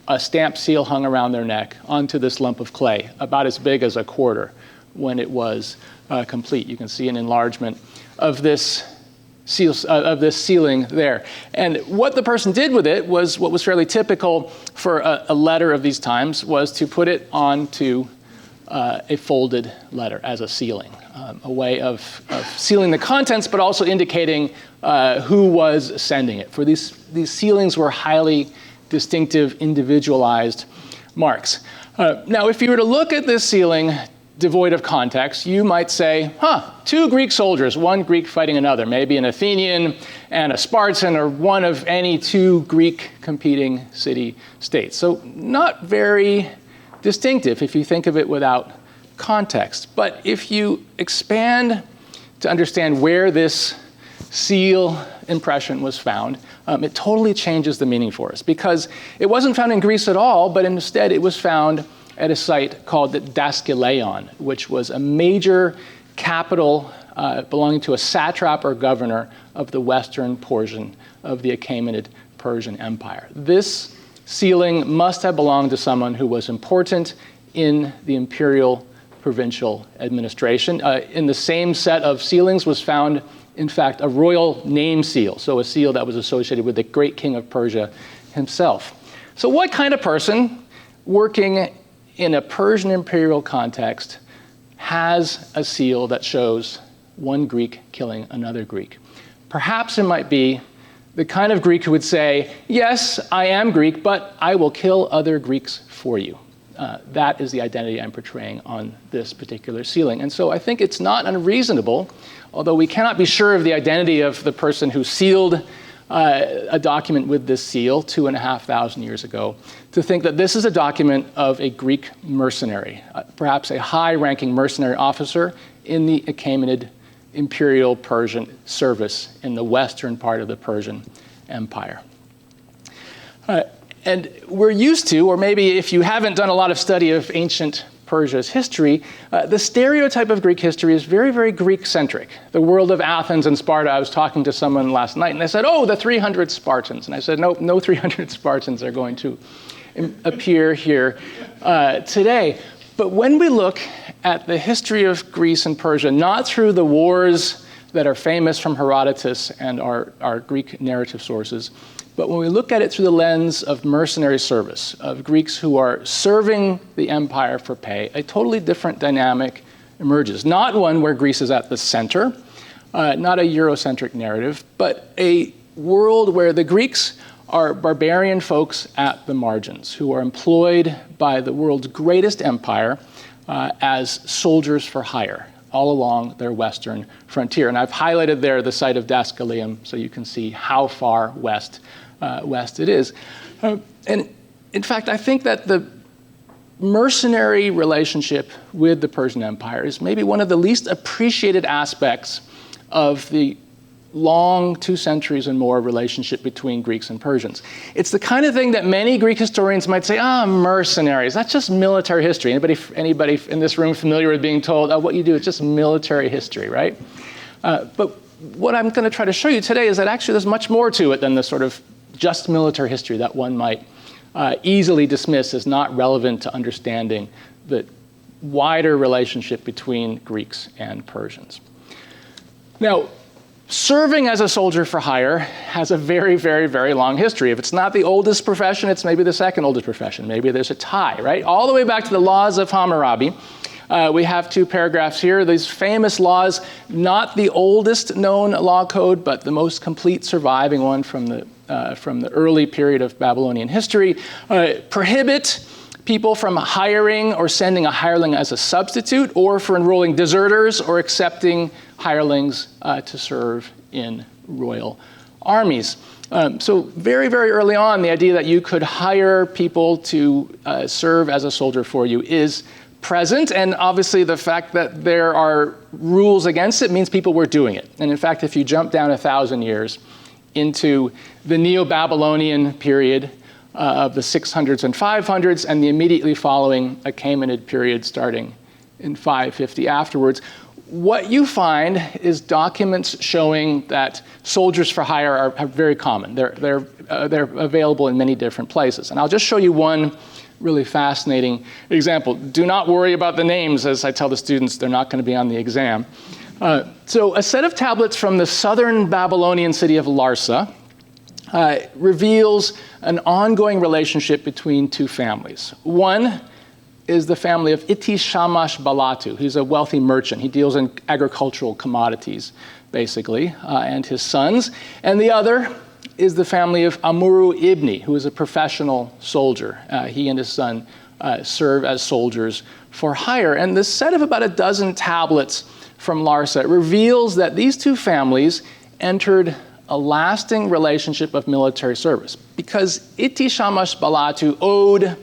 a stamped seal hung around their neck onto this lump of clay, about as big as a quarter when it was complete. You can see an enlargement of this sealing there. And what the person did with it was what was fairly typical for a letter of these times, was to put it onto a folded letter as a sealing, a way of sealing the contents, but also indicating who was sending it. For these sealings were highly distinctive, individualized marks. Now, if you were to look at this sealing devoid of context, you might say, two Greek soldiers, one Greek fighting another, maybe an Athenian and a Spartan, or one of any two Greek competing city-states. So not very distinctive if you think of it without context. But if you expand to understand where this seal impression was found, it totally changes the meaning for us, because it wasn't found in Greece at all, but instead it was found at a site called the Daskyleion, which was a major capital belonging to a satrap or governor of the western portion of the Achaemenid Persian Empire. This sealing must have belonged to someone who was important in the imperial provincial administration. In the same set of sealings was found, in fact, a royal name seal, so a seal that was associated with the great king of Persia himself. So what kind of person working in a Persian imperial context has a seal that shows one Greek killing another Greek? Perhaps it might be the kind of Greek who would say, yes, I am Greek, but I will kill other Greeks for you. That is the identity I'm portraying on this particular sealing. And so I think it's not unreasonable, although we cannot be sure of the identity of the person who sealed a document with this seal 2,500 years ago, to think that this is a document of a Greek mercenary, perhaps a high-ranking mercenary officer in the Achaemenid imperial Persian service in the western part of the Persian Empire. And we're used to, or maybe if you haven't done a lot of study of ancient Persia's history, the stereotype of Greek history is very, very Greek-centric. The world of Athens and Sparta, I was talking to someone last night, and they said, oh, the 300 Spartans. And I said, nope, no 300 Spartans are going to appear here today. But when we look at the history of Greece and Persia, not through the wars that are famous from Herodotus and our Greek narrative sources, but when we look at it through the lens of mercenary service, of Greeks who are serving the empire for pay, a totally different dynamic emerges. Not one where Greece is at the center, not a Eurocentric narrative, but a world where the Greeks are barbarian folks at the margins who are employed by the world's greatest empire as soldiers for hire all along their western frontier. And I've highlighted there the site of Dascalium so you can see how far west it is. And in fact, I think that the mercenary relationship with the Persian Empire is maybe one of the least appreciated aspects of the long 2 centuries and more relationship between Greeks and Persians. It's the kind of thing that many Greek historians might say, mercenaries, that's just military history. Anybody in this room familiar with being told, what you do is just military history, right? But what I'm going to try to show you today is that actually there's much more to it than the sort of just military history that one might easily dismiss as not relevant to understanding the wider relationship between Greeks and Persians. Now, serving as a soldier for hire has a very, very, very long history. If it's not the oldest profession, it's maybe the second oldest profession. Maybe there's a tie, right? All the way back to the laws of Hammurabi. We have 2 paragraphs here. These famous laws, not the oldest known law code, but the most complete surviving one from the early period of Babylonian history, prohibit people from hiring or sending a hireling as a substitute, or for enrolling deserters or accepting hirelings to serve in royal armies. So very, very early on, the idea that you could hire people to serve as a soldier for you is present, and obviously the fact that there are rules against it means people were doing it. And in fact, if you jump down 1,000 years into the Neo-Babylonian period of the 600s and 500s, and the immediately following Achaemenid period starting in 550 afterwards, what you find is documents showing that soldiers for hire are very common. They're available in many different places. And I'll just show you one really fascinating example. Do not worry about the names. As I tell the students, they're not going to be on the exam. So a set of tablets from the southern Babylonian city of Larsa reveals an ongoing relationship between 2 families. One is the family of Iti Shamash Balatu. He's a wealthy merchant. He deals in agricultural commodities, basically, and his sons. And the other is the family of Amuru Ibni, who is a professional soldier. He and his son serve as soldiers for hire. And this set of about a dozen tablets from Larsa reveals that these 2 families entered a lasting relationship of military service because Iti Shamash Balatu owed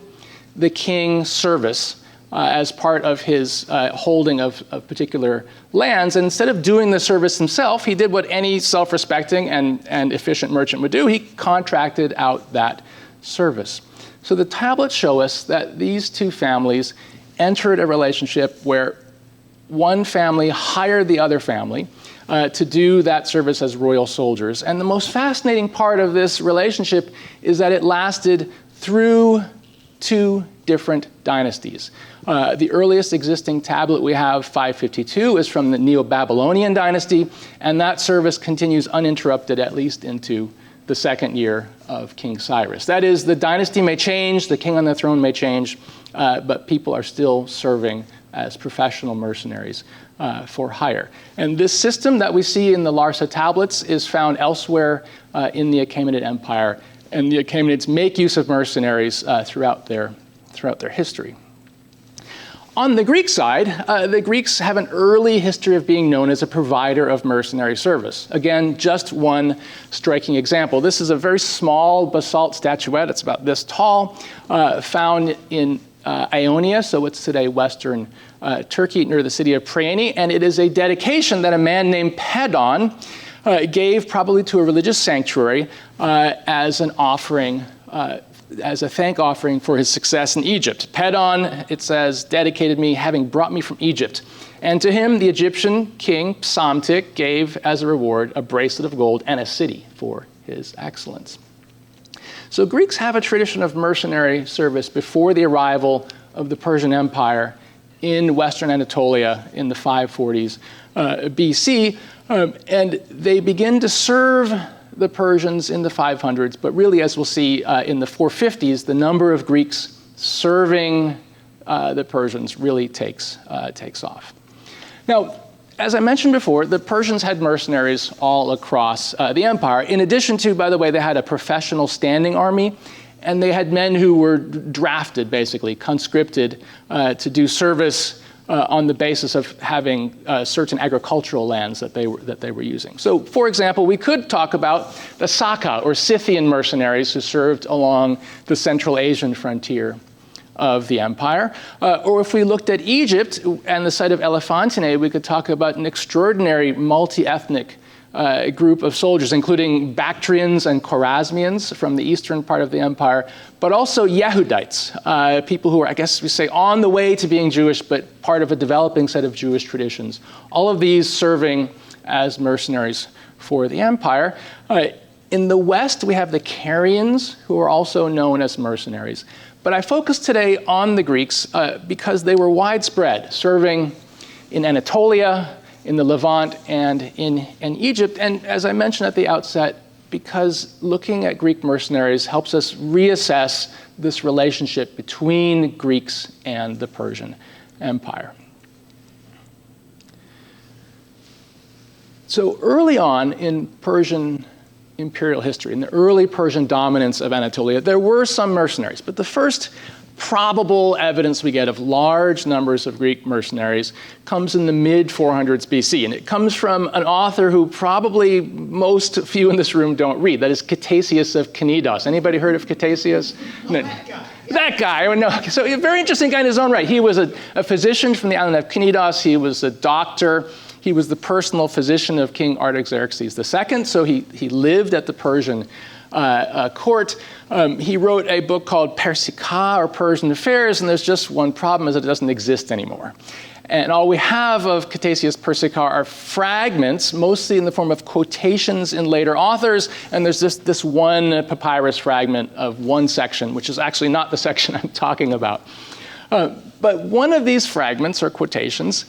the king service as part of his holding of particular lands. And instead of doing the service himself, he did what any self-respecting and efficient merchant would do. He contracted out that service. So the tablets show us that these 2 families entered a relationship where one family hired the other family to do that service as royal soldiers. And the most fascinating part of this relationship is that it lasted through 2 different dynasties. The earliest existing tablet we have, 552, is from the Neo-Babylonian dynasty, and that service continues uninterrupted at least into the 2nd year of King Cyrus. That is, the dynasty may change, the king on the throne may change, but people are still serving as professional mercenaries for hire. And this system that we see in the Larsa tablets is found elsewhere in the Achaemenid Empire, and the Achaemenids make use of mercenaries throughout their history. On the Greek side, the Greeks have an early history of being known as a provider of mercenary service. Again, just one striking example. This is a very small basalt statuette. It's about this tall, found in Ionia, so it's today Western Turkey, near the city of Priene, and it is a dedication that a man named Pedon gave probably to a religious sanctuary as an offering, as a thank offering for his success in Egypt. Pedon, it says, dedicated me, having brought me from Egypt. And to him, the Egyptian king, Psamtik, gave as a reward a bracelet of gold and a city for his excellence. So Greeks have a tradition of mercenary service before the arrival of the Persian Empire in Western Anatolia in the 540s BC, and they begin to serve the Persians in the 500s, but really, as we'll see in the 450s, the number of Greeks serving the Persians really takes off. Now, as I mentioned before, the Persians had mercenaries all across the empire. In addition to, by the way, they had a professional standing army, and they had men who were drafted, basically, conscripted to do service on the basis of having certain agricultural lands that they were using. So, for example, we could talk about the Saka, or Scythian mercenaries who served along the Central Asian frontier of the empire. Or if we looked at Egypt and the site of Elephantine, we could talk about an extraordinary multi-ethnic group of soldiers, including Bactrians and Chorasmians from the eastern part of the empire, but also Yehudites, people who are, I guess we say, on the way to being Jewish, but part of a developing set of Jewish traditions. All of these serving as mercenaries for the empire. In the West, we have the Carians, who are also known as mercenaries. But I focus today on the Greeks because they were widespread, serving in Anatolia, in the Levant, and in Egypt. And as I mentioned at the outset, because looking at Greek mercenaries helps us reassess this relationship between Greeks and the Persian Empire. So early on in Persian imperial history, in the early Persian dominance of Anatolia, there were some mercenaries, but the first probable evidence we get of large numbers of Greek mercenaries comes in the mid-400s BC, and it comes from an author who probably most few in this room don't read. That is Ctesias of Cnidos. Anybody heard of Ctesias? No. That guy. That guy. No. So a very interesting guy in his own right. He was a physician from the island of Cnidos. He was a doctor. He was the personal physician of King Artaxerxes II, so he lived at the Persian court. He wrote a book called Persica, or Persian Affairs, and there's just one problem, is that it doesn't exist anymore. And all we have of Ctesias Persica are fragments, mostly in the form of quotations in later authors, and there's this one papyrus fragment of one section, which is actually not the section I'm talking about. But one of these fragments, or quotations,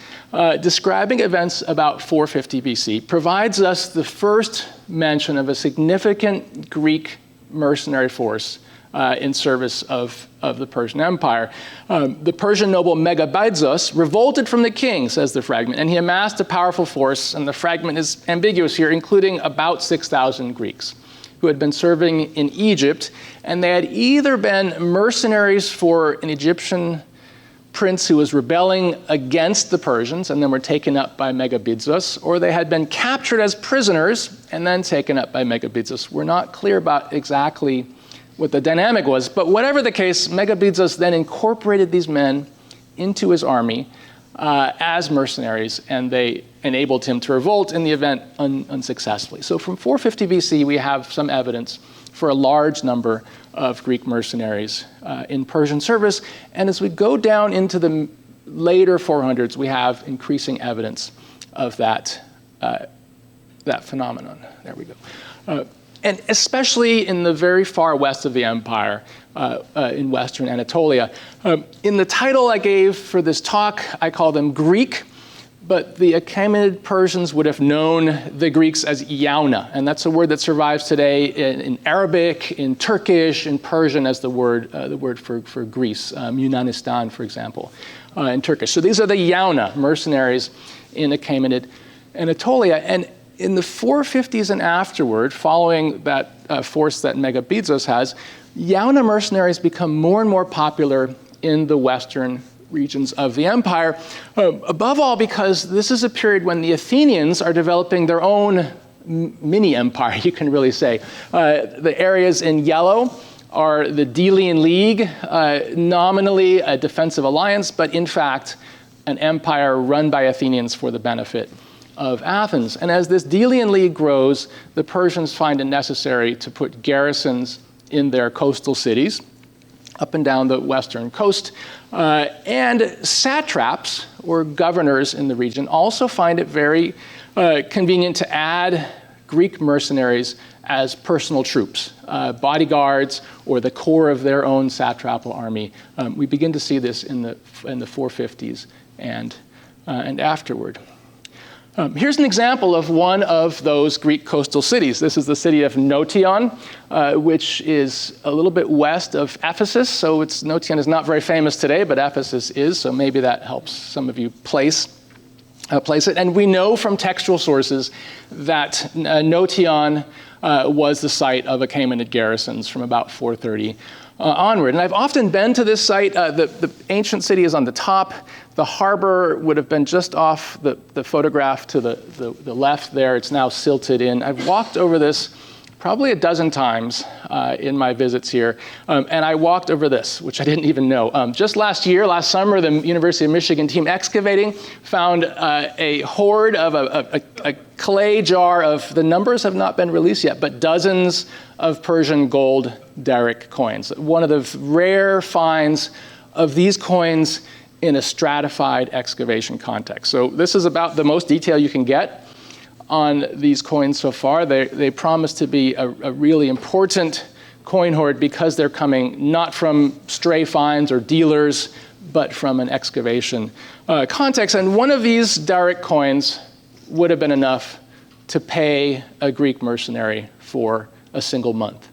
describing events about 450 BC, provides us the first mention of a significant Greek mercenary force in service of the Persian Empire. The Persian noble Megabyzos revolted from the king, says the fragment, and he amassed a powerful force, and the fragment is ambiguous here, including about 6,000 Greeks who had been serving in Egypt, and they had either been mercenaries for an Egyptian prince who was rebelling against the Persians and then were taken up by Megabyzos, or they had been captured as prisoners and then taken up by Megabyzos. We're not clear about exactly what the dynamic was, but whatever the case, Megabyzos then incorporated these men into his army as mercenaries, and they enabled him to revolt in the event unsuccessfully. So from 450 BC, we have some evidence for a large number of Greek mercenaries in Persian service. And as we go down into the later 400s, we have increasing evidence of that phenomenon. There we go. And especially in the very far west of the empire, in Western Anatolia. In the title I gave for this talk, I call them Greek, but the Achaemenid Persians would have known the Greeks as Yauna, and that's a word that survives today in Arabic, in Turkish, in Persian as the word for Greece, Yunanistan, for example, in Turkish. So these are the Yauna, mercenaries in Achaemenid Anatolia. And in the 450s and afterward, following that force that Megabyzos has, Yauna mercenaries become more and more popular in the Western regions of the empire. Above all, because this is a period when the Athenians are developing their own mini empire, you can really say. The areas in yellow are the Delian League, nominally a defensive alliance, but in fact, an empire run by Athenians for the benefit of Athens. And as this Delian League grows, the Persians find it necessary to put garrisons in their coastal cities, up and down the western coast. And satraps, or governors in the region, also find it very convenient to add Greek mercenaries as personal troops, bodyguards, or the core of their own satrapal army. We begin to see this in the 450s and afterward. Here's an example of one of those Greek coastal cities. This is the city of Notion, which is a little bit west of Ephesus. So Notion is not very famous today, but Ephesus is, so maybe that helps some of you place it. And we know from textual sources that Notion was the site of Achaemenid garrisons from about 430 onward. And I've often been to this site. The ancient city is on the top. The harbor would have been just off the photograph to the left there. It's now silted in. I've walked over this probably a dozen times in my visits here. And I walked over this, which I didn't even know. Just last summer, the University of Michigan team excavating found a hoard of a clay jar of, the numbers have not been released yet, but dozens of Persian gold Daric coins. One of the rare finds of these coins in a stratified excavation context. So this is about the most detail you can get on these coins so far. They promise to be a really important coin hoard because they're coming not from stray finds or dealers, but from an excavation context. And one of these Daric coins would have been enough to pay a Greek mercenary for a single month.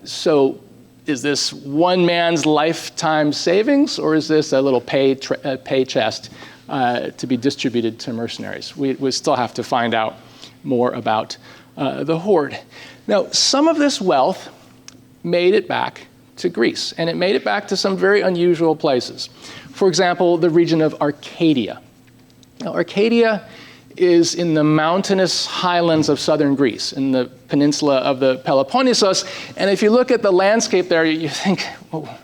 So is this one man's lifetime savings, or is this a little pay chest to be distributed to mercenaries? We still have to find out more about the hoard. Now, some of this wealth made it back to Greece, and it made it back to some very unusual places. For example, the region of Arcadia. Now, Arcadia is in the mountainous highlands of southern Greece, in the peninsula of the Peloponnesos. And if you look at the landscape there, you think, oh,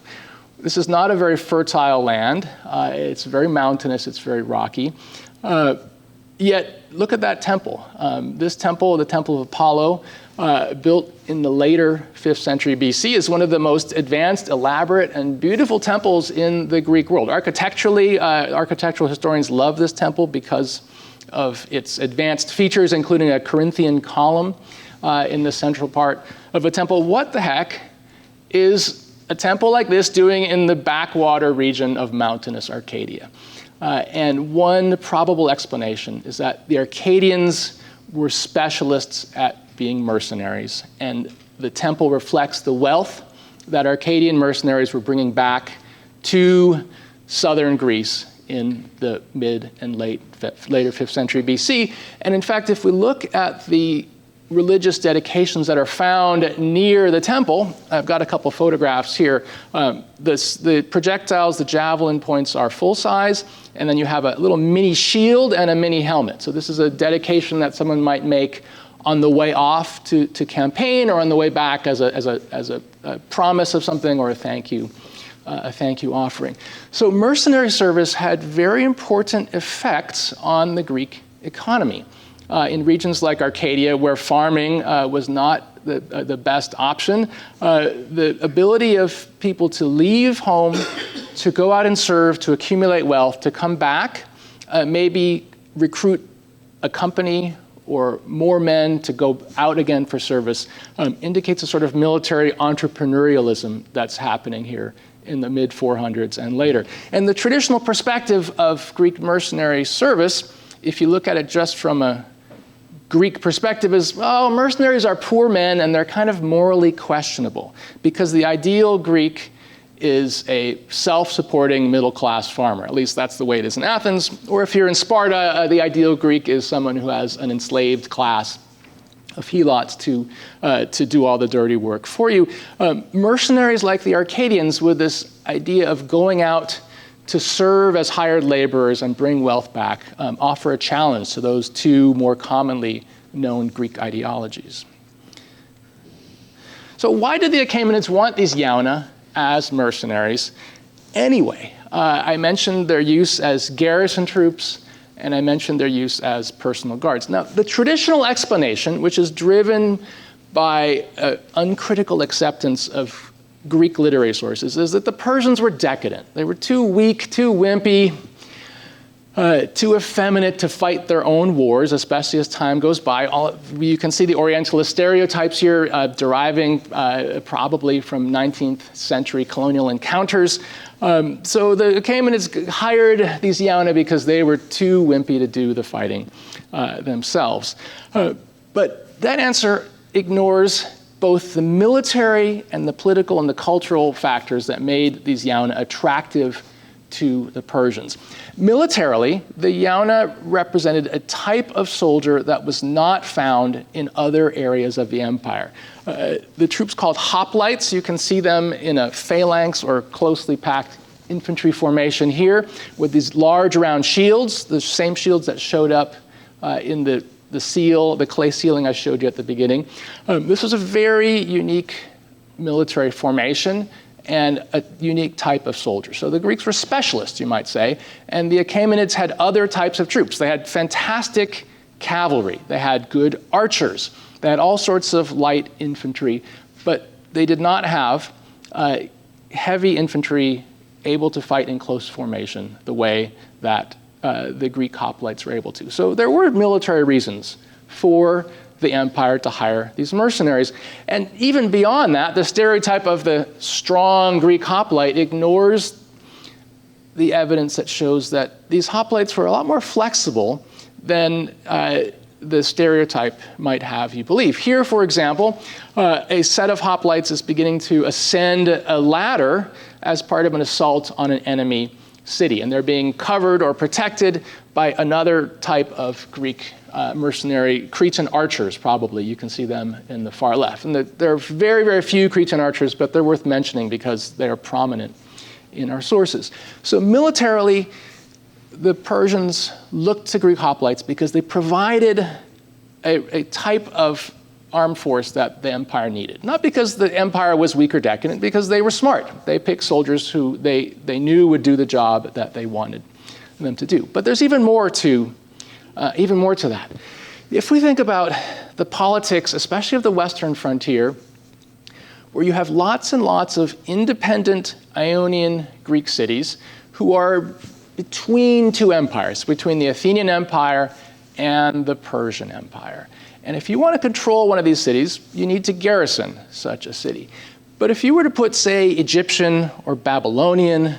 this is not a very fertile land. It's very mountainous, it's very rocky. Yet, look at that temple. This temple, the Temple of Apollo, built in the later 5th century BC, is one of the most advanced, elaborate, and beautiful temples in the Greek world. Architecturally, architectural historians love this temple because of its advanced features, including a Corinthian column in the central part of a temple. What the heck is a temple like this doing in the backwater region of mountainous Arcadia? And one probable explanation is that the Arcadians were specialists at being mercenaries, and the temple reflects the wealth that Arcadian mercenaries were bringing back to southern Greece in the mid and later 5th century BC. And in fact, if we look at the religious dedications that are found near the temple, I've got a couple photographs here. The projectiles, the javelin points are full size, and then you have a little mini shield and a mini helmet. So this is a dedication that someone might make on the way off to campaign, or on the way back as a promise of something, or a thank you offering. So mercenary service had very important effects on the Greek economy. In regions like Arcadia, where farming was not the best option, the ability of people to leave home, to go out and serve, to accumulate wealth, to come back, maybe recruit a company or more men to go out again for service, indicates a sort of military entrepreneurialism that's happening here in the mid-400s and later. And the traditional perspective of Greek mercenary service, if you look at it just from a Greek perspective, is, well, mercenaries are poor men and they're kind of morally questionable, because the ideal Greek is a self-supporting middle-class farmer. At least that's the way it is in Athens. Or if you're in Sparta, the ideal Greek is someone who has an enslaved class of helots to do all the dirty work for you. Mercenaries like the Arcadians, with this idea of going out to serve as hired laborers and bring wealth back offer a challenge to those two more commonly known Greek ideologies. So why did the Achaemenids want these Yauna as mercenaries anyway? I mentioned their use as garrison troops, and I mentioned their use as personal guards. Now, the traditional explanation, which is driven by uncritical acceptance of Greek literary sources, is that the Persians were decadent. They were too weak, too wimpy, too effeminate to fight their own wars, especially as time goes by. You can see the Orientalist stereotypes here deriving probably from 19th century colonial encounters. So the Achaemenids hired these Yauna because they were too wimpy to do the fighting themselves. But that answer ignores both the military and the political and the cultural factors that made these Yauna attractive to the Persians. Militarily, the Yauna represented a type of soldier that was not found in other areas of the empire. The troops called hoplites, you can see them in a phalanx or closely packed infantry formation here with these large round shields, the same shields that showed up in the clay ceiling I showed you at the beginning. This was a very unique military formation and a unique type of soldier. So the Greeks were specialists, you might say, and the Achaemenids had other types of troops. They had fantastic cavalry. They had good archers. They had all sorts of light infantry, but they did not have heavy infantry able to fight in close formation the way that the Greek hoplites were able to. So there were military reasons for the empire to hire these mercenaries. And even beyond that, the stereotype of the strong Greek hoplite ignores the evidence that shows that these hoplites were a lot more flexible than the stereotype might have you believe. Here, for example, a set of hoplites is beginning to ascend a ladder as part of an assault on an enemy city, and they're being covered or protected by another type of Greek mercenary, Cretan archers, probably. You can see them in the far left. And there are very, very few Cretan archers, but they're worth mentioning because they are prominent in our sources. So militarily, the Persians looked to Greek hoplites because they provided a type of armed force that the empire needed. Not because the empire was weak or decadent, because they were smart. They picked soldiers who they knew would do the job that they wanted them to do. But there's even more to that. If we think about the politics, especially of the Western frontier, where you have lots and lots of independent Ionian Greek cities who are between two empires, between the Athenian Empire and the Persian Empire. And if you want to control one of these cities, you need to garrison such a city. But if you were to put, say, Egyptian or Babylonian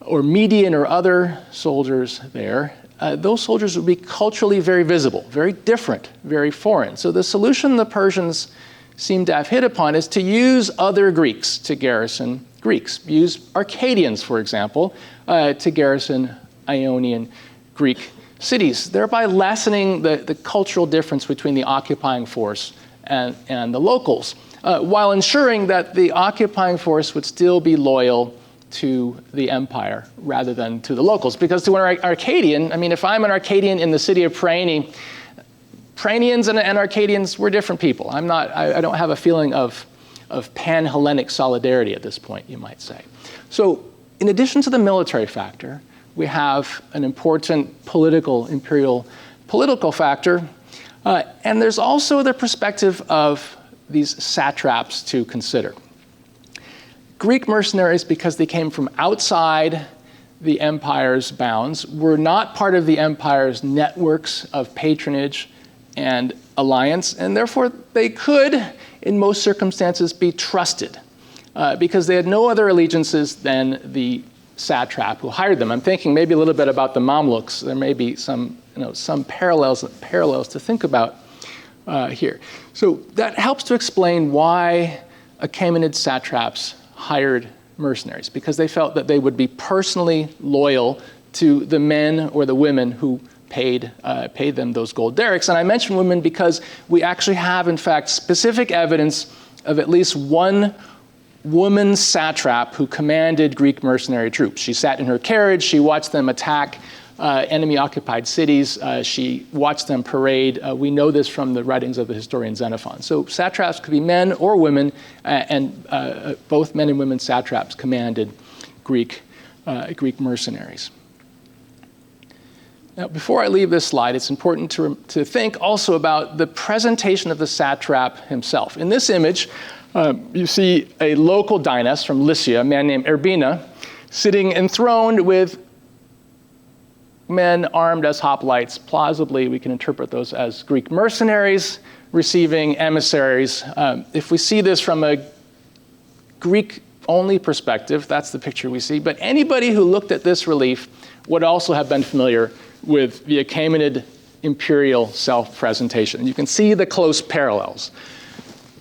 or Median or other soldiers there, those soldiers would be culturally very visible, very different, very foreign. So the solution the Persians seem to have hit upon is to use other Greeks to garrison Greeks. Use Arcadians, for example, to garrison Ionian Greek cities, thereby lessening the cultural difference between the occupying force and the locals, while ensuring that the occupying force would still be loyal to the empire rather than to the locals. Because to an Arcadian, I mean, if I'm an Arcadian in the city of Priene, Prienians and Arcadians were different people. I don't have a feeling of pan-Hellenic solidarity at this point, you might say. So in addition to the military factor, we have an important imperial political factor, and there's also the perspective of these satraps to consider. Greek mercenaries, because they came from outside the empire's bounds, were not part of the empire's networks of patronage and alliance, and therefore they could, in most circumstances, be trusted because they had no other allegiances than the satrap who hired them. I'm thinking maybe a little bit about the Mamluks. There may be some parallels to think about here. So that helps to explain why Achaemenid satraps hired mercenaries, because they felt that they would be personally loyal to the men or the women who paid them those gold derricks. And I mention women because we actually have, in fact, specific evidence of at least one woman satrap who commanded Greek mercenary troops. She sat in her carriage, she watched them attack enemy-occupied cities, she watched them parade. We know this from the writings of the historian Xenophon. So satraps could be men or women, and both men and women satraps commanded Greek mercenaries. Now, before I leave this slide, it's important to think also about the presentation of the satrap himself. In this image, you see a local dynast from Lycia, a man named Erbina, sitting enthroned with men armed as hoplites. Plausibly, we can interpret those as Greek mercenaries receiving emissaries. If we see this from a Greek-only perspective, that's the picture we see. But anybody who looked at this relief would also have been familiar with the Achaemenid imperial self-presentation. You can see the close parallels.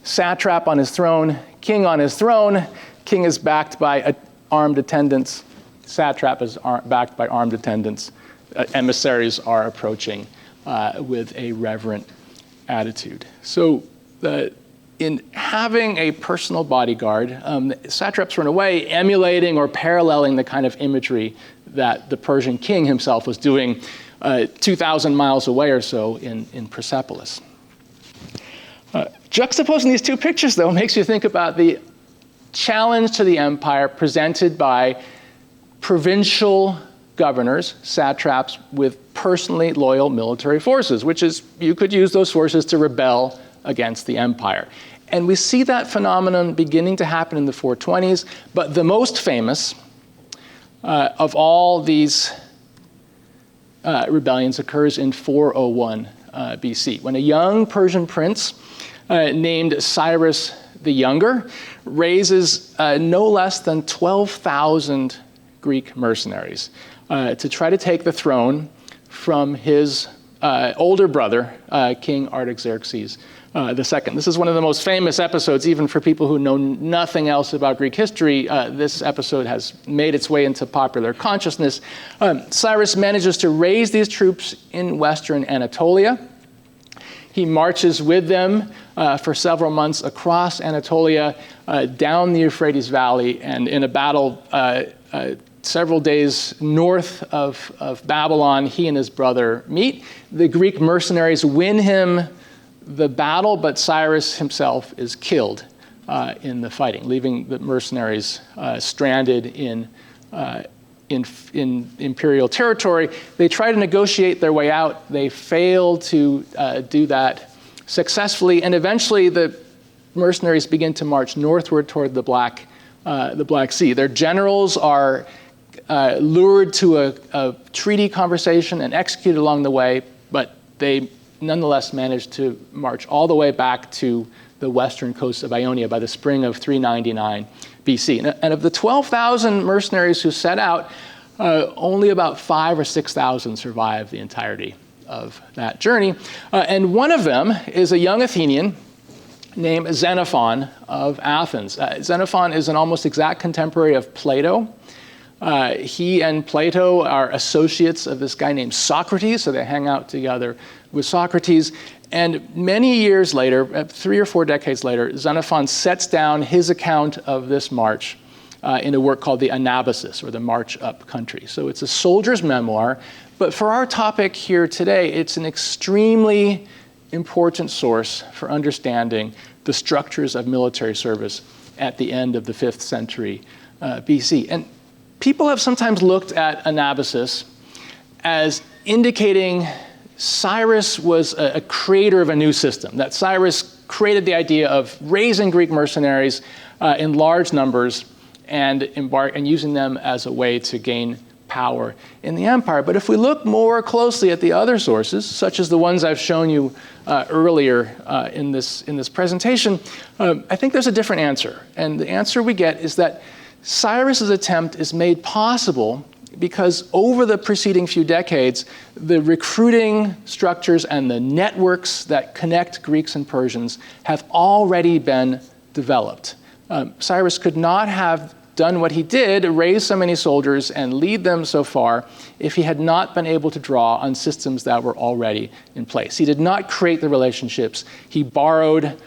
Satrap on his throne, king on his throne, king is backed by armed attendants, satrap is backed by armed attendants, emissaries are approaching with a reverent attitude. So in having a personal bodyguard, satraps were in a way emulating or paralleling the kind of imagery that the Persian king himself was doing 2,000 miles away or so in Persepolis. Juxtaposing these two pictures, though, makes you think about the challenge to the empire presented by provincial governors, satraps, with personally loyal military forces, which is, you could use those forces to rebel against the empire. And we see that phenomenon beginning to happen in the 420s, but the most famous of all these rebellions occurs in 401 BC, when a young Persian prince named Cyrus the Younger raises no less than 12,000 Greek mercenaries to try to take the throne from his older brother, King Artaxerxes II. This is one of the most famous episodes, even for people who know nothing else about Greek history. This episode has made its way into popular consciousness. Cyrus manages to raise these troops in western Anatolia. He marches with them for several months across Anatolia, down the Euphrates Valley, and in a battle several days north of Babylon, he and his brother meet. The Greek mercenaries win him the battle, but Cyrus himself is killed in the fighting, leaving the mercenaries stranded in imperial territory. They try to negotiate their way out. They fail to do that successfully, and eventually the mercenaries begin to march northward toward the Black Sea. Their generals are lured to a treaty conversation and executed along the way, but they nonetheless managed to march all the way back to the western coast of Ionia by the spring of 399 BC. And of the 12,000 mercenaries who set out, only about 5,000 or 6,000 survived the entirety of that journey. And one of them is a young Athenian named Xenophon of Athens. Xenophon is an almost exact contemporary of Plato. He and Plato are associates of this guy named Socrates, so they hang out together with Socrates. And many years later, 3 or 4 decades later, Xenophon sets down his account of this march in a work called the Anabasis, or the March Up Country. So it's a soldier's memoir, but for our topic here today, it's an extremely important source for understanding the structures of military service at the end of the 5th century BC. And people have sometimes looked at Anabasis as indicating Cyrus was a creator of a new system, that Cyrus created the idea of raising Greek mercenaries in large numbers and using them as a way to gain power in the empire. But if we look more closely at the other sources, such as the ones I've shown you earlier in this presentation, I think there's a different answer. And the answer we get is that Cyrus's attempt is made possible because over the preceding few decades, the recruiting structures and the networks that connect Greeks and Persians have already been developed. Cyrus could not have done what he did, raise so many soldiers and lead them so far, if he had not been able to draw on systems that were already in place. He did not create the relationships. He borrowed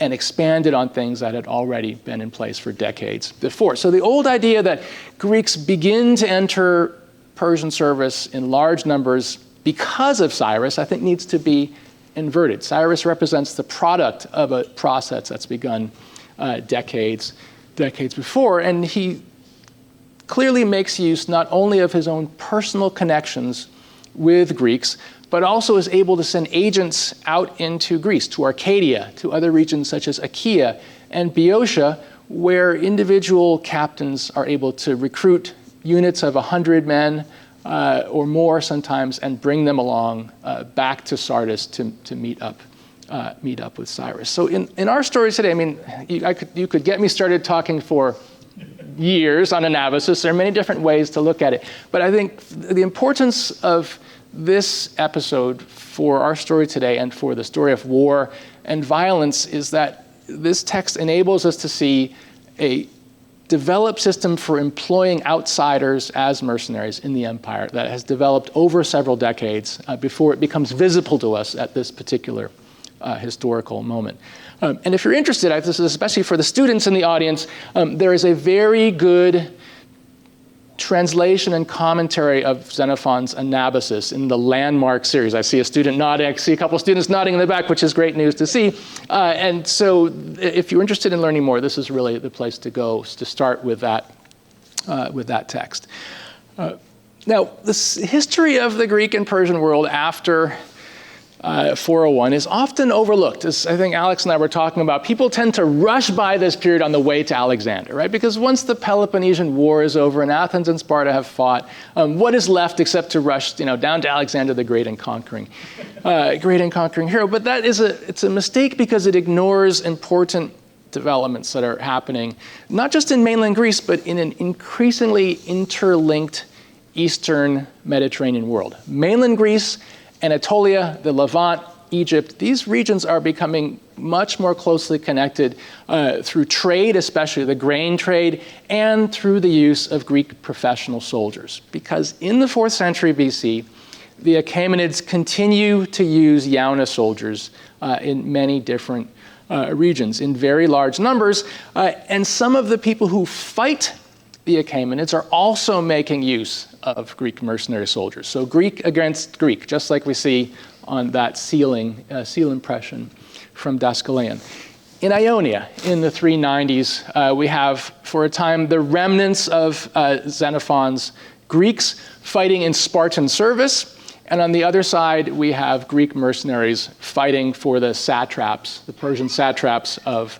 and expanded on things that had already been in place for decades before. So the old idea that Greeks begin to enter Persian service in large numbers because of Cyrus, I think needs to be inverted. Cyrus represents the product of a process that's begun decades before, and he clearly makes use not only of his own personal connections with Greeks, but also is able to send agents out into Greece, to Arcadia, to other regions such as Achaia and Boeotia, where individual captains are able to recruit units of 100 men or more sometimes and bring them along back to Sardis to meet up with Cyrus. So in our story today, I mean, you could get me started talking for years on Anabasis. There are many different ways to look at it. But I think the importance of this episode for our story today and for the story of war and violence is that this text enables us to see a developed system for employing outsiders as mercenaries in the empire that has developed over several decades before it becomes visible to us at this particular historical moment. And if you're interested, this is especially for the students in the audience, there is a very good translation and commentary of Xenophon's Anabasis in the Landmark series. I see a student nodding. I see a couple of students nodding in the back, which is great news to see. And so if you're interested in learning more, this is really the place to go to start with that text. Now, the history of the Greek and Persian world after 401 is often overlooked. As I think Alex and I were talking about, people tend to rush by this period on the way to Alexander, right? Because once the Peloponnesian War is over and Athens and Sparta have fought, what is left except to rush, down to Alexander the Great and conquering hero? But it's a mistake because it ignores important developments that are happening, not just in mainland Greece, but in an increasingly interlinked Eastern Mediterranean world. Mainland Greece, Anatolia, the Levant, Egypt, these regions are becoming much more closely connected through trade, especially the grain trade, and through the use of Greek professional soldiers. Because in the 4th century BC, the Achaemenids continue to use Yauna soldiers in many different regions in very large numbers. And some of the people who fight the Achaemenids are also making use of Greek mercenary soldiers. So Greek against Greek, just like we see on that seal impression from Dascaleon. In Ionia, in the 390s, we have, for a time, the remnants of Xenophon's Greeks fighting in Spartan service. And on the other side, we have Greek mercenaries fighting for the satraps, the Persian satraps of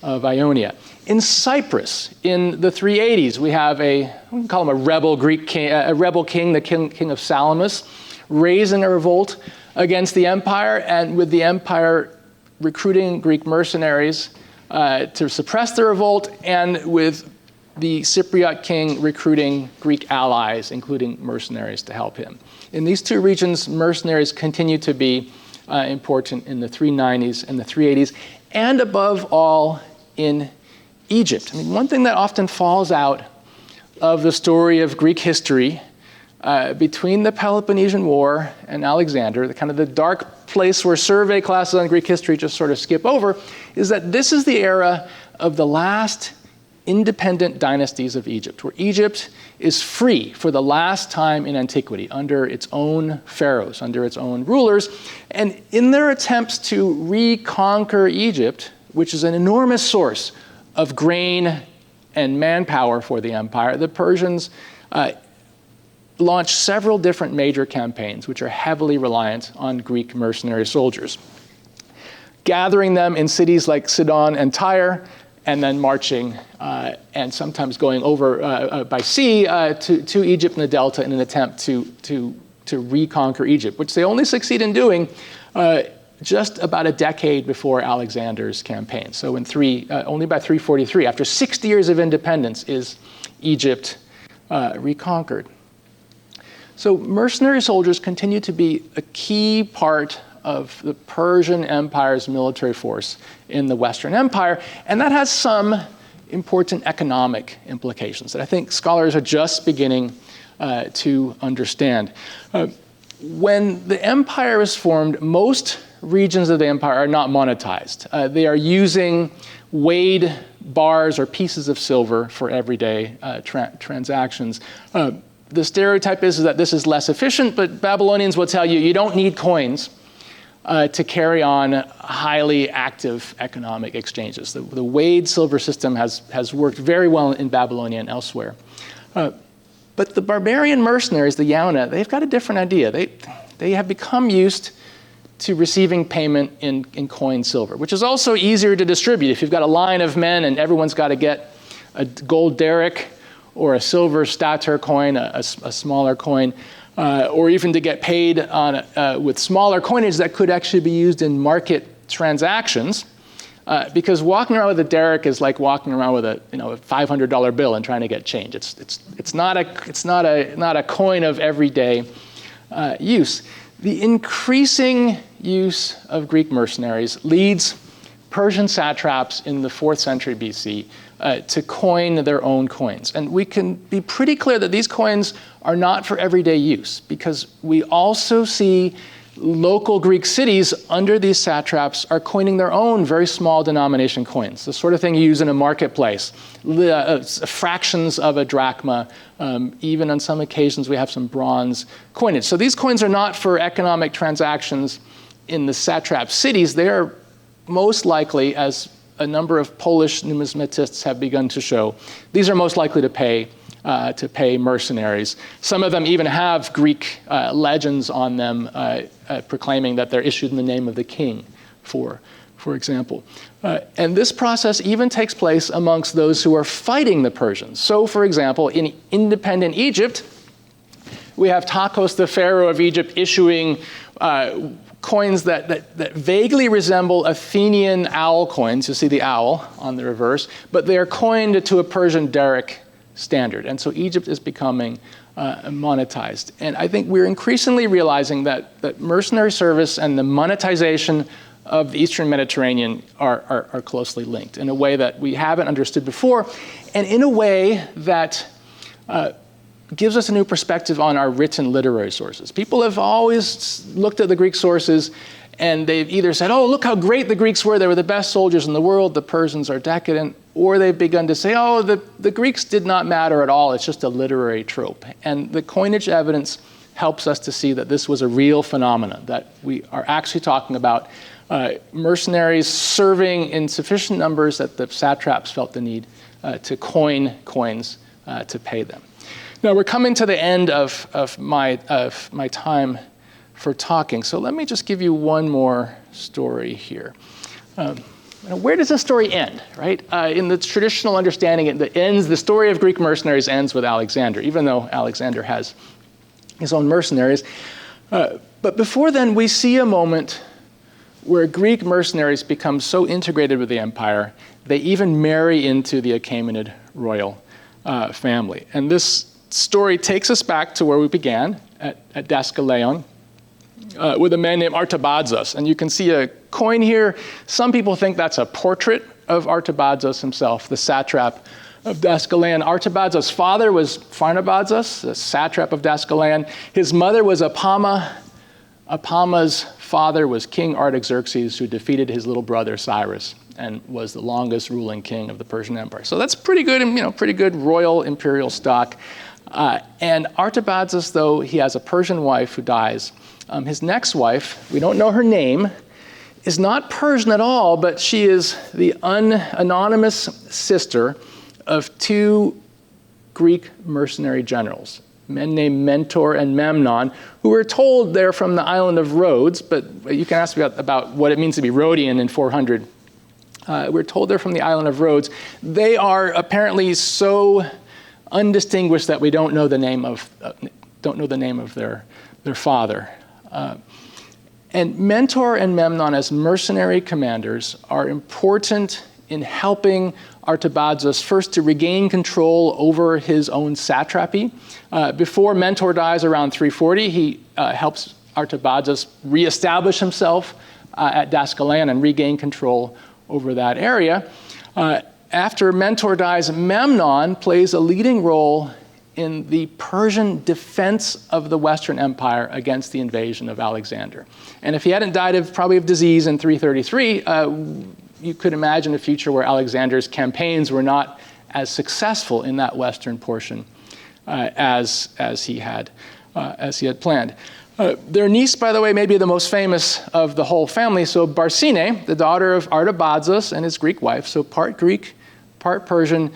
Ionia. In Cyprus, in the 380s, we have we can call him a rebel Greek king, the king of Salamis, raising a revolt against the empire, and with the empire recruiting Greek mercenaries to suppress the revolt, and with the Cypriot king recruiting Greek allies, including mercenaries, to help him. In these two regions, mercenaries continue to be important in the 390s and the 380s, and above all, in Egypt. I mean, one thing that often falls out of the story of Greek history between the Peloponnesian War and Alexander, the dark place where survey classes on Greek history just sort of skip over, is that this is the era of the last independent dynasties of Egypt, where Egypt is free for the last time in antiquity under its own pharaohs, under its own rulers. And in their attempts to reconquer Egypt, which is an enormous source of grain and manpower for the empire, the Persians launched several different major campaigns, which are heavily reliant on Greek mercenary soldiers, gathering them in cities like Sidon and Tyre, and then marching and sometimes going over by sea to Egypt and the Delta in an attempt to reconquer Egypt, which they only succeed in doing just about a decade before Alexander's campaign. So only by 343, after 60 years of independence, is Egypt reconquered. So mercenary soldiers continue to be a key part of the Persian Empire's military force in the Western Empire, and that has some important economic implications that I think scholars are just beginning to understand. when the empire is formed, most regions of the empire are not monetized. They are using weighed bars or pieces of silver for everyday transactions. The stereotype is that this is less efficient, but Babylonians will tell you, you don't need coins to carry on highly active economic exchanges. The weighed silver system has worked very well in Babylonia and elsewhere. But the barbarian mercenaries, the Yauna, they've got a different idea. They have become used to receiving payment in coin silver, which is also easier to distribute. If you've got a line of men and everyone's got to get a gold derrick or a silver stater coin, a smaller coin, or even to get paid on with smaller coinage that could actually be used in market transactions, because walking around with a derrick is like walking around with a $500 bill and trying to get change. It's not a coin of everyday use. The increasing use of Greek mercenaries leads Persian satraps in the 4th century BC to coin their own coins. And we can be pretty clear that these coins are not for everyday use, because we also see local Greek cities under these satraps are coining their own very small denomination coins, the sort of thing you use in a marketplace, fractions of a drachma. Even on some occasions, we have some bronze coinage. So these coins are not for economic transactions in the satrap cities. They are most likely, as a number of Polish numismatists have begun to show, these are most likely to pay mercenaries. Some of them even have Greek legends on them proclaiming that they're issued in the name of the king, for example. And this process even takes place amongst those who are fighting the Persians. So, for example, in independent Egypt, we have Takos, the pharaoh of Egypt, issuing coins that vaguely resemble Athenian owl coins. You see the owl on the reverse, but they are coined to a Persian derrick standard. And so Egypt is becoming monetized. And I think we're increasingly realizing that mercenary service and the monetization of the Eastern Mediterranean are closely linked in a way that we haven't understood before, and in a way that gives us a new perspective on our written literary sources. People have always looked at the Greek sources and they've either said, oh, look how great the Greeks were, they were the best soldiers in the world, the Persians are decadent, or they've begun to say, oh, the Greeks did not matter at all, it's just a literary trope. And the coinage evidence helps us to see that this was a real phenomenon, that we are actually talking about mercenaries serving in sufficient numbers that the satraps felt the need to coin coins to pay them. Now we're coming to the end of my time for talking, so let me just give you one more story here. Where does the story end, right? In the traditional understanding, the story of Greek mercenaries ends with Alexander, even though Alexander has his own mercenaries. But before then, we see a moment where Greek mercenaries become so integrated with the empire, they even marry into the Achaemenid royal family. And this story takes us back to where we began, at Deuskalion, with a man named Artabazos. And you can see a coin here. Some people think that's a portrait of Artabazos himself, the satrap of Deuskalion. Artabazos' father was Pharnabazos, the satrap of Deuskalion. His mother was Apama. Apama's father was King Artaxerxes, who defeated his little brother Cyrus and was the longest ruling king of the Persian Empire. So that's pretty good, pretty good royal imperial stock. And Artabazos, though, he has a Persian wife who dies. His next wife, we don't know her name, is not Persian at all, but she is the anonymous sister of two Greek mercenary generals, men named Mentor and Memnon, who were told they're from the island of Rhodes, but you can ask me about what it means to be Rhodian in 400. We're told they're from the island of Rhodes. They are apparently so undistinguished that we don't know the name of their father. And Mentor and Memnon, as mercenary commanders, are important in helping Artabazos first to regain control over his own satrapy. Before Mentor dies around 340, he helps Artabazos reestablish himself at Deuskalion and regain control over that area. After Mentor dies, Memnon plays a leading role in the Persian defense of the Western Empire against the invasion of Alexander. And if he hadn't died probably of disease in 333, you could imagine a future where Alexander's campaigns were not as successful in that western portion as he had planned. Their niece, by the way, may be the most famous of the whole family. So Barsine, the daughter of Artabazos and his Greek wife, so part Greek, part Persian,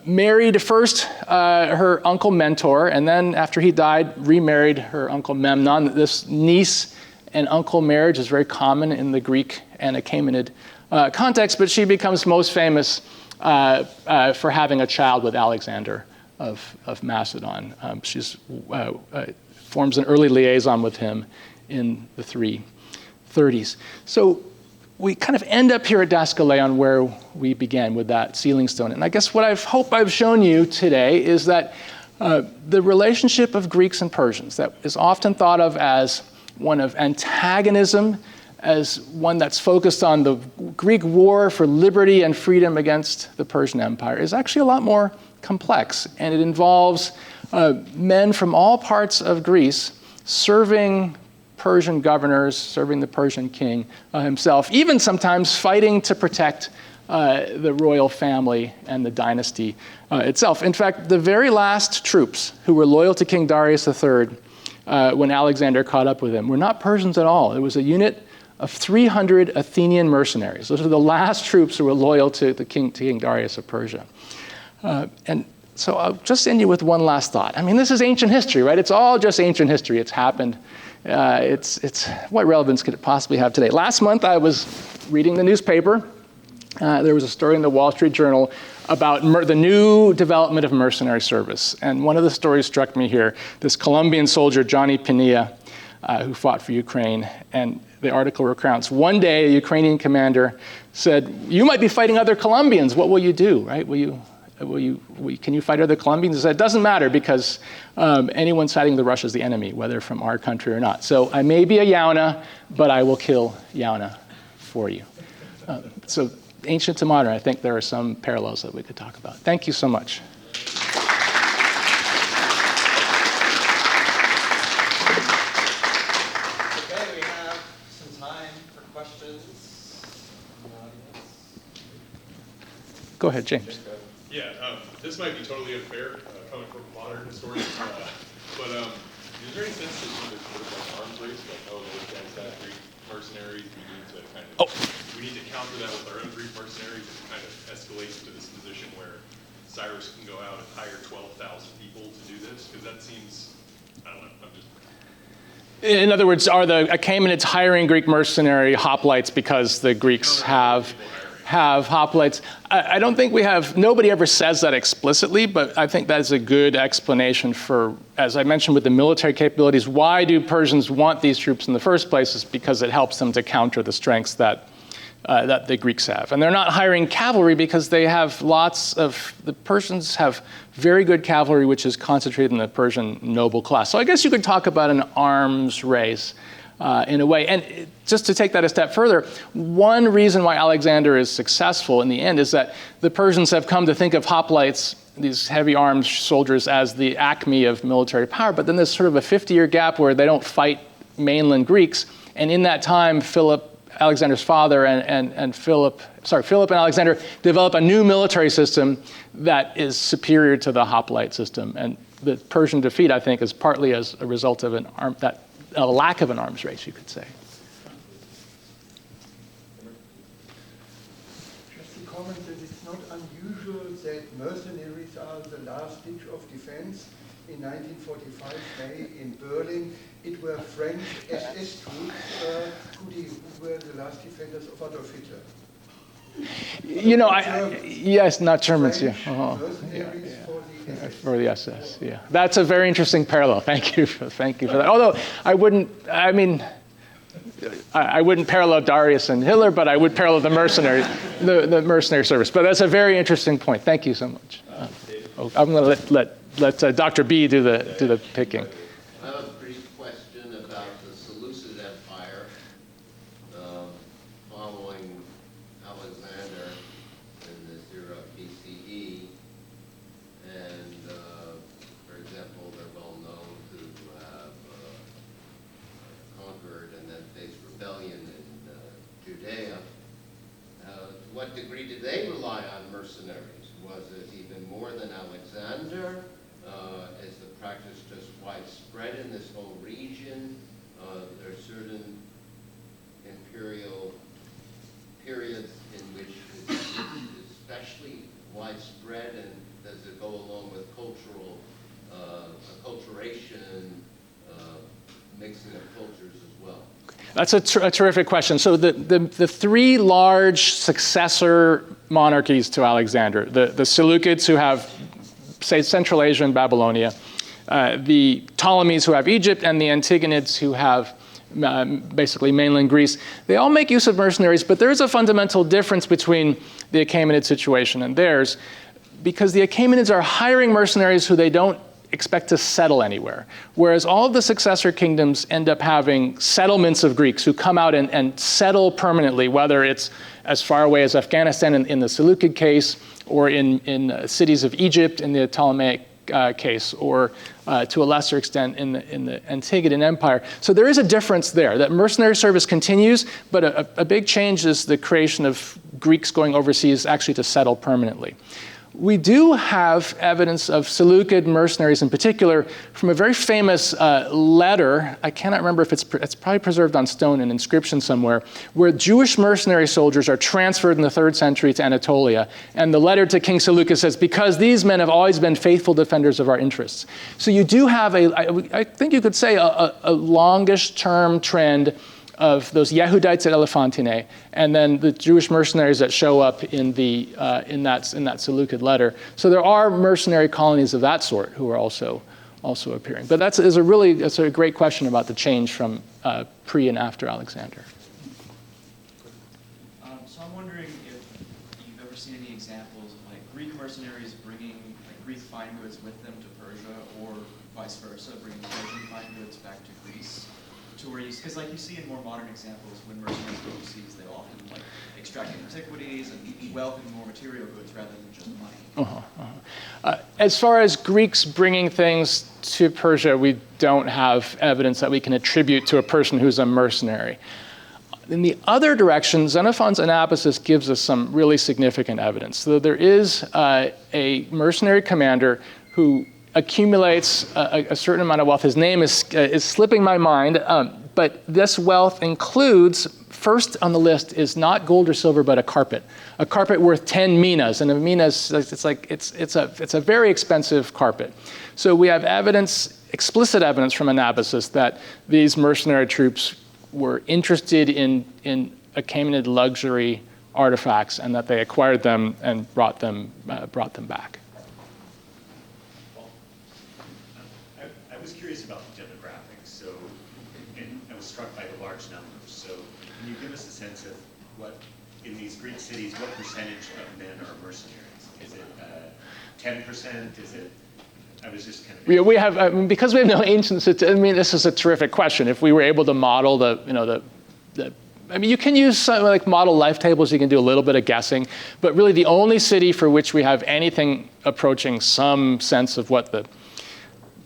married first her uncle Mentor, and then after he died, remarried her uncle Memnon. This niece and uncle marriage is very common in the Greek and Achaemenid context, but she becomes most famous for having a child with Alexander of Macedon. She's forms an early liaison with him in the 330s. So we kind of end up here at Daskaleon where we began with that sealing stone. And I guess what I hope I've shown you today is that the relationship of Greeks and Persians that is often thought of as one of antagonism, as one that's focused on the Greek war for liberty and freedom against the Persian Empire, is actually a lot more complex. And it involves men from all parts of Greece serving Persian governors, serving the Persian king himself, even sometimes fighting to protect the royal family and the dynasty itself. In fact, the very last troops who were loyal to King Darius III when Alexander caught up with him were not Persians at all. It was a unit of 300 Athenian mercenaries. Those are the last troops who were loyal to King Darius of Persia. And so I'll just end you with one last thought. I mean, this is ancient history, right? It's all just ancient history. It's happened. It's what relevance could it possibly have today? Last month, I was reading the newspaper. There was a story in the Wall Street Journal about the new development of mercenary service. And one of the stories struck me here. This Colombian soldier, Johnny Pinilla, who fought for Ukraine. And the article recounts, one day, a Ukrainian commander said, "You might be fighting other Colombians. What will you do, right? Can you fight other Colombians?" He said, "It doesn't matter because anyone fighting the Russia is the enemy, whether from our country or not. So I may be a Yauna, but I will kill Yauna for you." So ancient to modern, I think there are some parallels that we could talk about. Thank you so much. Okay, we have some time for questions from the audience. Go ahead, James. Yeah, this might be totally unfair coming from a modern historian, but is there any sense that there's sort of like arms race, like, oh, those guys have Greek mercenaries, we need to counter that with our own Greek mercenaries, and kind of escalate to this position where Cyrus can go out and hire 12,000 people to do this? Because that seems, I don't know, I'm just... In other words, are the Achaemenids hiring Greek mercenary hoplites because the Greeks have hoplites? I don't think nobody ever says that explicitly, but I think that's a good explanation for, as I mentioned with the military capabilities, why do Persians want these troops in the first place? Is because it helps them to counter the strengths that the Greeks have. And they're not hiring cavalry because the Persians have very good cavalry, which is concentrated in the Persian noble class. So I guess you could talk about an arms race in a way. And just to take that a step further, one reason why Alexander is successful in the end is that the Persians have come to think of hoplites, these heavy armed soldiers, as the acme of military power. But then there's sort of a 50-year gap where they don't fight mainland Greeks. And in that time, Philip, Alexander's father, and Philip and Alexander develop a new military system that is superior to the hoplite system. And the Persian defeat, I think, is partly as a result of a lack of an arms race, you could say. Just to comment that it's not unusual that mercenaries are the last ditch of defense. In 1945 May in Berlin, it were French SS troops who were the last defenders of Adolf Hitler. Yes, not Germans, yeah. For the SS, yeah. That's a very interesting parallel. Thank you for that. Although I wouldn't parallel Darius and Hitler, but I would parallel the mercenary service. But that's a very interesting point. Thank you so much. I'm going to let Dr. B do the picking. I have a brief question about the Seleucid Empire following Alexander in this era BCE, and very what degree did they rely on mercenaries? Was it even more than Alexander? Is the practice just widespread in this whole region? There are certain imperial periods in which it's especially widespread, and does it go along with cultural acculturation, mixing of cultures as well? That's a terrific question. So the three large successor monarchies to Alexander, the Seleucids, who have, say, Central Asia and Babylonia, the Ptolemies, who have Egypt, and the Antigonids, who have basically mainland Greece, they all make use of mercenaries, but there is a fundamental difference between the Achaemenid situation and theirs, because the Achaemenids are hiring mercenaries who they don't expect to settle anywhere, whereas all of the successor kingdoms end up having settlements of Greeks who come out and settle permanently, whether it's as far away as Afghanistan in the Seleucid case, or in cities of Egypt in the Ptolemaic case, or to a lesser extent in the Antigonan Empire. So there is a difference there, that mercenary service continues, but a big change is the creation of Greeks going overseas actually to settle permanently. We do have evidence of Seleucid mercenaries in particular from a very famous letter. I cannot remember if it's probably preserved on stone, an inscription somewhere, where Jewish mercenary soldiers are transferred in the 3rd century to Anatolia. And the letter to King Seleucus says, because these men have always been faithful defenders of our interests. So you do have I think you could say, a longish term trend of those Yehudites at Elephantine, and then the Jewish mercenaries that show up in that Seleucid letter. So there are mercenary colonies of that sort who are also appearing. But that's a great question about the change from pre and after Alexander. So I'm wondering if you've ever seen any examples of like Greek mercenaries bringing like Greek fine goods with them to Persia, or vice versa, bringing Persian fine goods back to Greece. To where because like you see in more modern examples, when mercenaries go overseas, they often like extract antiquities and wealth and more material goods rather than just money. As far as Greeks bringing things to Persia, we don't have evidence that we can attribute to a person who's a mercenary. In the other direction, Xenophon's Anabasis gives us some really significant evidence. So there is a mercenary commander who accumulates a certain amount of wealth. His name is slipping my mind, but this wealth includes, first on the list is not gold or silver, but a carpet worth 10 minas. And a mina is, it's a very expensive carpet. So we have explicit evidence from Anabasis that these mercenary troops were interested in Achaemenid luxury artifacts, and that they acquired them and brought them back. I was curious about the demographics, and I was struck by the large numbers. So can you give us a sense of what, in these Greek cities, what percentage of men are mercenaries? Is it 10%? Is it, I was just kind of... We have, because we have no ancient, this is a terrific question. If we were able to model you can use something like model life tables, you can do a little bit of guessing, but really the only city for which we have anything approaching some sense of what the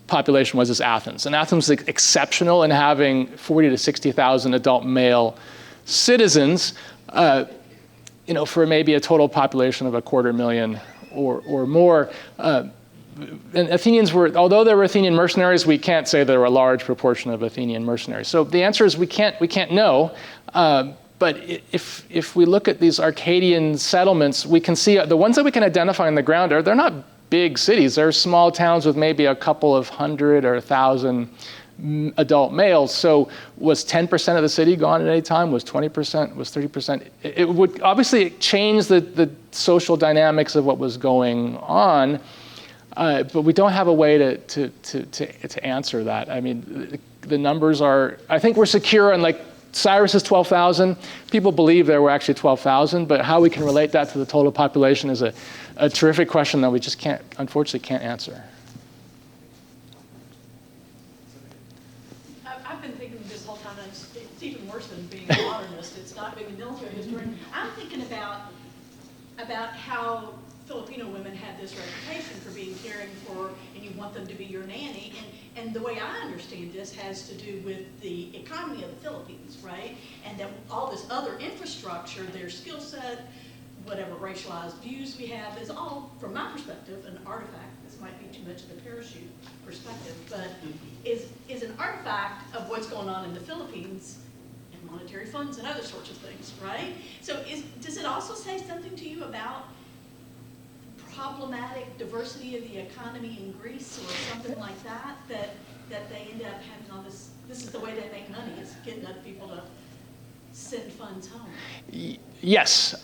population was is Athens. And Athens is exceptional in having 40 to 60,000 adult male citizens, for maybe a total population of 250,000 or more. And Athenians although there were Athenian mercenaries, we can't say there were a large proportion of Athenian mercenaries. So the answer is we can't know. But if we look at these Arcadian settlements, we can see the ones that we can identify on the ground they're not big cities. They're small towns with maybe a couple of hundred or 1,000 adult males. So was 10% of the city gone at any time? Was 20%? Was 30%? It would obviously change the social dynamics of what was going on. But we don't have a way to answer that. I mean, the numbers are, I think we're secure on Cyrus is 12,000. People believe there were actually 12,000, but how we can relate that to the total population is a terrific question that we just unfortunately can't answer. I've been thinking this whole time, and it's even worse than being a modernist. It's not being a military historian. I'm thinking about how Filipino women had this reputation for being caring for, and you want them to be your nanny. And the way I understand this has to do with the economy of the Philippines, right? And that all this other infrastructure, their skill set, whatever racialized views we have is all, from my perspective, an artifact. This might be too much of the parachute perspective, but is an artifact of what's going on in the Philippines and monetary funds and other sorts of things, right? So does it also say something to you about problematic diversity of the economy in Greece or something like that, that they end up having all this is the way they make money, is getting other people to send funds home? Yes.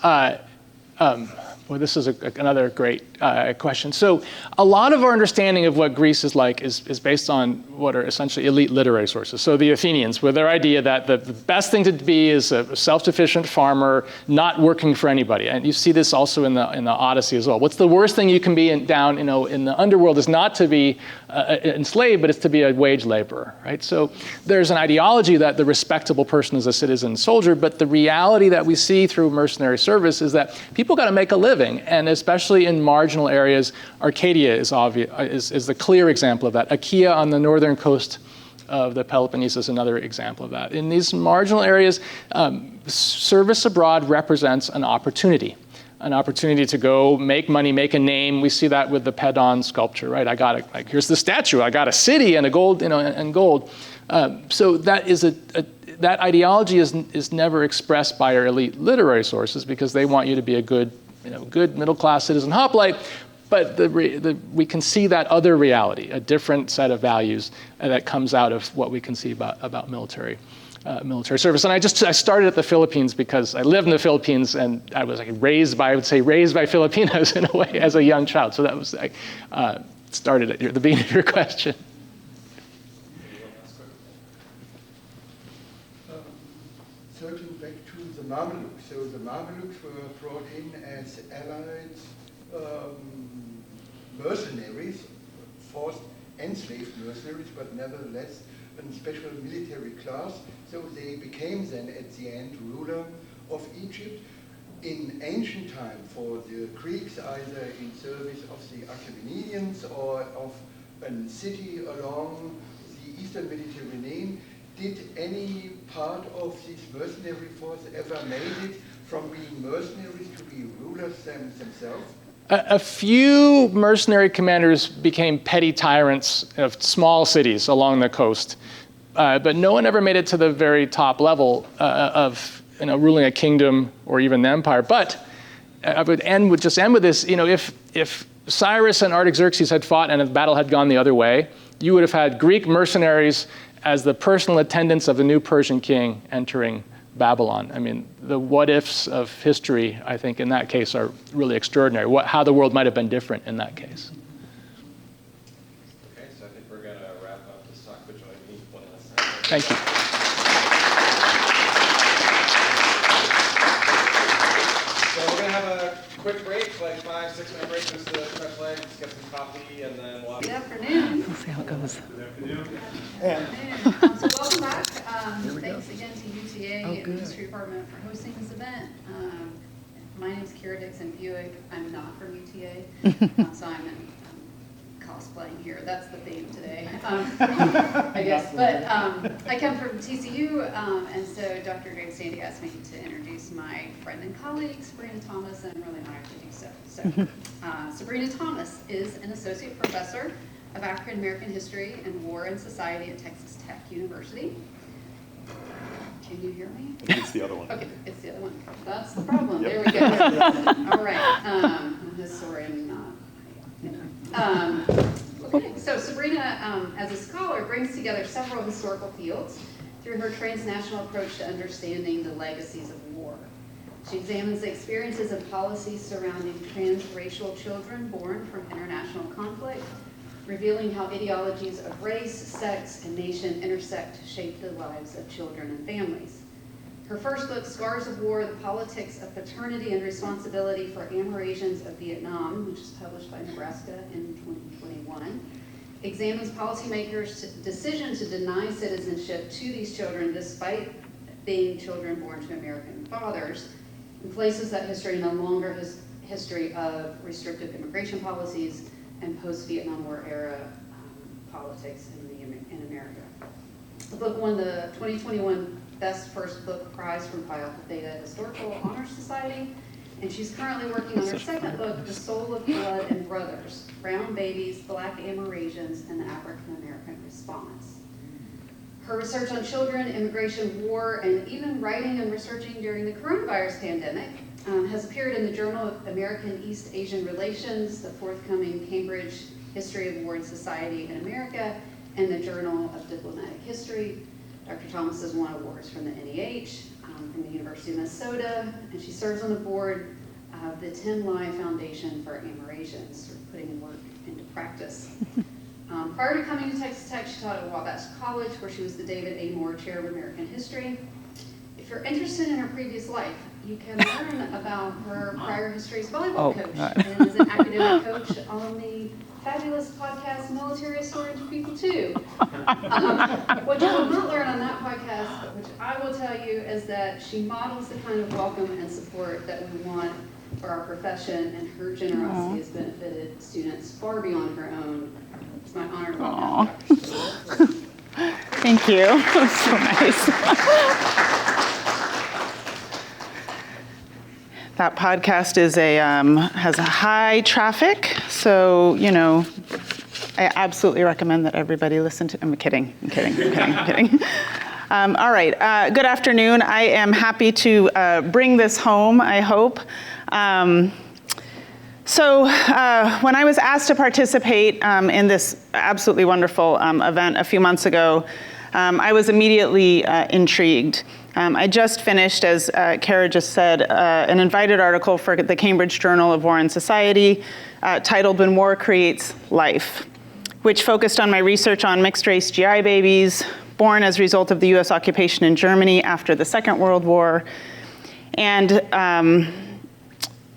Well, this is another great question. So a lot of our understanding of what Greece is like is based on what are essentially elite literary sources. So the Athenians, with their idea that the best thing to be is a self-sufficient farmer, not working for anybody. And you see this also in the Odyssey as well. What's the worst thing you can be in the underworld is not to be enslaved, but it's to be a wage laborer, right? So there's an ideology that the respectable person is a citizen soldier, but the reality that we see through mercenary service is that people got to make a living, and especially in marginal areas, Arcadia is the clear example of that. Achaia on the northern coast of the Peloponnese is another example of that. In these marginal areas, service abroad represents an opportunity to go make money, make a name. We see that with the Pedon sculpture, right? Here's the statue. I got a city and a gold, and gold. So that is that ideology is never expressed by our elite literary sources because they want you to be a good middle-class citizen hoplite. But we can see that other reality, a different set of values that comes out of what we can see about military service. And I started at the Philippines because I lived in the Philippines and I was raised by Filipinos in a way as a young child. So that was started at the beginning of your question. Circling back to the Mamelukes. So the Mamelukes were brought in as allied mercenaries, forced enslaved mercenaries, but nevertheless a special military class. So they became then at the end ruler of Egypt. In ancient time for the Greeks, either in service of the Achaemenians or of a city along the eastern Mediterranean, did any part of this mercenary force ever made it from being mercenaries to be rulers themselves? A few mercenary commanders became petty tyrants of small cities along the coast, but no one ever made it to the very top level of ruling a kingdom or even the empire. But I would end with this. If Cyrus and Artaxerxes had fought and the battle had gone the other way, you would have had Greek mercenaries as the personal attendants of the new Persian king entering Babylon. I mean, the what-ifs of history, I think, in that case are really extraordinary. How the world might have been different in that case. Okay, so I think we're going to wrap up this talk, but join me one last time. Thank you. So we're going to have a quick break, like 5-6 minute break, just to stretch legs, get some coffee, and then we'll have... Good afternoon. We'll see how it goes. Good afternoon. So welcome back. Thanks again to UTA and the History Department for hosting this event. My name is Kara Dixon-Buick. I'm not from UTA, so I'm cosplaying here. That's the theme today, I guess. But I come from TCU, and so Dr. Greg Sandy asked me to introduce my friend and colleague, Sabrina Thomas, and I'm really honored to do so. So Sabrina Thomas is an associate professor of African American History and War and Society at Texas Tech University. Can you hear me? I think it's the other one. Okay, it's the other one. That's the problem. Yep. There we go. All right. I'm a historian, not. Okay, so Sabrina, as a scholar, brings together several historical fields through her transnational approach to understanding the legacies of war. She examines the experiences and policies surrounding transracial children born from international conflict, revealing how ideologies of race, sex, and nation intersect to shape the lives of children and families. Her first book, Scars of War, The Politics of Paternity and Responsibility for Amerasians of Vietnam, which is published by Nebraska in 2021, examines policymakers' decision to deny citizenship to these children despite being children born to American fathers, and places that history no longer has history of restrictive immigration policies and post-Vietnam War era politics in America. The book won the 2021 Best First Book Prize from Phi Alpha Theta Historical Honors Society And she's currently working on her second book, The Soul of Blood and Brothers, Brown Babies, Black Amerasians, and the African American Response. Her research on children, immigration, war, and even writing and researching during the coronavirus pandemic has appeared in the Journal of American East Asian Relations, the forthcoming Cambridge History of War and Society in America, and the Journal of Diplomatic History. Dr. Thomas has won awards from the NEH, from the University of Minnesota, and she serves on the board of the Tim Lai Foundation for Amerasians, sort of putting work into practice. Prior to coming to Texas Tech, she taught at Wabash College, where she was the David A. Moore Chair of American History. If you're interested in her previous life, you can learn about her prior history as volleyball coach and as an academic coach on the fabulous podcast Military Historians for People Too. What you will not learn on that podcast, which I will tell you, is that she models the kind of welcome and support that we want for our profession, and her generosity has benefited students far beyond her own. It's my honor to welcome Dr. Thank you. That was so nice. That podcast is has a high traffic, so I absolutely recommend that everybody listen to. I'm kidding. All right. Good afternoon. I am happy to bring this home, I hope. So when I was asked to participate in this absolutely wonderful event a few months ago, I was immediately intrigued. I just finished, as Kara just said, an invited article for the Cambridge Journal of War and Society titled When War Creates Life, which focused on my research on mixed-race GI babies born as a result of the US occupation in Germany after the Second World War, and the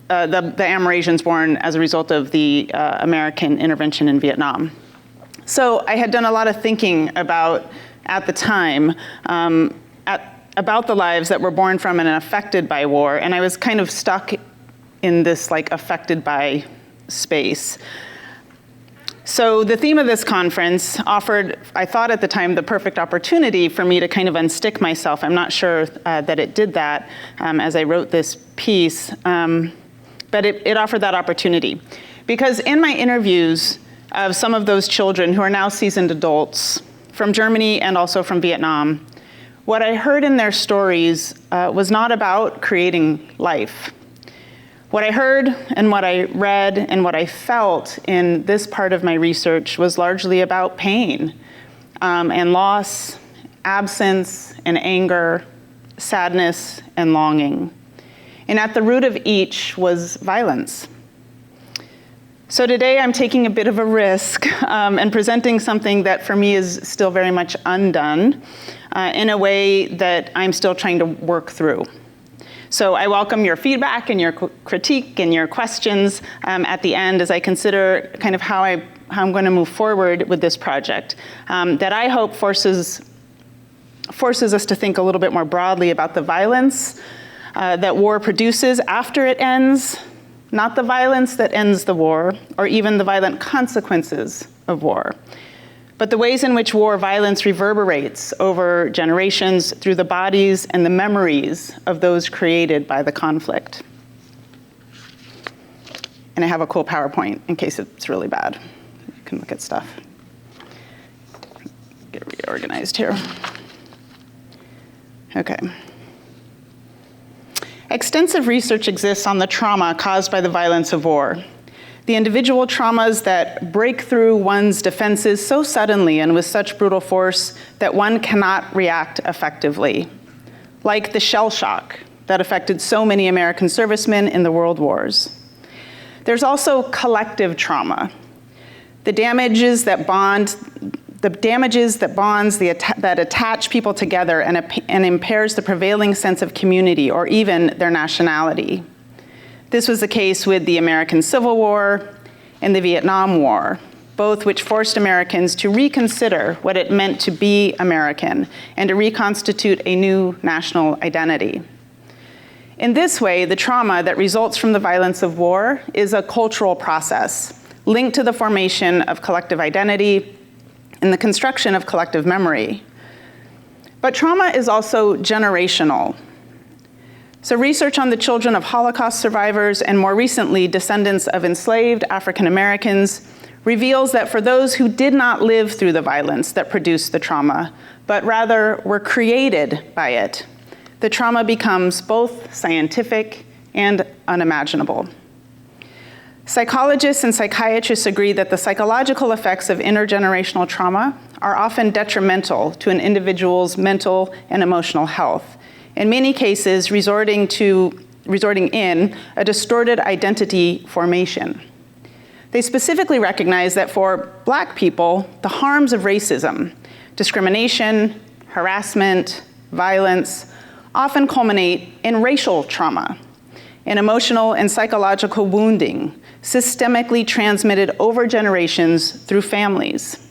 Amerasians born as a result of the American intervention in Vietnam. So I had done a lot of thinking about, at the time, about the lives that were born from and affected by war, and I was kind of stuck in this affected by space. So the theme of this conference offered, I thought at the time, the perfect opportunity for me to kind of unstick myself. I'm not sure that it did that as I wrote this piece, but it offered that opportunity. Because in my interviews of some of those children who are now seasoned adults from Germany and also from Vietnam, what I heard in their stories was not about creating life. What I heard and what I read and what I felt in this part of my research was largely about pain and loss, absence and anger, sadness and longing. And at the root of each was violence. So today I'm taking a bit of a risk and presenting something that for me is still very much undone in a way that I'm still trying to work through. So I welcome your feedback and your critique and your questions at the end as I consider kind of how I'm going to move forward with this project that I hope forces us to think a little bit more broadly about the violence that war produces after it ends, not the violence that ends the war, or even the violent consequences of war, but the ways in which war violence reverberates over generations through the bodies and the memories of those created by the conflict. And I have a cool PowerPoint in case it's really bad. You can look at stuff. Get reorganized here. Okay. Extensive research exists on the trauma caused by the violence of war. The individual traumas that break through one's defenses so suddenly and with such brutal force that one cannot react effectively, like the shell shock that affected so many American servicemen in the world wars. There's also collective trauma, the damages that bonds, that attach people together and impairs the prevailing sense of community or even their nationality. This was the case with the American Civil War and the Vietnam War, both which forced Americans to reconsider what it meant to be American and to reconstitute a new national identity. In this way, the trauma that results from the violence of war is a cultural process linked to the formation of collective identity and the construction of collective memory. But trauma is also generational. So research on the children of Holocaust survivors and more recently descendants of enslaved African Americans reveals that for those who did not live through the violence that produced the trauma, but rather were created by it, the trauma becomes both scientific and unimaginable. Psychologists and psychiatrists agree that the psychological effects of intergenerational trauma are often detrimental to an individual's mental and emotional health, in many cases resulting in a distorted identity formation. They specifically recognize that for Black people, the harms of racism, discrimination, harassment, violence, often culminate in racial trauma, in emotional and psychological wounding, systemically transmitted over generations through families.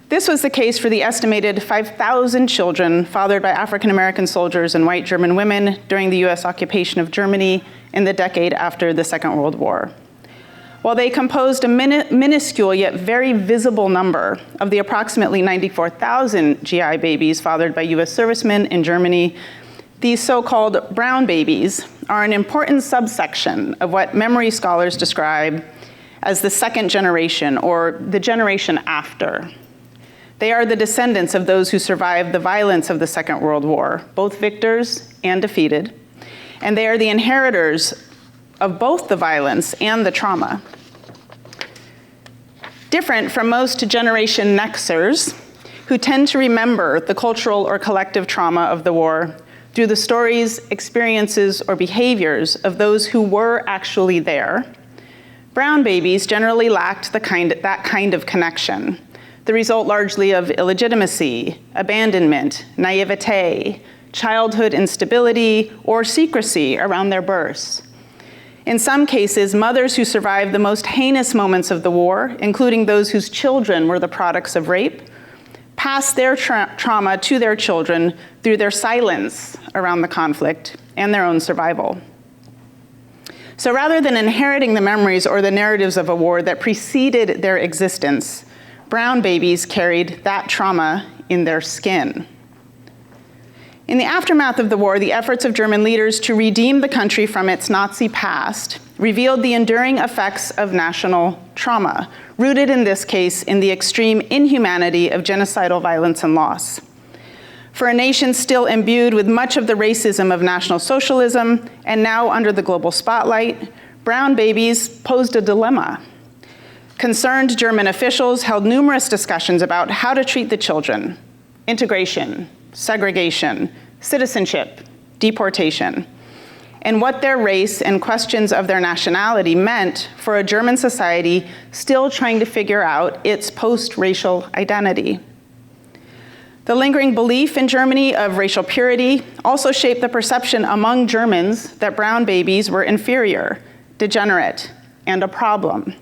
This was the case for the estimated 5,000 children fathered by African American soldiers and white German women during the US occupation of Germany in the decade after the Second World War. While they composed a minuscule yet very visible number of the approximately 94,000 GI babies fathered by US servicemen in Germany, these so-called brown babies are an important subsection of what memory scholars describe as the second generation, or the generation after. They are the descendants of those who survived the violence of the Second World War, both victors and defeated, and they are the inheritors of both the violence and the trauma. Different from most Generation Nexers, who tend to remember the cultural or collective trauma of the war through the stories, experiences, or behaviors of those who were actually there, brown babies generally lacked that kind of connection, the result largely of illegitimacy, abandonment, naivete, childhood instability, or secrecy around their births. In some cases, mothers who survived the most heinous moments of the war, including those whose children were the products of rape, passed their trauma to their children through their silence around the conflict and their own survival. So rather than inheriting the memories or the narratives of a war that preceded their existence, brown babies carried that trauma in their skin. In the aftermath of the war, the efforts of German leaders to redeem the country from its Nazi past revealed the enduring effects of national trauma, rooted in this case in the extreme inhumanity of genocidal violence and loss. For a nation still imbued with much of the racism of National Socialism and now under the global spotlight, brown babies posed a dilemma. Concerned German officials held numerous discussions about how to treat the children: integration, segregation, citizenship, deportation, and what their race and questions of their nationality meant for a German society still trying to figure out its post-racial identity. The lingering belief in Germany of racial purity also shaped the perception among Germans that brown babies were inferior, degenerate, and a problem,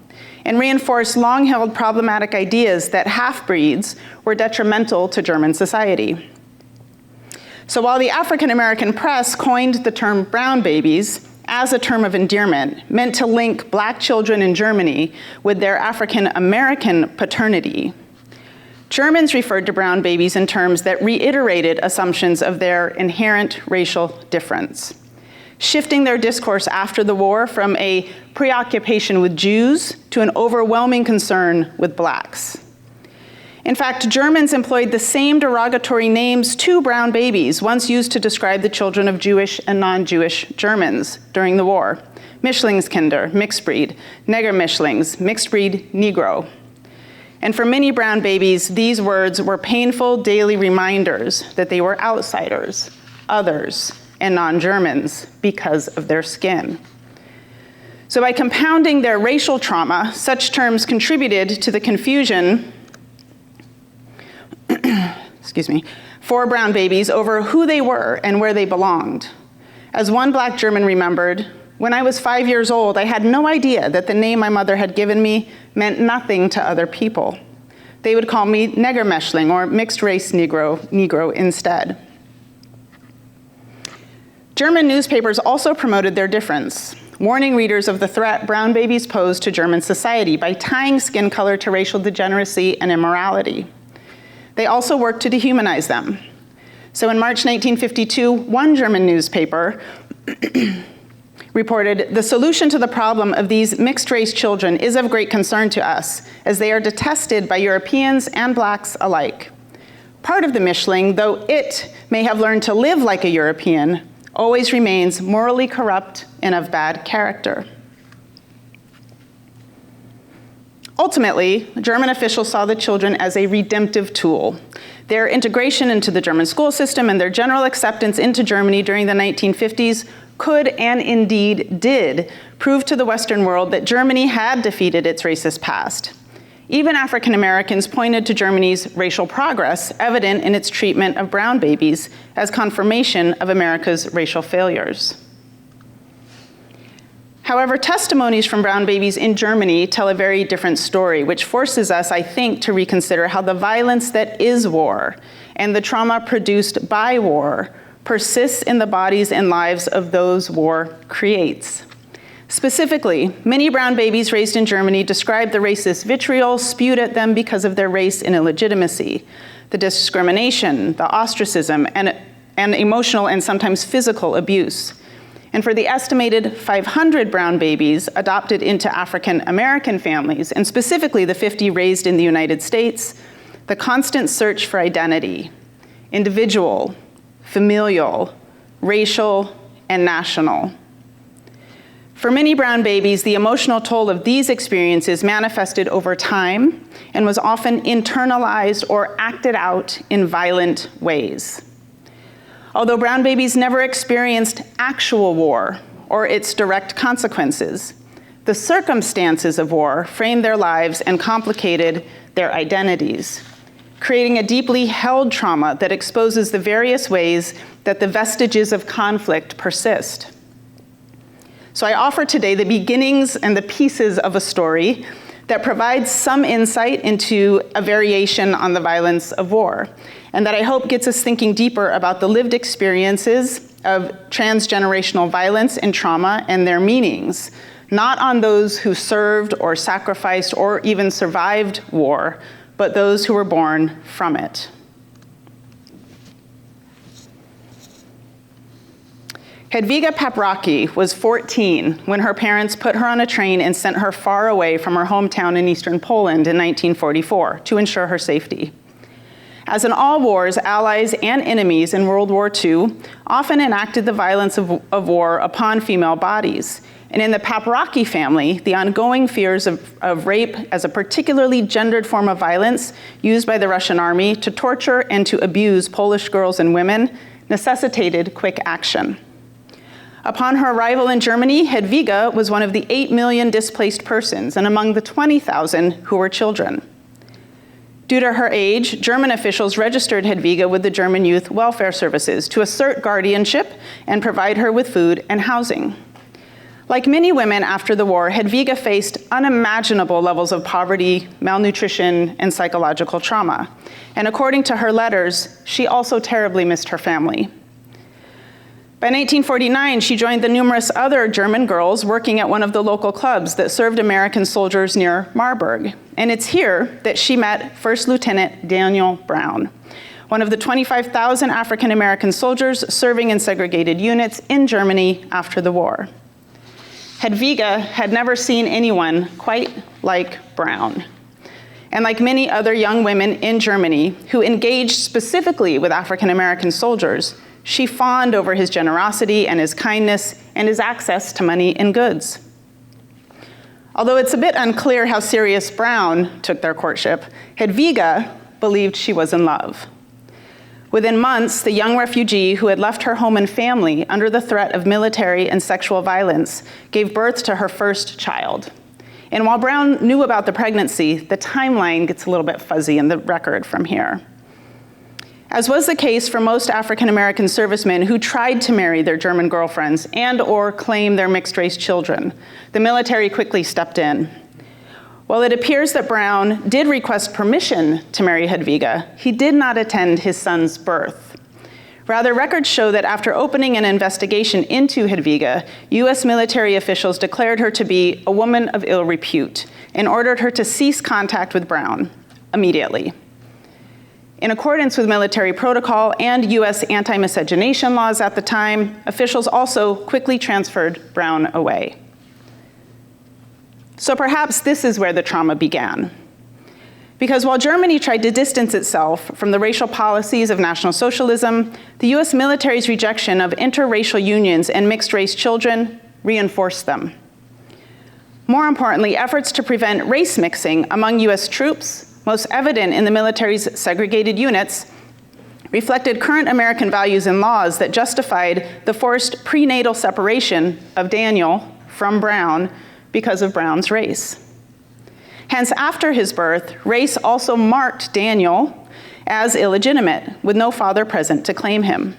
and reinforced long-held problematic ideas that half-breeds were detrimental to German society. So while the African American press coined the term brown babies as a term of endearment meant to link Black children in Germany with their African American paternity, Germans referred to brown babies in terms that reiterated assumptions of their inherent racial difference, shifting their discourse after the war from a preoccupation with Jews to an overwhelming concern with Blacks. In fact, Germans employed the same derogatory names to brown babies once used to describe the children of Jewish and non-Jewish Germans during the war: Mischlingskinder, mixed breed; Negermischlings, mixed breed Negro. And for many brown babies, these words were painful daily reminders that they were outsiders, others, and non-Germans because of their skin. So by compounding their racial trauma, such terms contributed to the confusion for brown babies over who they were and where they belonged. As one Black German remembered, "When I was 5 years old, I had no idea that the name my mother had given me meant nothing to other people. They would call me Negermischling or mixed race Negro instead." German newspapers also promoted their difference, warning readers of the threat brown babies posed to German society by tying skin color to racial degeneracy and immorality. They also worked to dehumanize them. So in March 1952, one German newspaper reported, "The solution to the problem of these mixed-race children is of great concern to us, as they are detested by Europeans and blacks alike. Part of the Mischling, though it may have learned to live like a European, always remains morally corrupt and of bad character." Ultimately, German officials saw the children as a redemptive tool. Their integration into the German school system and their general acceptance into Germany during the 1950s could, and indeed did, prove to the Western world that Germany had defeated its racist past. Even African Americans pointed to Germany's racial progress, evident in its treatment of brown babies, as confirmation of America's racial failures. However, testimonies from brown babies in Germany tell a very different story, which forces us, I think, to reconsider how the violence that is war and the trauma produced by war persists in the bodies and lives of those war creates. Specifically, many brown babies raised in Germany describe the racist vitriol spewed at them because of their race and illegitimacy, the discrimination, the ostracism, and emotional and sometimes physical abuse. And for the estimated 500 brown babies adopted into African American families, and specifically the 50 raised in the United States, the constant search for identity, individual, familial, racial, and national. For many brown babies, the emotional toll of these experiences manifested over time and was often internalized or acted out in violent ways. Although brown babies never experienced actual war or its direct consequences, the circumstances of war framed their lives and complicated their identities, creating a deeply held trauma that exposes the various ways that the vestiges of conflict persist. So I offer today the beginnings and the pieces of a story that provides some insight into a variation on the violence of war, and that I hope gets us thinking deeper about the lived experiences of transgenerational violence and trauma and their meanings, not on those who served or sacrificed or even survived war, but those who were born from it. Hedwiga Paprocki was 14 when her parents put her on a train and sent her far away from her hometown in eastern Poland in 1944 to ensure her safety. As in all wars, allies and enemies in World War II often enacted the violence of war upon female bodies. And in the Paprocki family, the ongoing fears of rape as a particularly gendered form of violence used by the Russian army to torture and to abuse Polish girls and women necessitated quick action. Upon her arrival in Germany, Hedwiga was one of the 8 million displaced persons and among the 20,000 who were children. Due to her age, German officials registered Hedwiga with the German Youth Welfare Services to assert guardianship and provide her with food and housing. Like many women after the war, Hedwiga faced unimaginable levels of poverty, malnutrition, and psychological trauma. And according to her letters, she also terribly missed her family. By 1949, she joined the numerous other German girls working at one of the local clubs that served American soldiers near Marburg. And it's here that she met First Lieutenant Daniel Brown, one of the 25,000 African American soldiers serving in segregated units in Germany after the war. Hedwiga had never seen anyone quite like Brown. And like many other young women in Germany who engaged specifically with African American soldiers, she fawned over his generosity and his kindness and his access to money and goods. Although it's a bit unclear how serious Brown took their courtship, Hedwiga believed she was in love. Within months, the young refugee who had left her home and family under the threat of military and sexual violence gave birth to her first child. And while Brown knew about the pregnancy, the timeline gets a little bit fuzzy in the record from here. As was the case for most African American servicemen who tried to marry their German girlfriends and or claim their mixed-race children, the military quickly stepped in. While it appears that Brown did request permission to marry Hedwiga, he did not attend his son's birth. Rather, records show that after opening an investigation into Hedwiga, US military officials declared her to be a woman of ill repute and ordered her to cease contact with Brown immediately. In accordance with military protocol and US anti-miscegenation laws at the time, officials also quickly transferred Brown away. So perhaps this is where the trauma began. Because while Germany tried to distance itself from the racial policies of National Socialism, the US military's rejection of interracial unions and mixed-race children reinforced them. More importantly, efforts to prevent race mixing among US troops, most evident in the military's segregated units, reflected current American values and laws that justified the forced prenatal separation of Daniel from Brown because of Brown's race. Hence, after his birth, race also marked Daniel as illegitimate, with no father present to claim him.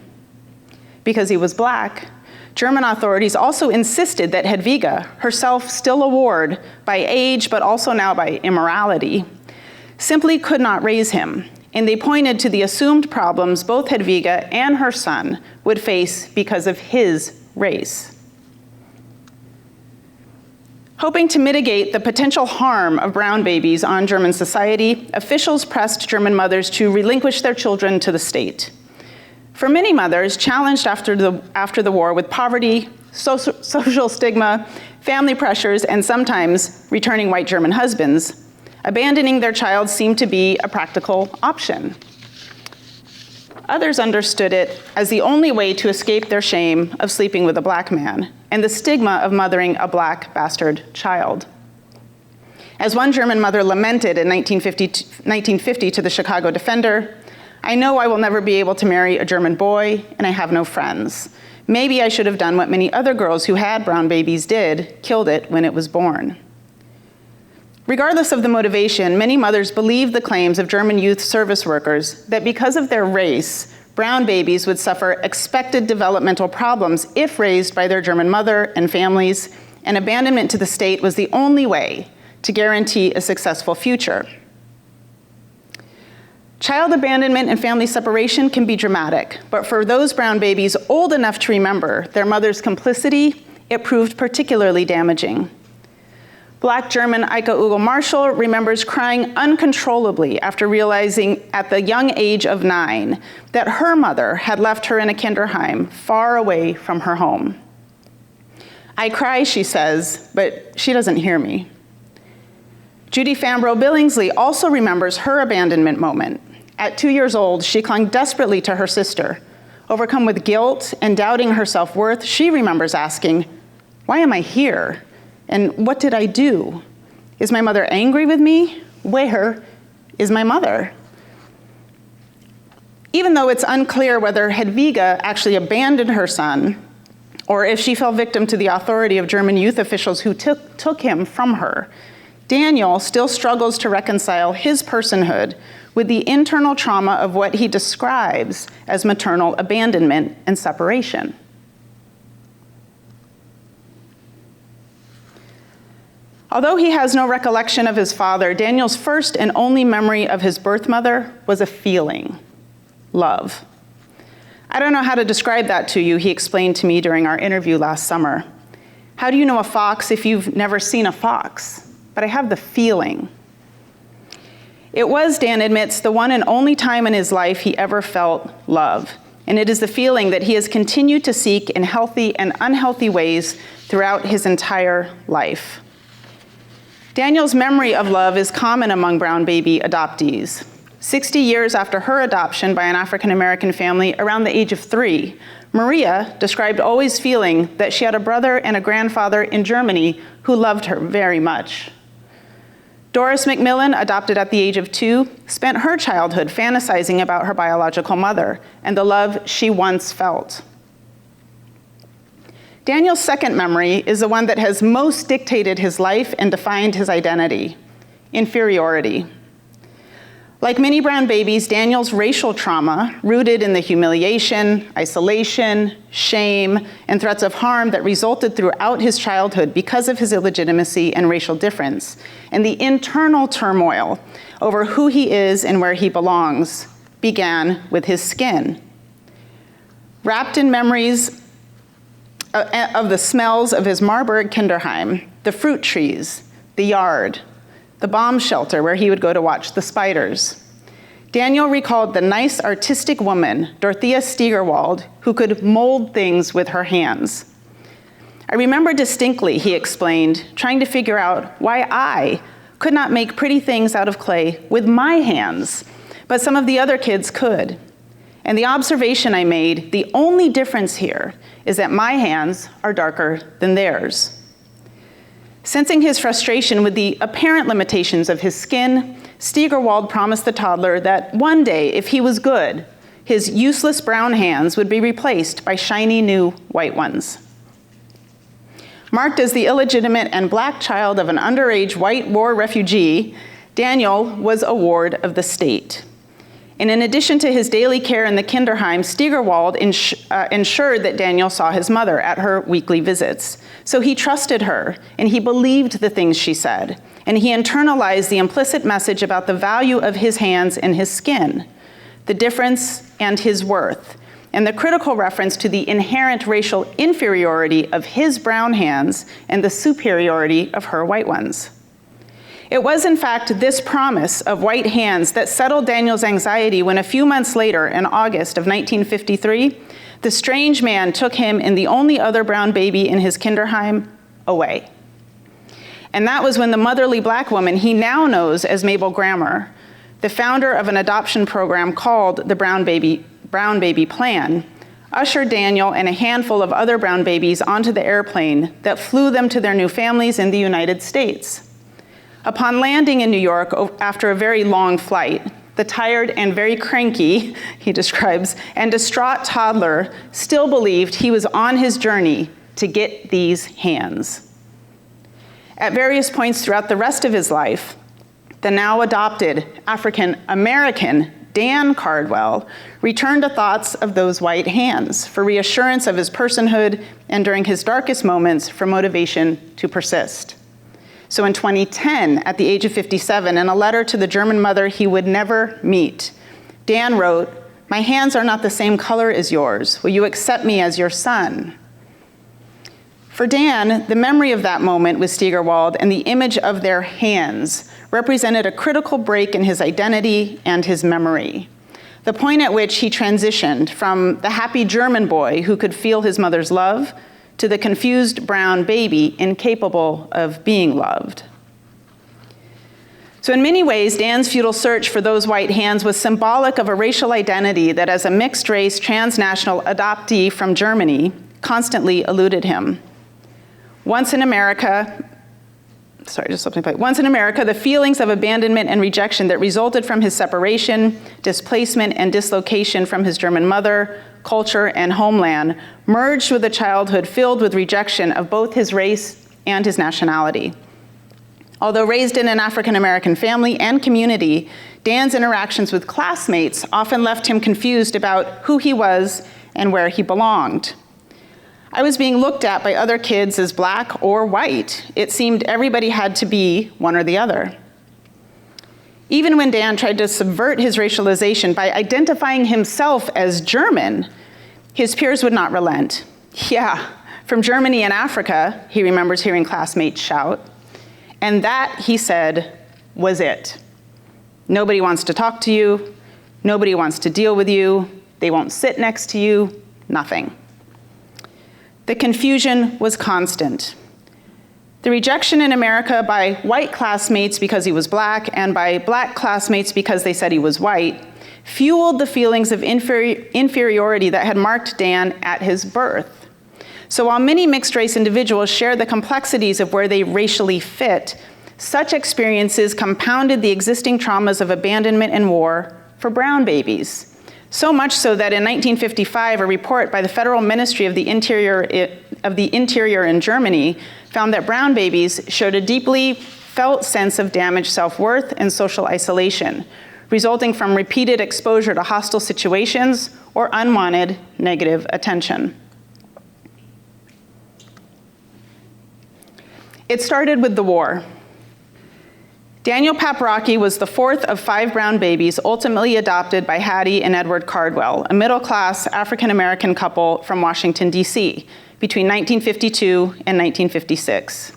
Because he was Black, German authorities also insisted that Hedwiga, herself still a ward by age but also now by immorality, simply could not raise him, and they pointed to the assumed problems both Hedwiga and her son would face because of his race. Hoping to mitigate the potential harm of brown babies on German society, officials pressed German mothers to relinquish their children to the state. For many mothers, challenged after the war with poverty, social stigma, family pressures, and sometimes returning white German husbands, abandoning their child seemed to be a practical option. Others understood it as the only way to escape their shame of sleeping with a Black man and the stigma of mothering a Black bastard child. As one German mother lamented in 1950 to the Chicago Defender, "I know I will never be able to marry a German boy, and I have no friends. Maybe I should have done what many other girls who had brown babies did, killed it when it was born." Regardless of the motivation, many mothers believed the claims of German youth service workers that because of their race, brown babies would suffer expected developmental problems if raised by their German mother and families, and abandonment to the state was the only way to guarantee a successful future. Child abandonment and family separation can be dramatic, but for those brown babies old enough to remember their mother's complicity, it proved particularly damaging. Black German Eike Ugel Marshall remembers crying uncontrollably after realizing at the young age of 9 that her mother had left her in a Kinderheim far away from her home. "I cry," she says, "but she doesn't hear me." Judy Fambro Billingsley also remembers her abandonment moment. At 2 years old, she clung desperately to her sister. Overcome with guilt and doubting her self-worth, she remembers asking, "Why am I here? And what did I do? Is my mother angry with me? Where is my mother?" Even though it's unclear whether Hedwiga actually abandoned her son, or if she fell victim to the authority of German youth officials who took him from her, Daniel still struggles to reconcile his personhood with the internal trauma of what he describes as maternal abandonment and separation. Although he has no recollection of his father, Daniel's first and only memory of his birth mother was a feeling: love. "I don't know how to describe that to you," he explained to me during our interview last summer. "How do you know a fox if you've never seen a fox? But I have the feeling." It was, Dan admits, the one and only time in his life he ever felt love. And it is the feeling that he has continued to seek in healthy and unhealthy ways throughout his entire life. Daniel's memory of love is common among brown baby adoptees. 60 years after her adoption by an African-American family around the age of 3, Maria described always feeling that she had a brother and a grandfather in Germany who loved her very much. Doris McMillan, adopted at the age of 2, spent her childhood fantasizing about her biological mother and the love she once felt. Daniel's second memory is the one that has most dictated his life and defined his identity: inferiority. Like many brown babies, Daniel's racial trauma, rooted in the humiliation, isolation, shame, and threats of harm that resulted throughout his childhood because of his illegitimacy and racial difference, and the internal turmoil over who he is and where he belongs, began with his skin. Wrapped in memories of the smells of his Marburg Kinderheim, the fruit trees, the yard, the bomb shelter where he would go to watch the spiders. Daniel recalled the nice artistic woman, Dorothea Steigerwald, who could mold things with her hands. I remember distinctly, he explained, trying to figure out why I could not make pretty things out of clay with my hands, but some of the other kids could. And the observation I made, the only difference here is that my hands are darker than theirs. Sensing his frustration with the apparent limitations of his skin, Steigerwald promised the toddler that one day, if he was good, his useless brown hands would be replaced by shiny new white ones. Marked as the illegitimate and black child of an underage white war refugee, Daniel was a ward of the state. And in addition to his daily care in the Kinderheim, Steigerwald ensured that Daniel saw his mother at her weekly visits. So he trusted her, and he believed the things she said, and he internalized the implicit message about the value of his hands and his skin, the difference and his worth, and the critical reference to the inherent racial inferiority of his brown hands and the superiority of her white ones. It was, in fact, this promise of white hands that settled Daniel's anxiety when a few months later, in August of 1953, the strange man took him and the only other brown baby in his Kinderheim away. And that was when the motherly black woman he now knows as Mabel Grammer, the founder of an adoption program called the Brown Baby Plan, ushered Daniel and a handful of other brown babies onto the airplane that flew them to their new families in the United States. Upon landing in New York after a very long flight, the tired and very cranky, he describes, and distraught toddler still believed he was on his journey to get these hands. At various points throughout the rest of his life, the now adopted African-American Dan Cardwell returned to thoughts of those white hands for reassurance of his personhood and during his darkest moments for motivation to persist. So in 2010, at the age of 57, in a letter to the German mother he would never meet, Dan wrote, "My hands are not the same color as yours. Will you accept me as your son?" For Dan, the memory of that moment with Steigerwald and the image of their hands represented a critical break in his identity and his memory, the point at which he transitioned from the happy German boy who could feel his mother's love to the confused brown baby incapable of being loved. So in many ways, Dan's futile search for those white hands was symbolic of a racial identity that as a mixed-race transnational adoptee from Germany constantly eluded him. Once in America, the feelings of abandonment and rejection that resulted from his separation, displacement, and dislocation from his German mother, culture, and homeland merged with a childhood filled with rejection of both his race and his nationality. Although raised in an African-American family and community, Dan's interactions with classmates often left him confused about who he was and where he belonged. I was being looked at by other kids as black or white. It seemed everybody had to be one or the other. Even when Dan tried to subvert his racialization by identifying himself as German, his peers would not relent. "Yeah, from Germany and Africa," he remembers hearing classmates shout. And that, he said, was it. Nobody wants to talk to you. Nobody wants to deal with you. They won't sit next to you. Nothing. The confusion was constant. The rejection in America by white classmates because he was black and by black classmates because they said he was white fueled the feelings of inferiority that had marked Dan at his birth. So while many mixed-race individuals share the complexities of where they racially fit, such experiences compounded the existing traumas of abandonment and war for brown babies. So much so that in 1955, a report by the Federal Ministry of the Interior in Germany found that brown babies showed a deeply felt sense of damaged self-worth and social isolation, resulting from repeated exposure to hostile situations or unwanted negative attention. It started with the war. Daniel Paprocki was the fourth of 5 brown babies ultimately adopted by Hattie and Edward Cardwell, a middle-class African-American couple from Washington, D.C., between 1952 and 1956.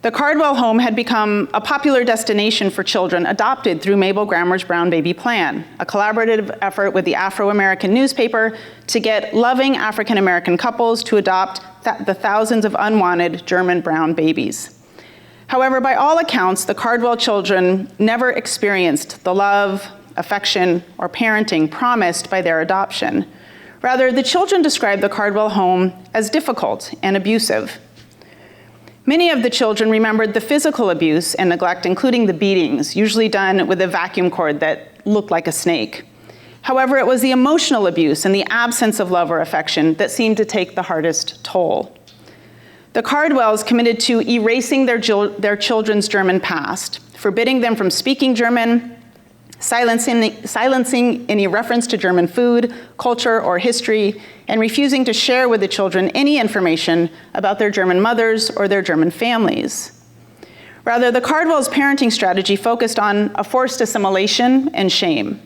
The Cardwell home had become a popular destination for children adopted through Mabel Grammer's Brown Baby Plan, a collaborative effort with the Afro-American newspaper to get loving African-American couples to adopt the thousands of unwanted German brown babies. However, by all accounts, the Cardwell children never experienced the love, affection, or parenting promised by their adoption. Rather, the children described the Cardwell home as difficult and abusive. Many of the children remembered the physical abuse and neglect, including the beatings, usually done with a vacuum cord that looked like a snake. However, it was the emotional abuse and the absence of love or affection that seemed to take the hardest toll. The Cardwells committed to erasing their children's German past, forbidding them from speaking German, silencing any reference to German food, culture, or history, and refusing to share with the children any information about their German mothers or their German families. Rather, the Cardwells' parenting strategy focused on a forced assimilation and shame.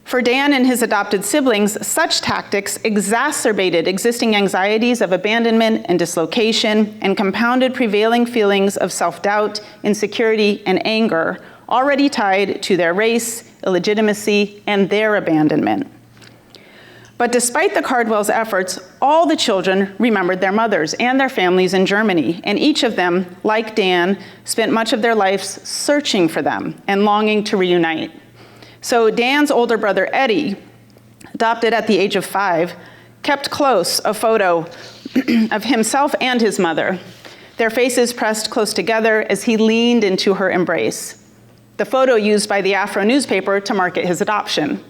For Dan and his adopted siblings, such tactics exacerbated existing anxieties of abandonment and dislocation and compounded prevailing feelings of self-doubt, insecurity, and anger already tied to their race, illegitimacy, and their abandonment. But despite the Cardwells' efforts, all the children remembered their mothers and their families in Germany, and each of them, like Dan, spent much of their lives searching for them and longing to reunite. So Dan's older brother, Eddie, adopted at the age of 5, kept close a photo of himself and his mother, their faces pressed close together as he leaned into her embrace. The photo used by the Afro newspaper to market his adoption.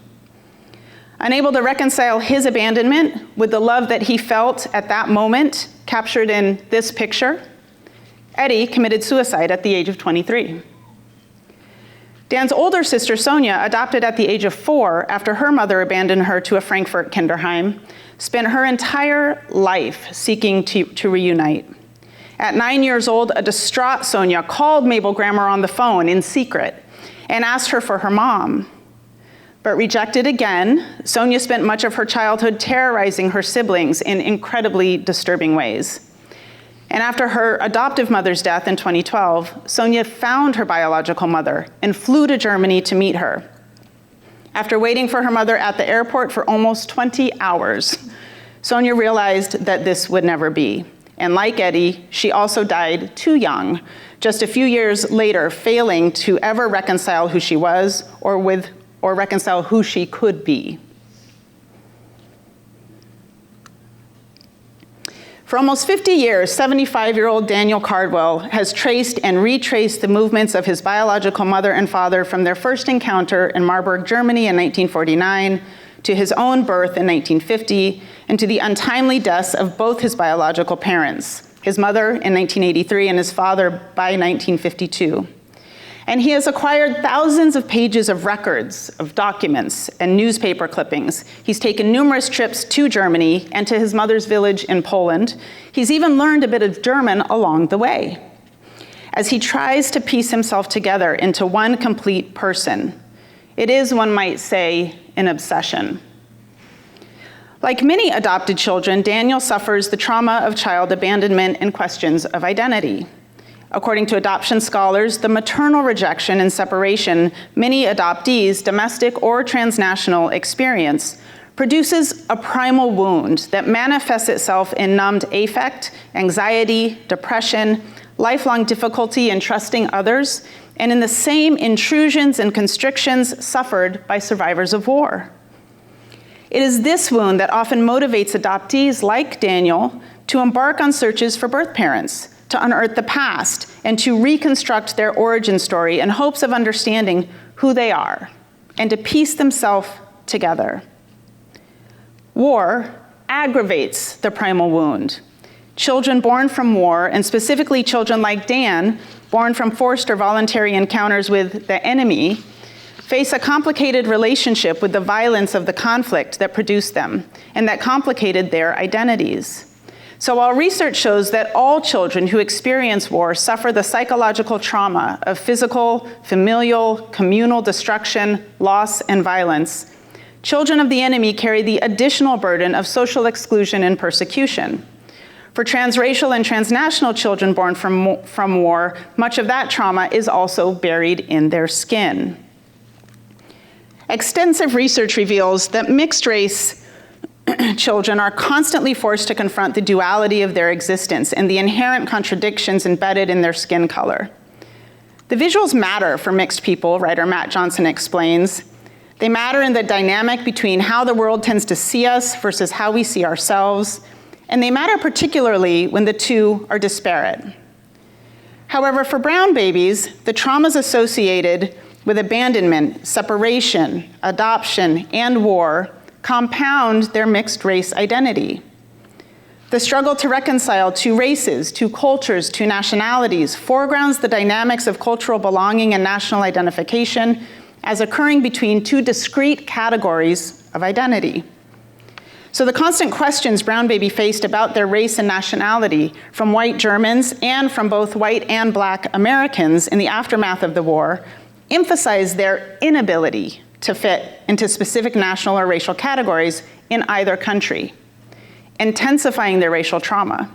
Unable to reconcile his abandonment with the love that he felt at that moment, captured in this picture, Eddie committed suicide at the age of 23. Dan's older sister, Sonia, adopted at the age of 4 after her mother abandoned her to a Frankfurt Kinderheim, spent her entire life seeking to reunite. At 9 years old, a distraught Sonia called Mabel Grammer on the phone in secret and asked her for her mom. But rejected again, Sonia spent much of her childhood terrorizing her siblings in incredibly disturbing ways. And after her adoptive mother's death in 2012, Sonia found her biological mother and flew to Germany to meet her. After waiting for her mother at the airport for almost 20 hours, Sonia realized that this would never be. And like Eddie, she also died too young, just a few years later, failing to ever reconcile who she was or reconcile who she could be. For almost 50 years, 75-year-old Daniel Cardwell has traced and retraced the movements of his biological mother and father from their first encounter in Marburg, Germany in 1949, to his own birth in 1950, and to the untimely deaths of both his biological parents, his mother in 1983 and his father by 1952. And he has acquired thousands of pages of records, of documents, and newspaper clippings. He's taken numerous trips to Germany and to his mother's village in Poland. He's even learned a bit of German along the way, as he tries to piece himself together into one complete person. It is, one might say, an obsession. Like many adopted children, Daniel suffers the trauma of child abandonment and questions of identity. According to adoption scholars, the maternal rejection and separation many adoptees, domestic or transnational, experience produces a primal wound that manifests itself in numbed affect, anxiety, depression, lifelong difficulty in trusting others, and in the same intrusions and constrictions suffered by survivors of war. It is this wound that often motivates adoptees like Daniel to embark on searches for birth parents, to unearth the past, and to reconstruct their origin story in hopes of understanding who they are, and to piece themselves together. War aggravates the primal wound. Children born from war, and specifically children like Dan, born from forced or voluntary encounters with the enemy, face a complicated relationship with the violence of the conflict that produced them and that complicated their identities. So while research shows that all children who experience war suffer the psychological trauma of physical, familial, communal destruction, loss, and violence, children of the enemy carry the additional burden of social exclusion and persecution. For For transracial and transnational children born from war, much of that trauma is also buried in their skin. Extensive research reveals that mixed-race children are constantly forced to confront the duality of their existence and the inherent contradictions embedded in their skin color. The visuals matter for mixed people, writer Matt Johnson explains. They matter in the dynamic between how the world tends to see us versus how we see ourselves, and they matter particularly when the two are disparate. However, for brown babies, the traumas associated with abandonment, separation, adoption, and war compound their mixed race identity. The struggle to reconcile two races, two cultures, two nationalities foregrounds the dynamics of cultural belonging and national identification as occurring between two discrete categories of identity. So the constant questions brown baby faced about their race and nationality from white Germans and from both white and black Americans in the aftermath of the war emphasize their inability to fit into specific national or racial categories in either country, intensifying their racial trauma.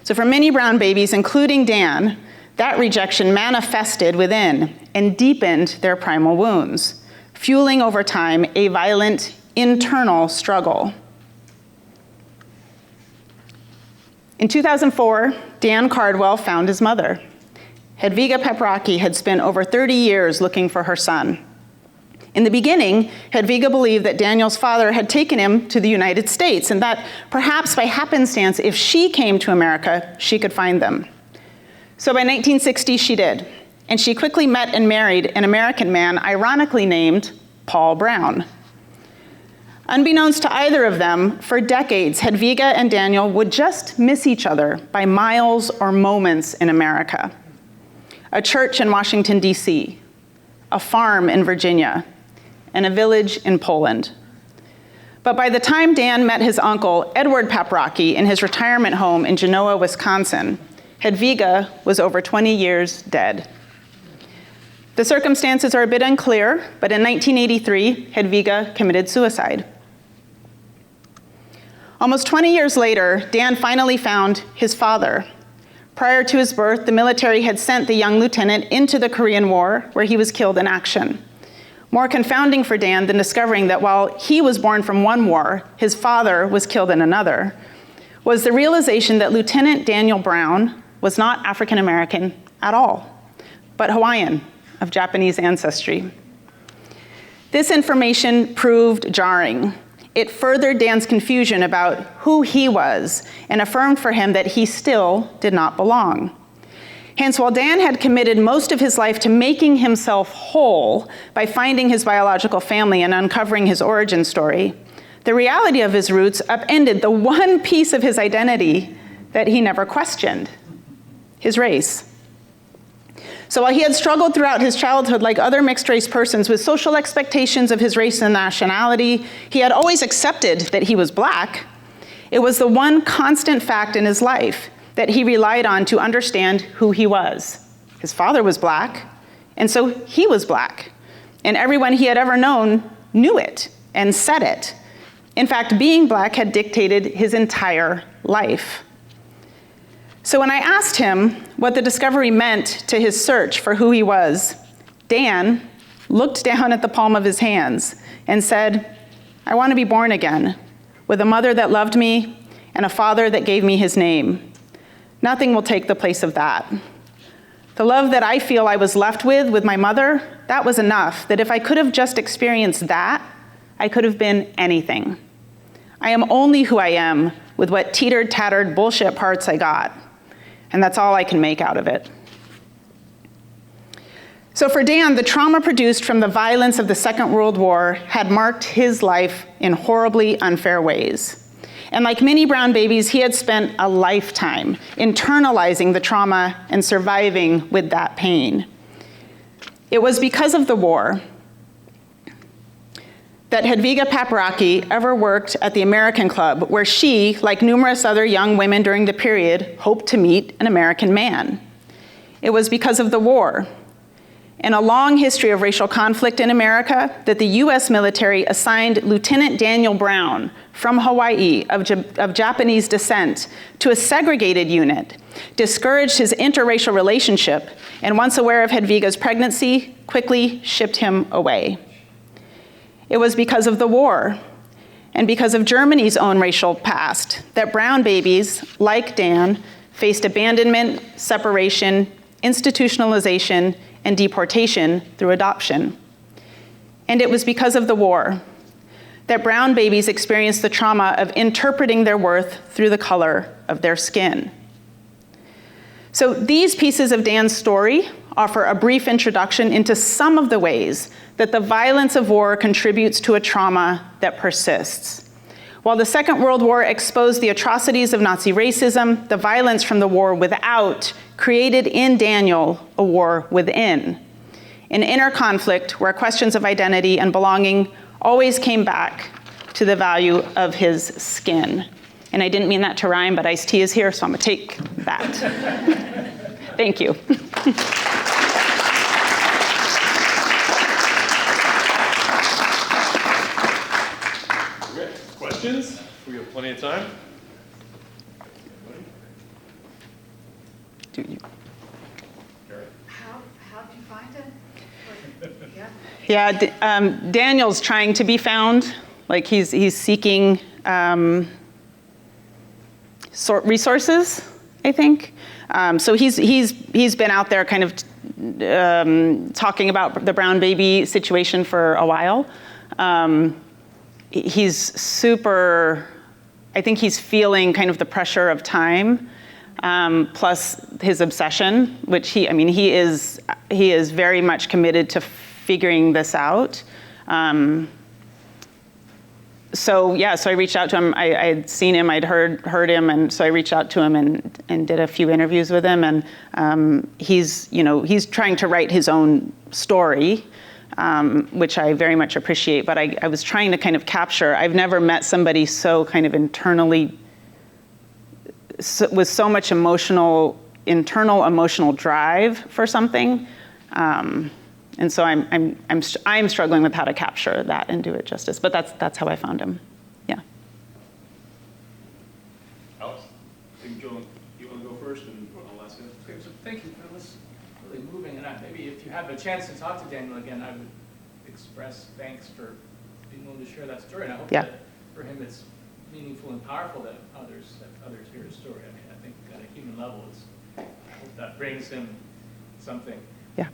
So for many brown babies, including Dan, that rejection manifested within and deepened their primal wounds, fueling over time a violent internal struggle. In 2004, Dan Cardwell found his mother. Hedviga Pepraki had spent over 30 years looking for her son. In the beginning, Hedviga believed that Daniel's father had taken him to the United States and that perhaps by happenstance, if she came to America, she could find them. So by 1960, she did, and she quickly met and married an American man ironically named Paul Brown. Unbeknownst to either of them, for decades, Hedviga and Daniel would just miss each other by miles or moments in America. A church in Washington, D.C., a farm in Virginia, and a village in Poland. But by the time Dan met his uncle, Edward Paprocki, in his retirement home in Genoa, Wisconsin, Hedviga was over 20 years dead. The circumstances are a bit unclear, but in 1983, Hedviga committed suicide. Almost 20 years later, Dan finally found his father. Prior to his birth, the military had sent the young lieutenant into the Korean War, where he was killed in action. More confounding for Dan than discovering that while he was born from one war, his father was killed in another, was the realization that Lieutenant Daniel Brown was not African American at all, but Hawaiian of Japanese ancestry. This information proved jarring. It furthered Dan's confusion about who he was and affirmed for him that he still did not belong. Hence, while Dan had committed most of his life to making himself whole by finding his biological family and uncovering his origin story, the reality of his roots upended the one piece of his identity that he never questioned, his race. So while he had struggled throughout his childhood like other mixed-race persons with social expectations of his race and nationality, he had always accepted that he was black. It was the one constant fact in his life that he relied on to understand who he was. His father was black, and so he was black. And everyone he had ever known knew it and said it. In fact, being black had dictated his entire life. So when I asked him what the discovery meant to his search for who he was, Dan looked down at the palm of his hands and said, "I want to be born again, with a mother that loved me and a father that gave me his name. Nothing will take the place of that. The love that I feel I was left with my mother, that was enough, that if I could have just experienced that, I could have been anything. I am only who I am with what teetered, tattered bullshit parts I got. And that's all I can make out of it." So for Dan, the trauma produced from the violence of the Second World War had marked his life in horribly unfair ways. And like many brown babies, he had spent a lifetime internalizing the trauma and surviving with that pain. It was because of the war that Hedviga Paprocki ever worked at the American Club, where she, like numerous other young women during the period, hoped to meet an American man. It was because of the war. in a long history of racial conflict in America, that the US military assigned Lieutenant Daniel Brown from Hawaii of Japanese descent to a segregated unit, discouraged his interracial relationship, and once aware of Hedviga's pregnancy, quickly shipped him away. It was because of the war and because of Germany's own racial past that brown babies, like Dan, faced abandonment, separation, institutionalization, and deportation through adoption. And it was because of the war that brown babies experienced the trauma of interpreting their worth through the color of their skin. So these pieces of Dan's story offer a brief introduction into some of the ways that the violence of war contributes to a trauma that persists. While the Second World War exposed the atrocities of Nazi racism, the violence from the war without created in Daniel a war within, an inner conflict where questions of identity and belonging always came back to the value of his skin. And I didn't mean that to rhyme, but Ice-T is here, so I'm gonna take that. Thank you. Okay, questions? We have plenty of time. Do you? How did you find it? Yeah, Daniel's trying to be found. Like he's seeking resources, I think. So he's been out there kind of talking about the brown baby situation for a while. He's super, I think he's feeling kind of the pressure of time, plus his obsession, which he is very much committed to figuring this out. So I reached out to him. I had seen him, I'd heard him, and so I reached out to him and did a few interviews with him. And he's trying to write his own story, which I very much appreciate. But I was trying to kind of capture. I've never met somebody so kind of internally, with so much internal emotional drive for something. And so I'm struggling with how to capture that and do it justice. But that's how I found him. Yeah. Alex, I think Joan, you want to go first, and I'll ask you. Okay, so thank you. That was really moving, and maybe if you have a chance to talk to Daniel again, I would express thanks for being willing to share that story. And I hope that for him it's meaningful and powerful that others hear his story. I mean, I think at a human level, I hope that brings him something. Yeah.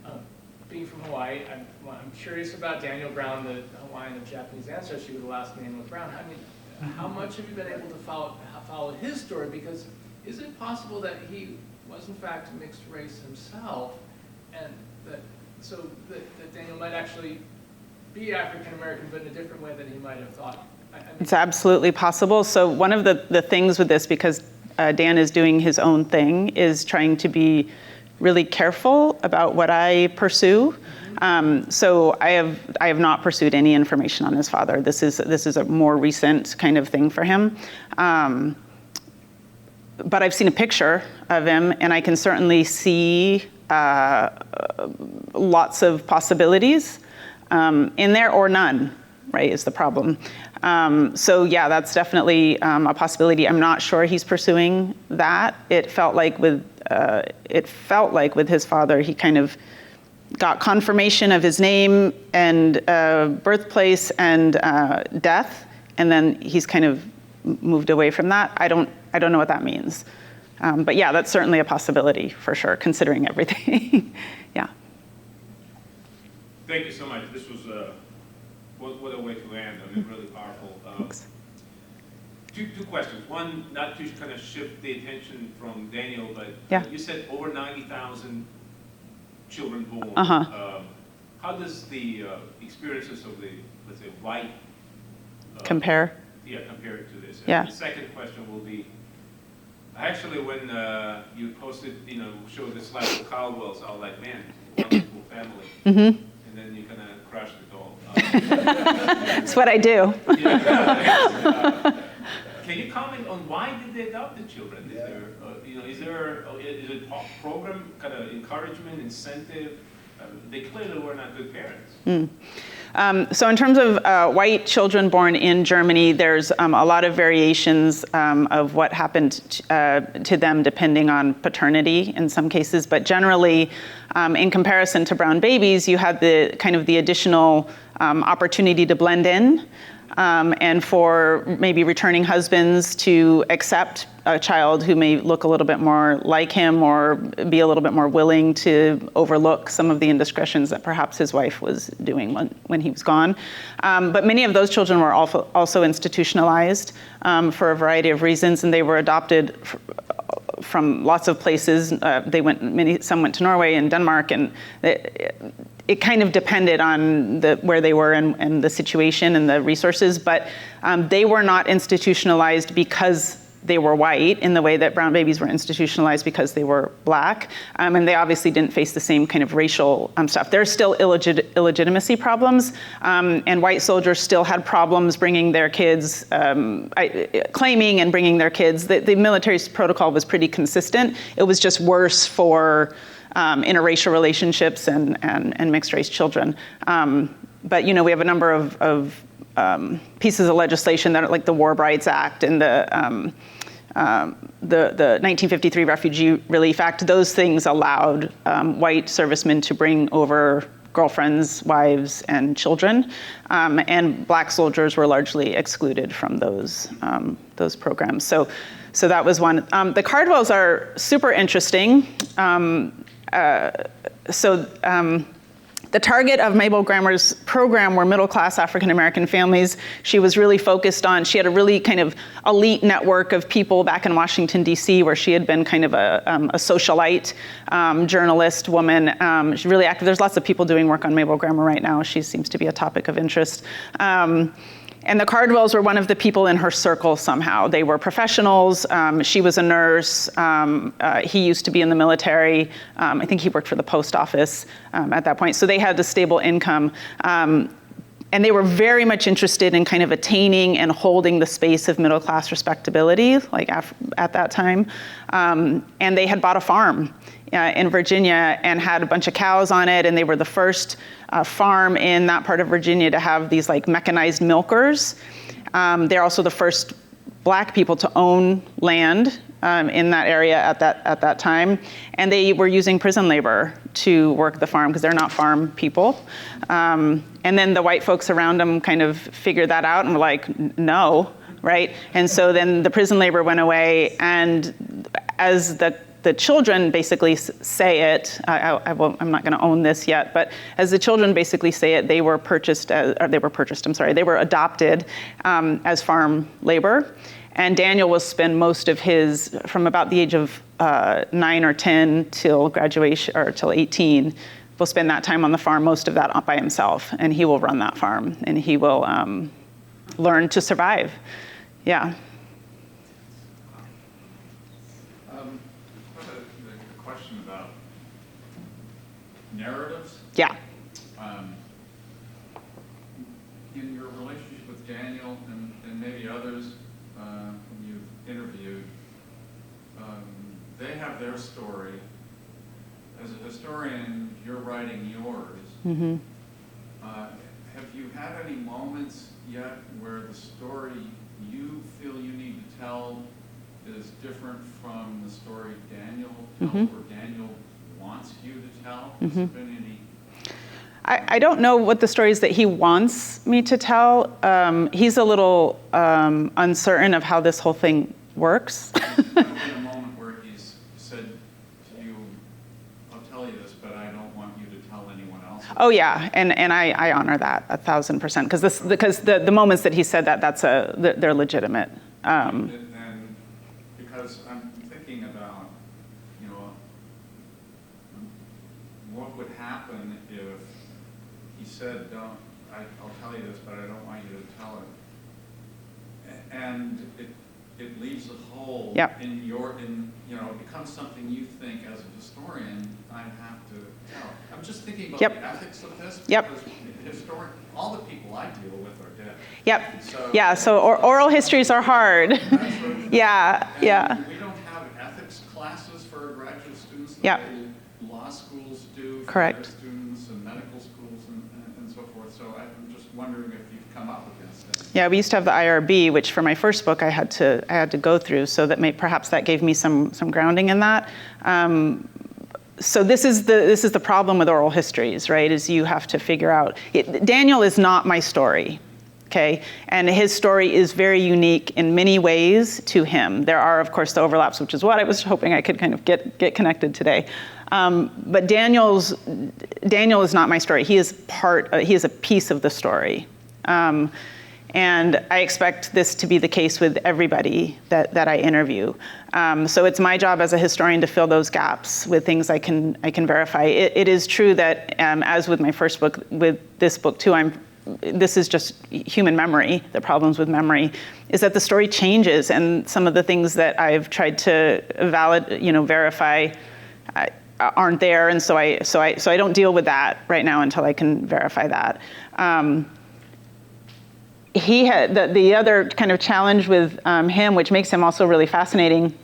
Being from Hawaii, I'm curious about Daniel Brown, the Hawaiian of Japanese ancestry with the last name of Brown. I mean, how much have you been able to follow his story? Because is it possible that he was in fact mixed race himself, and that Daniel might actually be African American, but in a different way than he might have thought? It's absolutely possible. So one of the things with this, because Dan is doing his own thing, is trying to be really careful about what I pursue. So I have not pursued any information on his father. This is a more recent kind of thing for him. But I've seen a picture of him, and I can certainly see lots of possibilities in there, or none, right, is the problem. So yeah, that's definitely a possibility. I'm not sure he's pursuing that. It felt like with his father, he kind of got confirmation of his name and birthplace and death, and then he's kind of moved away from that. I don't know what that means. But yeah, that's certainly a possibility for sure, considering everything. Yeah. Thank you so much. This was what a way to end. I mean, really powerful. Two questions. One, not to kind of shift the attention from Daniel, but you said over 90,000 children born. How does the experiences of the, let's say, white compare? Yeah, compare it to this. Yeah. And the second question will be, actually, when you posted, showed the slide of Caldwell's, I was like, man, wonderful family. Mm-hmm. And then you kind of crushed it all. That's what I do. Can you comment on why did they adopt the children? Is there a program, kind of encouragement, incentive? they clearly were not good parents. So in terms of white children born in Germany, there's a lot of variations of what happened to them depending on paternity in some cases, but generally, in comparison to brown babies, you had the kind of the additional opportunity to blend in, and for maybe returning husbands to accept a child who may look a little bit more like him or be a little bit more willing to overlook some of the indiscretions that perhaps his wife was doing when he was gone. But many of those children were also institutionalized for a variety of reasons, and they were adopted from lots of places. Some went to Norway and Denmark, and it kind of depended on where they were and the situation and the resources, but they were not institutionalized because they were white in the way that brown babies were institutionalized because they were black, and they obviously didn't face the same kind of racial stuff. There's still illegitimacy problems, and white soldiers still had problems bringing their kids, claiming and bringing their kids. The military's protocol was pretty consistent. It was just worse for interracial relationships and mixed race children. But we have a number of pieces of legislation that are like the War Rights Act and the 1953 Refugee Relief Act. Those things allowed white servicemen to bring over girlfriends, wives, and children, and black soldiers were largely excluded from those programs. So that was one. The Cardwells are super interesting. The target of Mabel Grammer's program were middle-class African-American families. She was really focused on, she had a really kind of elite network of people back in Washington, D.C., where she had been kind of a socialite, journalist, woman. She's really active. There's lots of people doing work on Mabel Grammer right now. She seems to be a topic of interest. And the Cardwells were one of the people in her circle somehow. They were professionals. She was a nurse. He used to be in the military. I think he worked for the post office at that point. So they had a stable income. And they were very much interested in kind of attaining and holding the space of middle-class respectability, like at that time. And they had bought a farm in Virginia and had a bunch of cows on it, and they were the first farm in that part of Virginia to have these like mechanized milkers. They're also the first black people to own land in that area at that time, and they were using prison labor to work the farm because they're not farm people. And then the white folks around them kind of figured that out and were like, no, right? And so then the prison labor went away, and as the children basically say it, I'm not going to own this yet, but as the children basically say it, they were adopted as farm labor. And Daniel will spend most of his, from about the age of 9 or 10 till graduation, or till 18, will spend that time on the farm, most of that by himself. And he will run that farm, and he will learn to survive. Yeah. Narratives? Yeah. In your relationship with Daniel and maybe others whom you've interviewed, they have their story. As a historian, you're writing yours. Mm-hmm. Have you had any moments yet where the story you feel you need to tell is different from the story Daniel tells, or Daniel wants you to tell? Has there been any? I don't know what the stories that he wants me to tell. He's a little uncertain of how this whole thing works. There's been a moment where he's said to you, I'll tell you this, but I don't want you to tell anyone else. Oh yeah, and I honor that 1,000%, because the moments that he said that, they're legitimate. And because I'm thinking about, what would happen if he said, I'll tell you this, but I don't want you to tell it. And it leaves a hole in it becomes something you think as a historian, I have to tell. I'm just thinking about the ethics of this, because all the people I deal with are dead. Yep. So oral histories are hard. We don't have ethics classes for graduate students. Yep. law schools do for Correct. their students and medical schools and so forth. So I'm just wondering if you've come up against that. Yeah, we used to have the IRB, which for my first book I had to go through, so that perhaps that gave me some grounding in that. So this is the problem with oral histories, right? Is you have to figure out. Daniel is not my story, okay? And his story is very unique in many ways to him. There are, of course, the overlaps, which is what I was hoping I could kind of get connected today. But Daniel is not my story. He is a piece of the story. And I expect this to be the case with everybody that I interview. So it's my job as a historian to fill those gaps with things I can verify. It is true that, as with my first book, with this book too, this is just human memory. The problems with memory is that the story changes, and some of the things that I've tried to verify aren't there, and so I don't deal with that right now until I can verify that. He had the other kind of challenge with him, which makes him also really fascinating.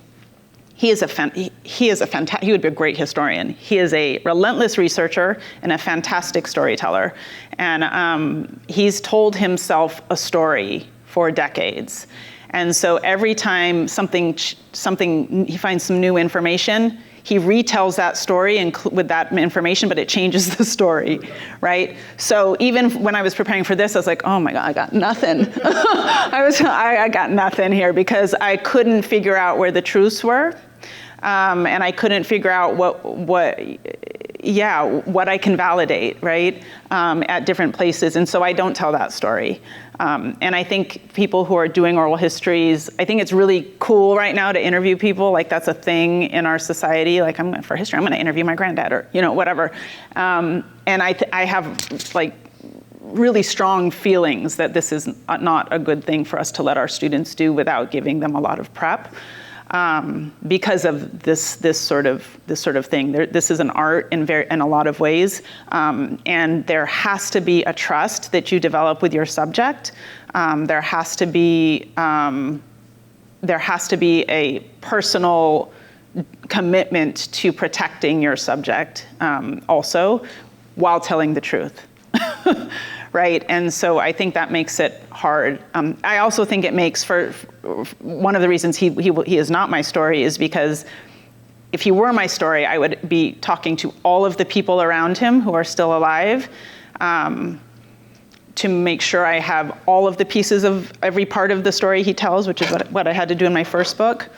He would be a great historian. He is a relentless researcher and a fantastic storyteller, and he's told himself a story for decades. And so every time he finds some new information, he retells that story with that information, but it changes the story, right? So even when I was preparing for this, I was like, oh my God, I got nothing. I got nothing here, because I couldn't figure out where the truths were. And I couldn't figure out what I can validate, right, at different places. And so I don't tell that story. And I think people who are doing oral histories, I think it's really cool right now to interview people. Like, that's a thing in our society. Like, for history, I'm going to interview my granddad, or whatever. And I have like really strong feelings that this is not a good thing for us to let our students do without giving them a lot of prep. Because of this sort of thing. This is an art in a lot of ways, and there has to be a trust that you develop with your subject. There has to be a personal commitment to protecting your subject, also, while telling the truth. Right, and so I think that makes it hard. I also think it makes for one of the reasons he is not my story is because if he were my story, I would be talking to all of the people around him who are still alive to make sure I have all of the pieces of every part of the story he tells, which is what I had to do in my first book.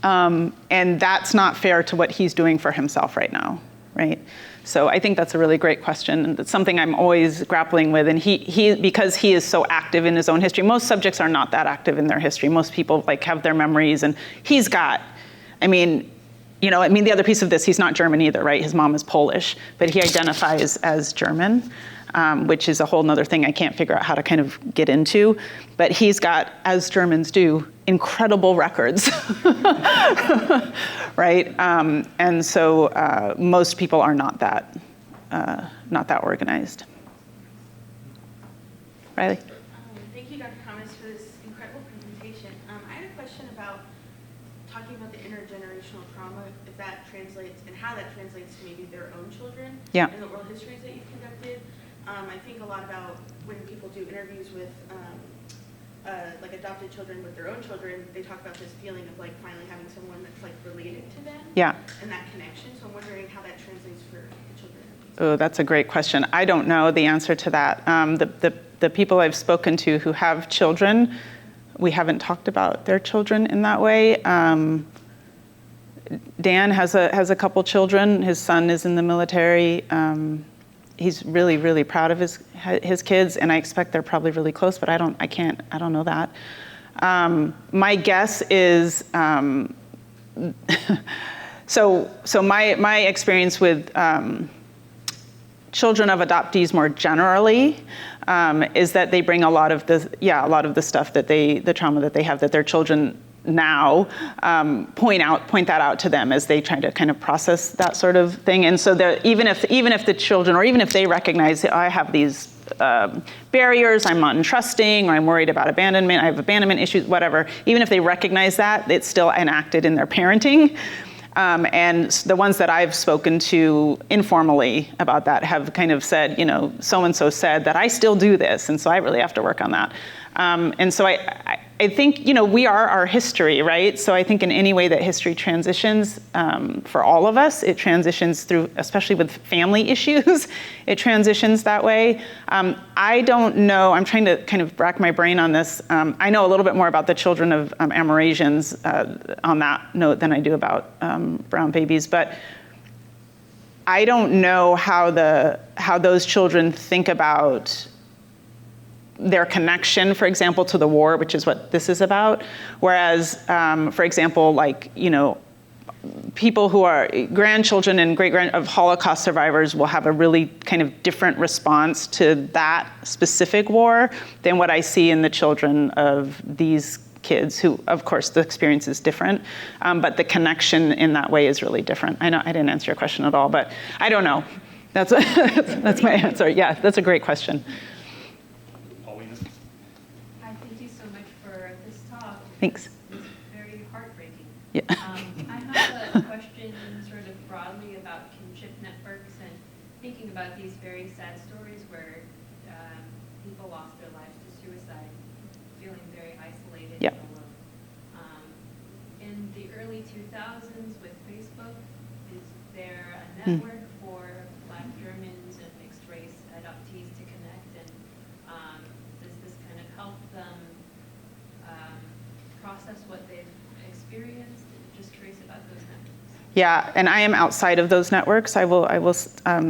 And that's not fair to what he's doing for himself right now, right? So I think that's a really great question, and it's something I'm always grappling with. And he because he is so active in his own history, most subjects are not that active in their history. Most people have their memories, and he's got, the other piece of this, he's not German either, right? His mom is Polish, but he identifies as German, which is a whole nother thing I can't figure out how to kind of get into. But he's got, as Germans do, incredible records, right? And so most people are not that organized. Riley? Thank you, Dr. Thomas, for this incredible presentation. I had a question about talking about the intergenerational trauma, if that translates, and how that translates to maybe their own children. Yeah. And the oral histories that you've conducted. I think a lot about when people do interviews with adopted children with their own children, they talk about this feeling of finally having someone that's related to them. Yeah. And that connection. So I'm wondering how that translates for the children. Oh, that's a great question. I don't know the answer to that. The people I've spoken to who have children, we haven't talked about their children in that way. Dan has a couple children. His son is in the military. He's really, really proud of his kids, and I expect they're probably really close, but I don't know that. My guess is, so my experience with children of adoptees more generally is that they bring a lot of the stuff that the trauma that they have, that their children now point that out to them as they try to kind of process that sort of thing. And so even if the children, or even if they recognize, I have these barriers, I'm untrusting, or I'm worried about abandonment, I have abandonment issues, whatever, even if they recognize that, it's still enacted in their parenting. And the ones that I've spoken to informally about that have kind of said, so-and-so said that I still do this, and so I really have to work on that. And so I think, we are our history, right? So I think in any way that history transitions, for all of us, it transitions through, especially with family issues, it transitions that way. I don't know, I'm trying to kind of rack my brain on this. I know a little bit more about the children of Amerasians on that note than I do about brown babies, but I don't know how those children think about their connection, for example, to the war, which is what this is about. Whereas, for example, people who are grandchildren and of Holocaust survivors will have a really kind of different response to that specific war than what I see in the children of these kids who, of course, the experience is different, but the connection in that way is really different. I know I didn't answer your question at all, but I don't know. That's my answer. Yeah, that's a great question. Thanks. It's very heartbreaking. Yeah. I have a question sort of broadly about kinship networks and thinking about these very sad stories where people lost their lives to suicide, feeling very isolated Yep. and alone. In the early 2000s with Facebook, is there a network for Black Germans and mixed race adoptees to connect, and does this kind of help them process what they've experienced? Just curious about those networks. Yeah, and I am outside of those networks. I will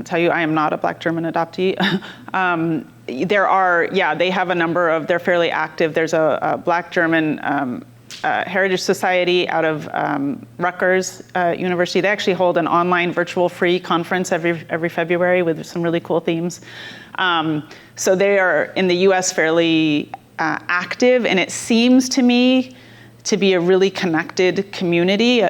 tell you, I am not a Black German adoptee. They have a number of, they're fairly active. There's a Black German Heritage Society out of Rutgers University. They actually hold an online virtual free conference every February with some really cool themes. So they are in the US fairly active, and it seems to me to be a really connected community.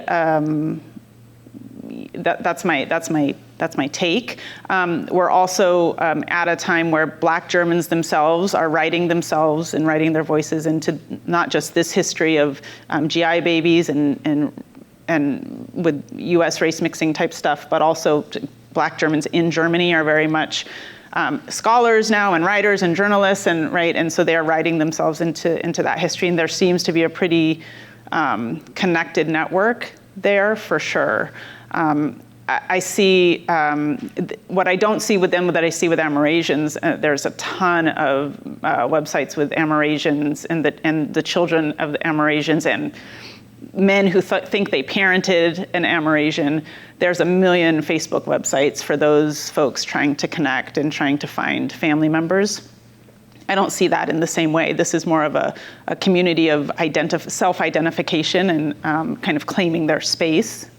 That's my take. We're also at a time where Black Germans themselves are writing themselves and writing their voices into not just this history of GI babies and with US race mixing type stuff, but also Black Germans in Germany are very much scholars now and writers and journalists, and so they are writing themselves into that history, and there seems to be a pretty connected network there for sure. I see what I don't see with them that I see with Amerasians. There's a ton of websites with Amerasians and the children of the Amerasians and men who think they parented an Amerasian. There's a million Facebook websites for those folks trying to connect and trying to find family members. I don't see that in the same way. This is more of a community of self-identification and kind of claiming their space.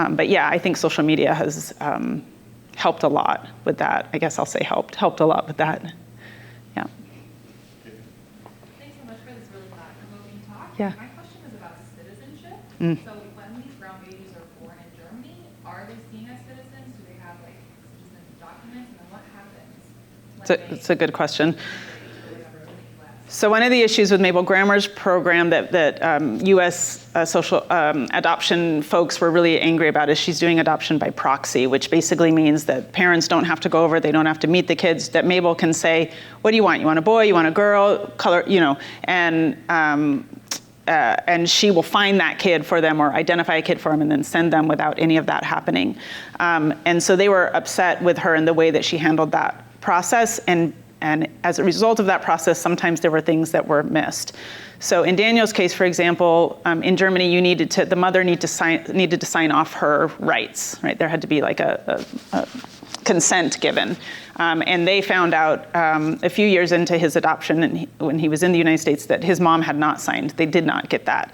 But yeah, I think social media has helped a lot with that. I guess I'll say helped a lot with that. Yeah. Thanks so much for this really thought-provoking talk. Yeah. My question is about citizenship. So when these brown babies are born in Germany, are they seen as citizens? Do they have citizen documents? And then what happens? It's a good question. So one of the issues with Mabel Grammer's program that U.S. Social adoption folks were really angry about is she's doing adoption by proxy, which basically means that parents don't have to go over, they don't have to meet the kids, that Mabel can say, what do you want? You want a boy, you want a girl, color, and she will find that kid for them or identify a kid for them and then send them without any of that happening. And so they were upset with her in the way that she handled that process, and as a result of that process, sometimes there were things that were missed. So in Daniel's case, for example, in Germany, the mother needed to sign off her rights, right? There had to be like a consent given. And they found out a few years into his adoption, and when he was in the United States, that his mom had not signed. They did not get that.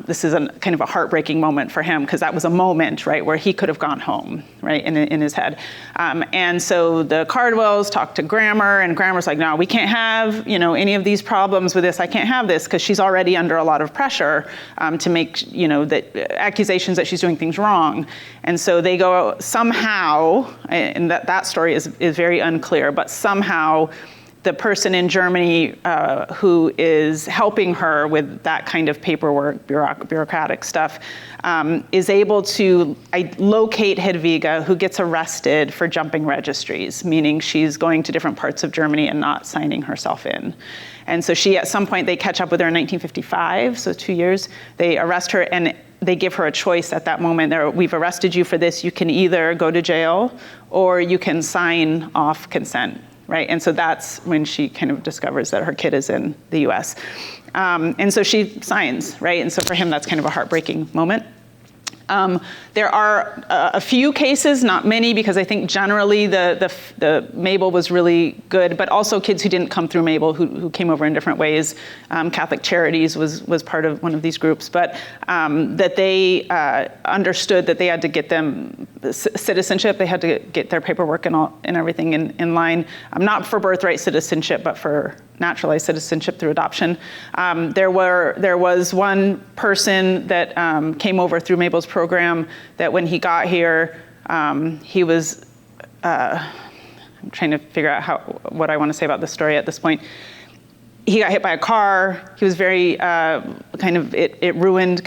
This is kind of a heartbreaking moment for him, because that was a moment, right, where he could have gone home, right, in his head. And so the Cardwells talked to Grammer, and Grammer's like, no, we can't have, any of these problems with this. I can't have this, because she's already under a lot of pressure to make, accusations that she's doing things wrong. And so they go somehow, and that story is very unclear, but somehow the person in Germany who is helping her with that kind of paperwork, bureaucratic stuff, is able to locate Hedwiga, who gets arrested for jumping registries, meaning she's going to different parts of Germany and not signing herself in. And so she, at some point, they catch up with her in 1955, so 2 years. They arrest her, and they give her a choice at that moment. We've arrested you for this. You can either go to jail, or you can sign off consent. Right, and so that's when she kind of discovers that her kid is in the U.S. And so she signs, right? And so for him, that's kind of a heartbreaking moment. There are a few cases, not many, because I think generally the Mabel was really good, but also kids who didn't come through Mabel, who came over in different ways. Catholic Charities was part of one of these groups, but that they understood that they had to get them citizenship. They had to get their paperwork and everything in line, not for birthright citizenship, but for naturalized citizenship through adoption. There was one person that came over through Mabel's program that when he got here, he was, I'm trying to figure out what I want to say about this story at this point. He got hit by a car. He was very it ruined,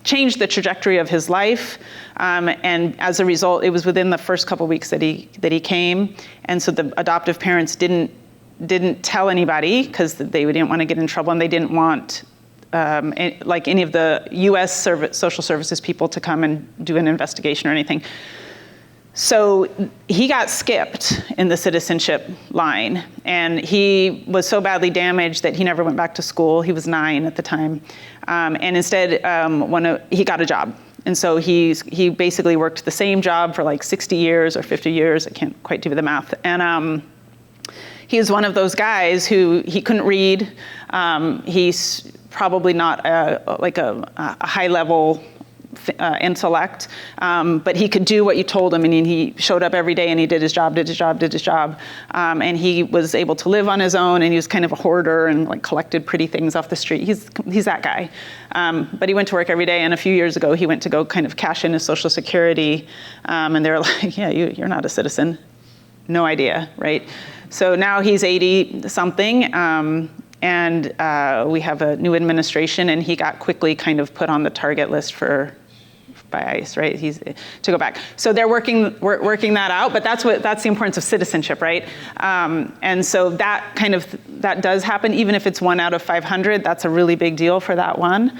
changed the trajectory of his life. And as a result, it was within the first couple weeks that he came. And so the adoptive parents didn't tell anybody because they didn't want to get in trouble, and they didn't want like any of the U.S. social services people to come and do an investigation or anything. So he got skipped in the citizenship line, and he was so badly damaged that he never went back to school. He was 9 at the time, and instead he got a job. And so he basically worked the same job for like 60 years or 50 years. I can't quite do the math. And he was one of those guys who he couldn't read. He's probably not a high-level intellect, but he could do what you told him, and he showed up every day and he did his job, and he was able to live on his own, and he was kind of a hoarder and collected pretty things off the street. He's that guy. But he went to work every day, and a few years ago he went to go kind of cash in his Social Security, and they were like, yeah, you're not a citizen. No idea, right? So now he's 80-something, and we have a new administration, and he got quickly kind of put on the target list by ICE, right? He's to go back. So they're working that out, but that's the importance of citizenship, right? And so that does happen, even if it's 1 out of 500. That's a really big deal for that one.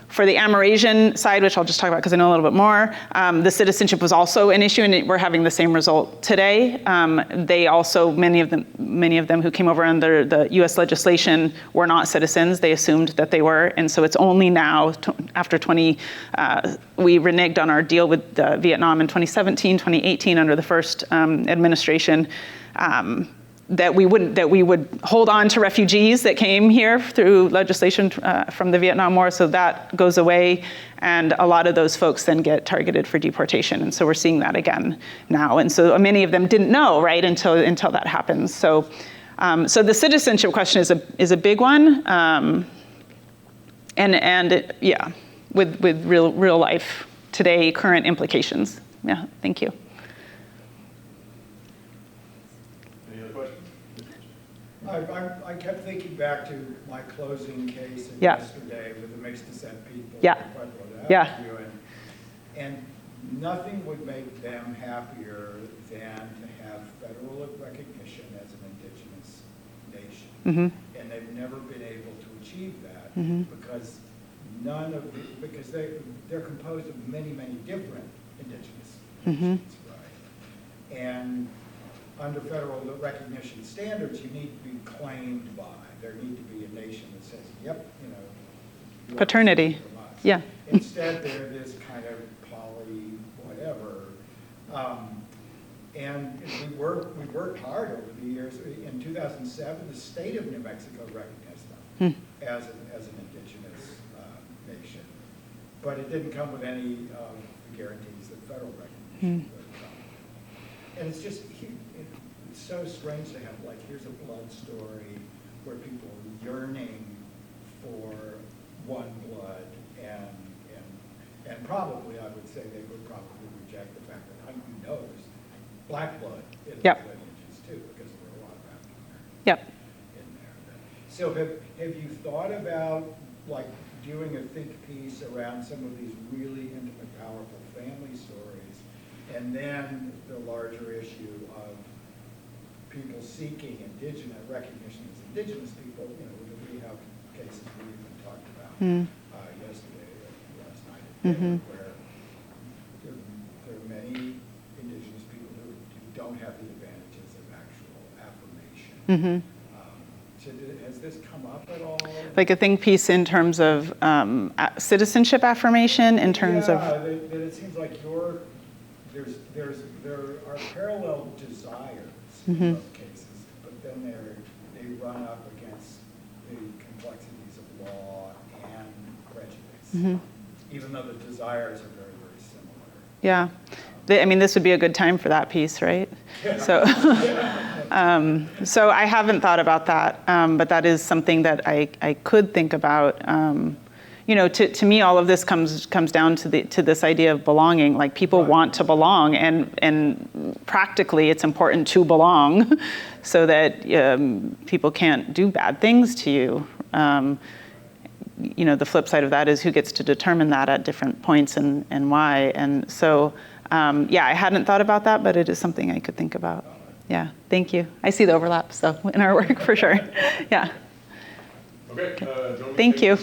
For the Amerasian side, which I'll just talk about because I know a little bit more, the citizenship was also an issue, and we're having the same result today. They also, many of them who came over under the U.S. legislation were not citizens. They assumed that they were, and so it's only now, after we reneged on our deal with Vietnam in 2017, 2018 under the first administration, that we would hold on to refugees that came here through legislation from the Vietnam War, so that goes away, and a lot of those folks then get targeted for deportation, and so we're seeing that again now, and so many of them didn't know, right, until that happens. So the citizenship question is a big one, with real life today current implications. Yeah, thank you. I kept thinking back to my closing case yesterday with the mixed descent people. And nothing would make them happier than to have federal recognition as an indigenous nation. Mm-hmm. And they've never been able to achieve that because because they're composed of many, many different indigenous nations, right? And under federal recognition standards, you need to be claimed by. There need to be a nation that says, yep, paternity. Yeah. Instead, they're this kind of poly whatever. And we worked hard over the years. In 2007, the state of New Mexico recognized them as an indigenous nation. But it didn't come with any guarantees that federal recognition would come. And it's just, it's so strange to have, here's a blood story where people are yearning for one blood, and probably, I would say they would probably reject the fact that who knows, black blood in those lineages too, because there are a lot of African thought about like doing a think piece around some of these really intimate, powerful family stories, and then the larger issue of people seeking indigenous recognition as indigenous people? You know, we have cases we even talked about yesterday, last night, at dinner, where there are many indigenous people who don't have the advantages of actual affirmation. So has this come up at all? Like a think piece in terms of citizenship affirmation, in terms of... that it seems like there are parallel desires in both cases, but then they run up against the complexities of law and prejudice, even though the desires are very, very similar. Yeah. I mean, this would be a good time for that piece, right? So, so I haven't thought about that, but that is something that I could think about. You know, to me, all of this comes down to this idea of belonging. Like, people want to belong, and practically, it's important to belong, so that people can't do bad things to you. You know, the flip side of that is who gets to determine that at different points and why. And so, yeah, I hadn't thought about that, but it is something I could think about. Yeah, thank you. I see the overlap, so in our work, for sure. Yeah. Okay. Thank you.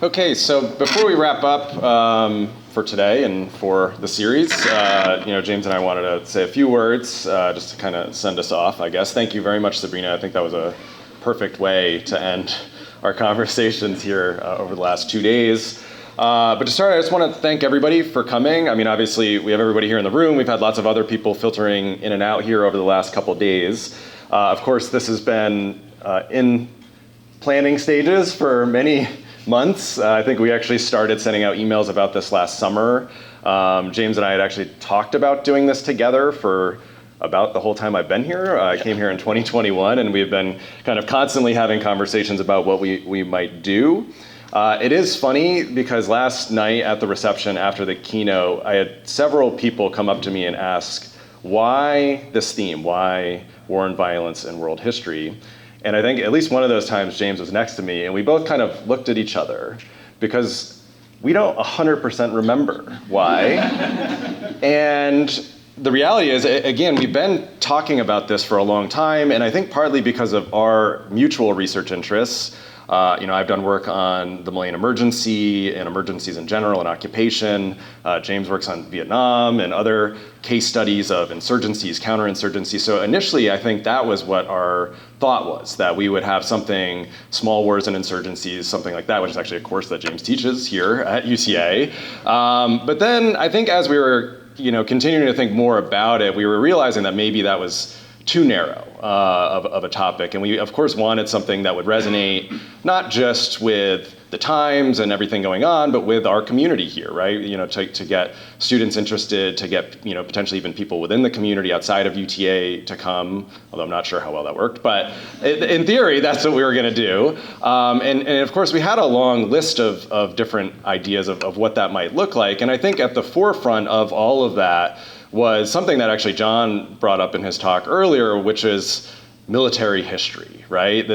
Okay, so before we wrap up for today and for the series, you know, James and I wanted to say a few words just to kind of send us off, I guess. Thank you very much, Sabrina. I think that was a perfect way to end our conversations here over the last 2 days. But to start, I just want to thank everybody for coming. I mean, obviously, we have everybody here in the room. We've had lots of other people filtering in and out here over the last couple days. Of course, this has been in planning stages for many months. I think we actually started sending out emails about this last summer. James and I had actually talked about doing this together for about the whole time I've been here. I came here in 2021, and we've been kind of constantly having conversations about what we might do. It is funny because last night at the reception after the keynote, I had several people come up to me and ask, why this theme? Why war and violence in world history? And I think at least one of those times James was next to me, and we both kind of looked at each other because we don't 100% remember why. And the reality is, again, we've been talking about this for a long time, and I think partly because of our mutual research interests. You know, I've done work on the Malayan emergency and emergencies in general and occupation. James works on Vietnam and other case studies of insurgencies, counterinsurgencies. So initially, I think that was what our thought was, that we would have something, small wars and insurgencies, something like that, which is actually a course that James teaches here at UCA. But then I think as we were, you know, continuing to think more about it, we were realizing that maybe that was too narrow of a topic. And we, of course, wanted something that would resonate not just with the times and everything going on, but with our community here, right? You know, to get students interested, to get, you know, potentially even people within the community outside of UTA to come, although I'm not sure how well that worked, but in theory, that's what we were gonna do. And of course, we had a long list of different ideas of what that might look like. And I think at the forefront of all of that was something that actually John brought up in his talk earlier, which is military history, right?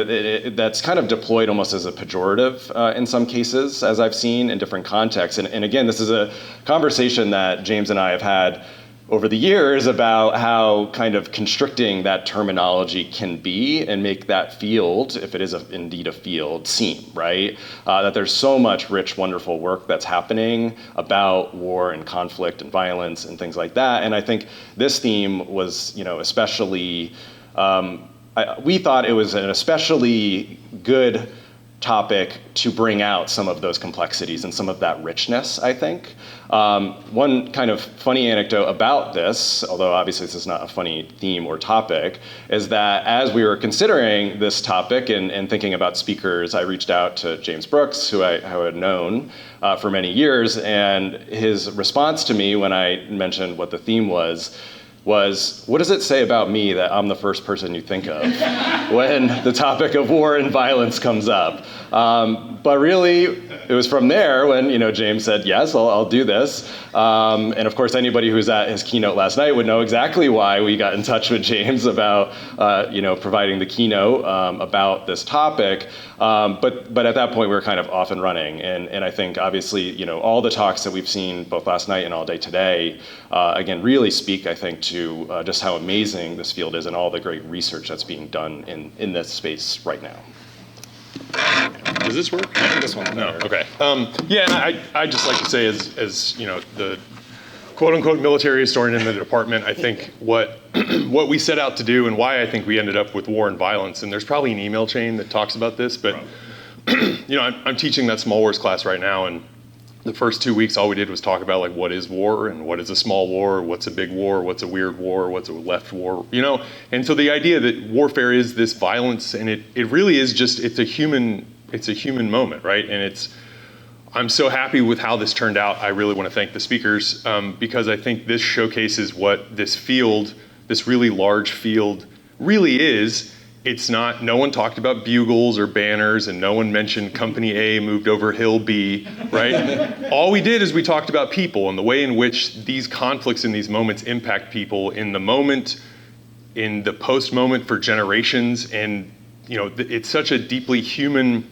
That's kind of deployed almost as a pejorative in some cases, as I've seen in different contexts. And again, this is a conversation that James and I have had over the years about how kind of constricting that terminology can be and make that field, if it is indeed a field, seem, right? That there's so much rich, wonderful work that's happening about war and conflict and violence and things like that. And I think this theme was, you know, especially, we thought it was an especially good topic to bring out some of those complexities and some of that richness, I think. One kind of funny anecdote about this, although obviously this is not a funny theme or topic, is that as we were considering this topic and thinking about speakers, I reached out to James Brooks, who I had known for many years, and his response to me when I mentioned what the theme was was, what does it say about me that I'm the first person you think of when the topic of war and violence comes up? But really, it was from there when James said, yes, I'll do this. And of course, anybody who was at his keynote last night would know exactly why we got in touch with James about providing the keynote about this topic. But at that point, we were kind of off and running. And I think, obviously, all the talks that we've seen both last night and all day today, again, really speak, I think, to just how amazing this field is and all the great research that's being done in this space right now. Does this work? I think this one. No. Okay. Yeah, and I'd just like to say, as the quote-unquote military historian in the department, I think what we set out to do and why I think we ended up with war and violence, and there's probably an email chain that talks about this, but I'm teaching that small wars class right now, and the first 2 weeks, all we did was talk about like what is war and what is a small war, what's a big war, what's a weird war, what's a left war, And so the idea that warfare is this violence, and it really is just it's a human moment, right? And I'm so happy with how this turned out. I really want to thank the speakers because I think this showcases what this field, this really large field, really is. It's not, no one talked about bugles or banners, and no one mentioned Company A moved over Hill B, right? All we did is we talked about people and the way in which these conflicts and these moments impact people in the moment, in the post-moment for generations. And, it's such a deeply human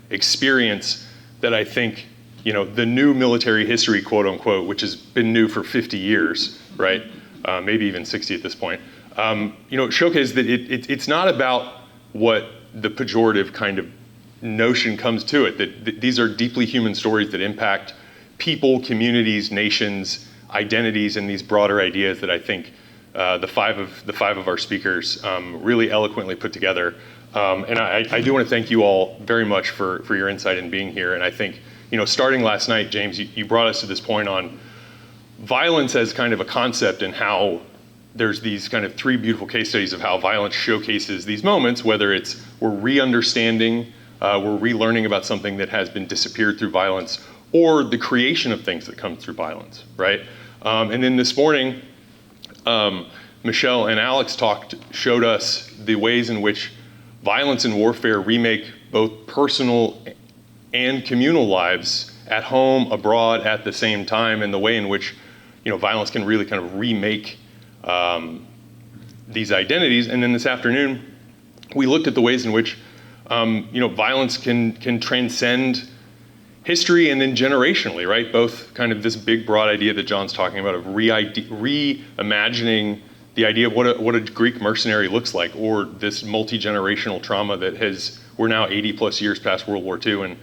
experience that I think, the new military history, quote unquote, which has been new for 50 years, right? Maybe even 60 at this point. Showcase that it's not about what the pejorative kind of notion comes to it, that these are deeply human stories that impact people, communities, nations, identities, and these broader ideas that I think the five of our speakers really eloquently put together. And I do want to thank you all very much for your insight in being here. And I think, starting last night, James, you brought us to this point on violence as kind of a concept and how there's these kind of three beautiful case studies of how violence showcases these moments, whether it's we're re-understanding, we're relearning about something that has been disappeared through violence, or the creation of things that come through violence, right? And then this morning, Michelle and Alex showed us the ways in which violence and warfare remake both personal and communal lives at home, abroad, at the same time, and the way in which violence can really kind of remake these identities. And then this afternoon, we looked at the ways in which violence can transcend history and then generationally, right? Both kind of this big, broad idea that John's talking about of reimagining the idea of what a Greek mercenary looks like, or this multi-generational trauma that we're now 80 plus years past World War II, and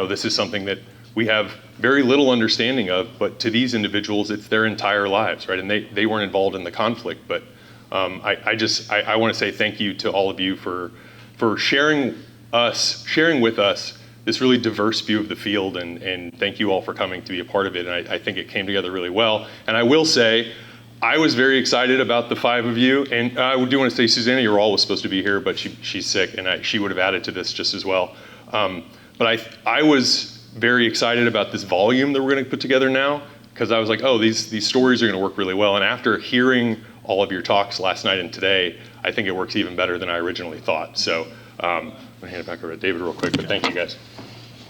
this is something that we have very little understanding of, but to these individuals, it's their entire lives, right? And they weren't involved in the conflict, but I want to say thank you to all of you for sharing with us this really diverse view of the field, and thank you all for coming to be a part of it. And I think it came together really well. And I will say, I was very excited about the five of you, and I do want to say Susanna Ural was supposed to be here, but she's sick, and she would have added to this just as well. But I was very excited about this volume that we're going to put together now, because I was like, oh, these stories are going to work really well. And after hearing all of your talks last night and today, I think it works even better than I originally thought. So I'm going to hand it back over to David real quick, but thank you guys.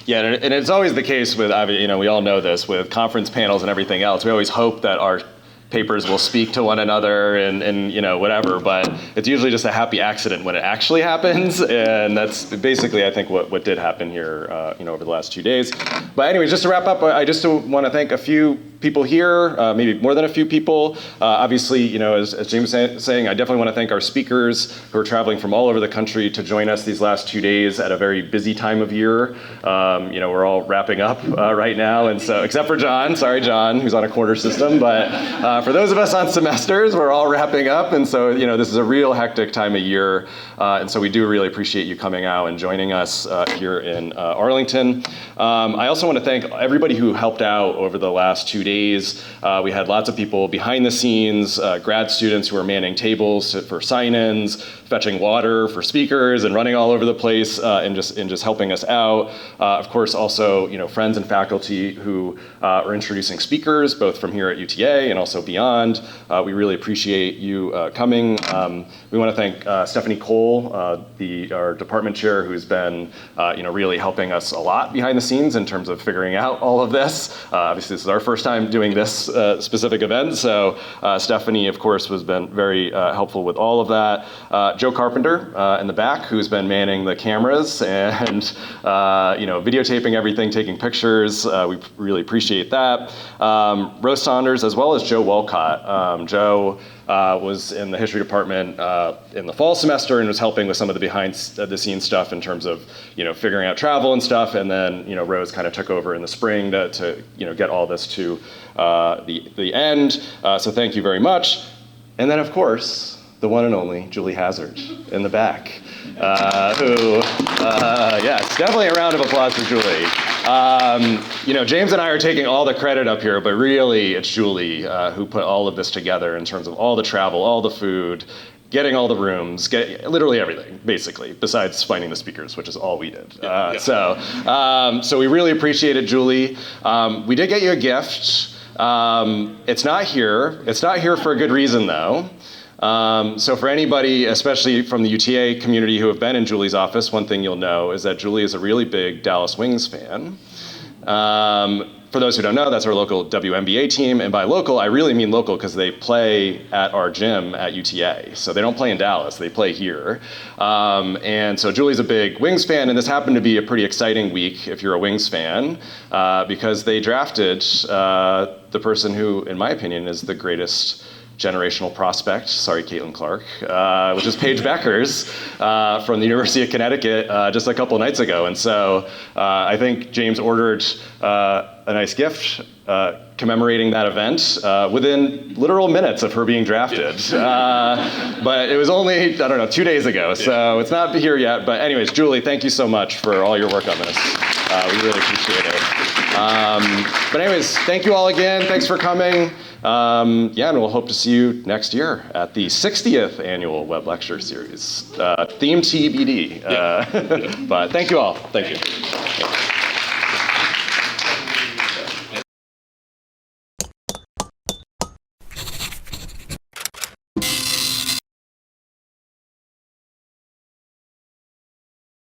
Yeah, and it's always the case with, we all know this, with conference panels and everything else. We always hope that our papers will speak to one another and whatever, but it's usually just a happy accident when it actually happens, and that's basically, I think, what did happen here, over the last 2 days. But anyway, just to wrap up, I just want to thank a few people here, maybe more than a few people. Obviously, as James was saying, I definitely want to thank our speakers who are traveling from all over the country to join us these last 2 days at a very busy time of year. We're all wrapping up right now, and so, except for John, sorry John, who's on a quarter system, but for those of us on semesters, we're all wrapping up, and so this is a real hectic time of year, and so we do really appreciate you coming out and joining us here in Arlington. I also want to thank everybody who helped out over the last 2 days. days. We had lots of people behind the scenes, grad students who were manning tables for sign-ins, fetching water for speakers and running all over the place and just helping us out. Of course, also friends and faculty who are introducing speakers, both from here at UTA and also beyond. We really appreciate you coming. We want to thank Stephanie Cole, our department chair, who's been really helping us a lot behind the scenes in terms of figuring out all of this. Obviously, this is our first time doing this specific event, so Stephanie, of course, has been very helpful with all of that. Joe Carpenter in the back, who's been manning the cameras and videotaping everything, taking pictures. We really appreciate that. Rose Saunders, as well as Joe Walcott. Joe was in the history department in the fall semester and was helping with some of the behind the scenes stuff in terms of figuring out travel and stuff. And then Rose kind of took over in the spring to get all this to the end. So thank you very much. And then of course, the one and only Julie Hazard in the back, yes, definitely a round of applause for Julie. James and I are taking all the credit up here, but really it's Julie who put all of this together in terms of all the travel, all the food, getting all the rooms, literally everything, basically, besides finding the speakers, which is all we did. So we really appreciate it, Julie. We did get you a gift. It's not here. It's not here for a good reason, though. So for anybody, especially from the UTA community who have been in Julie's office, one thing you'll know is that Julie is a really big Dallas Wings fan. For those who don't know, that's our local WNBA team, and by local, I really mean local because they play at our gym at UTA. So they don't play in Dallas, they play here. And so Julie's a big Wings fan, and this happened to be a pretty exciting week if you're a Wings fan, because they drafted the person who, in my opinion, is the greatest generational prospect, sorry Caitlin Clark, which is Paige Beckers from the University of Connecticut just a couple nights ago. And so I think James ordered a nice gift commemorating that event within literal minutes of her being drafted. But it was only, 2 days ago, so it's not here yet. But anyways, Julie, thank you so much for all your work on this. We really appreciate it. But anyways, thank you all again. Thanks for coming. And we'll hope to see you next year at the 60th annual Webb Lecture Series. Theme TBD. But thank you all. Thank you.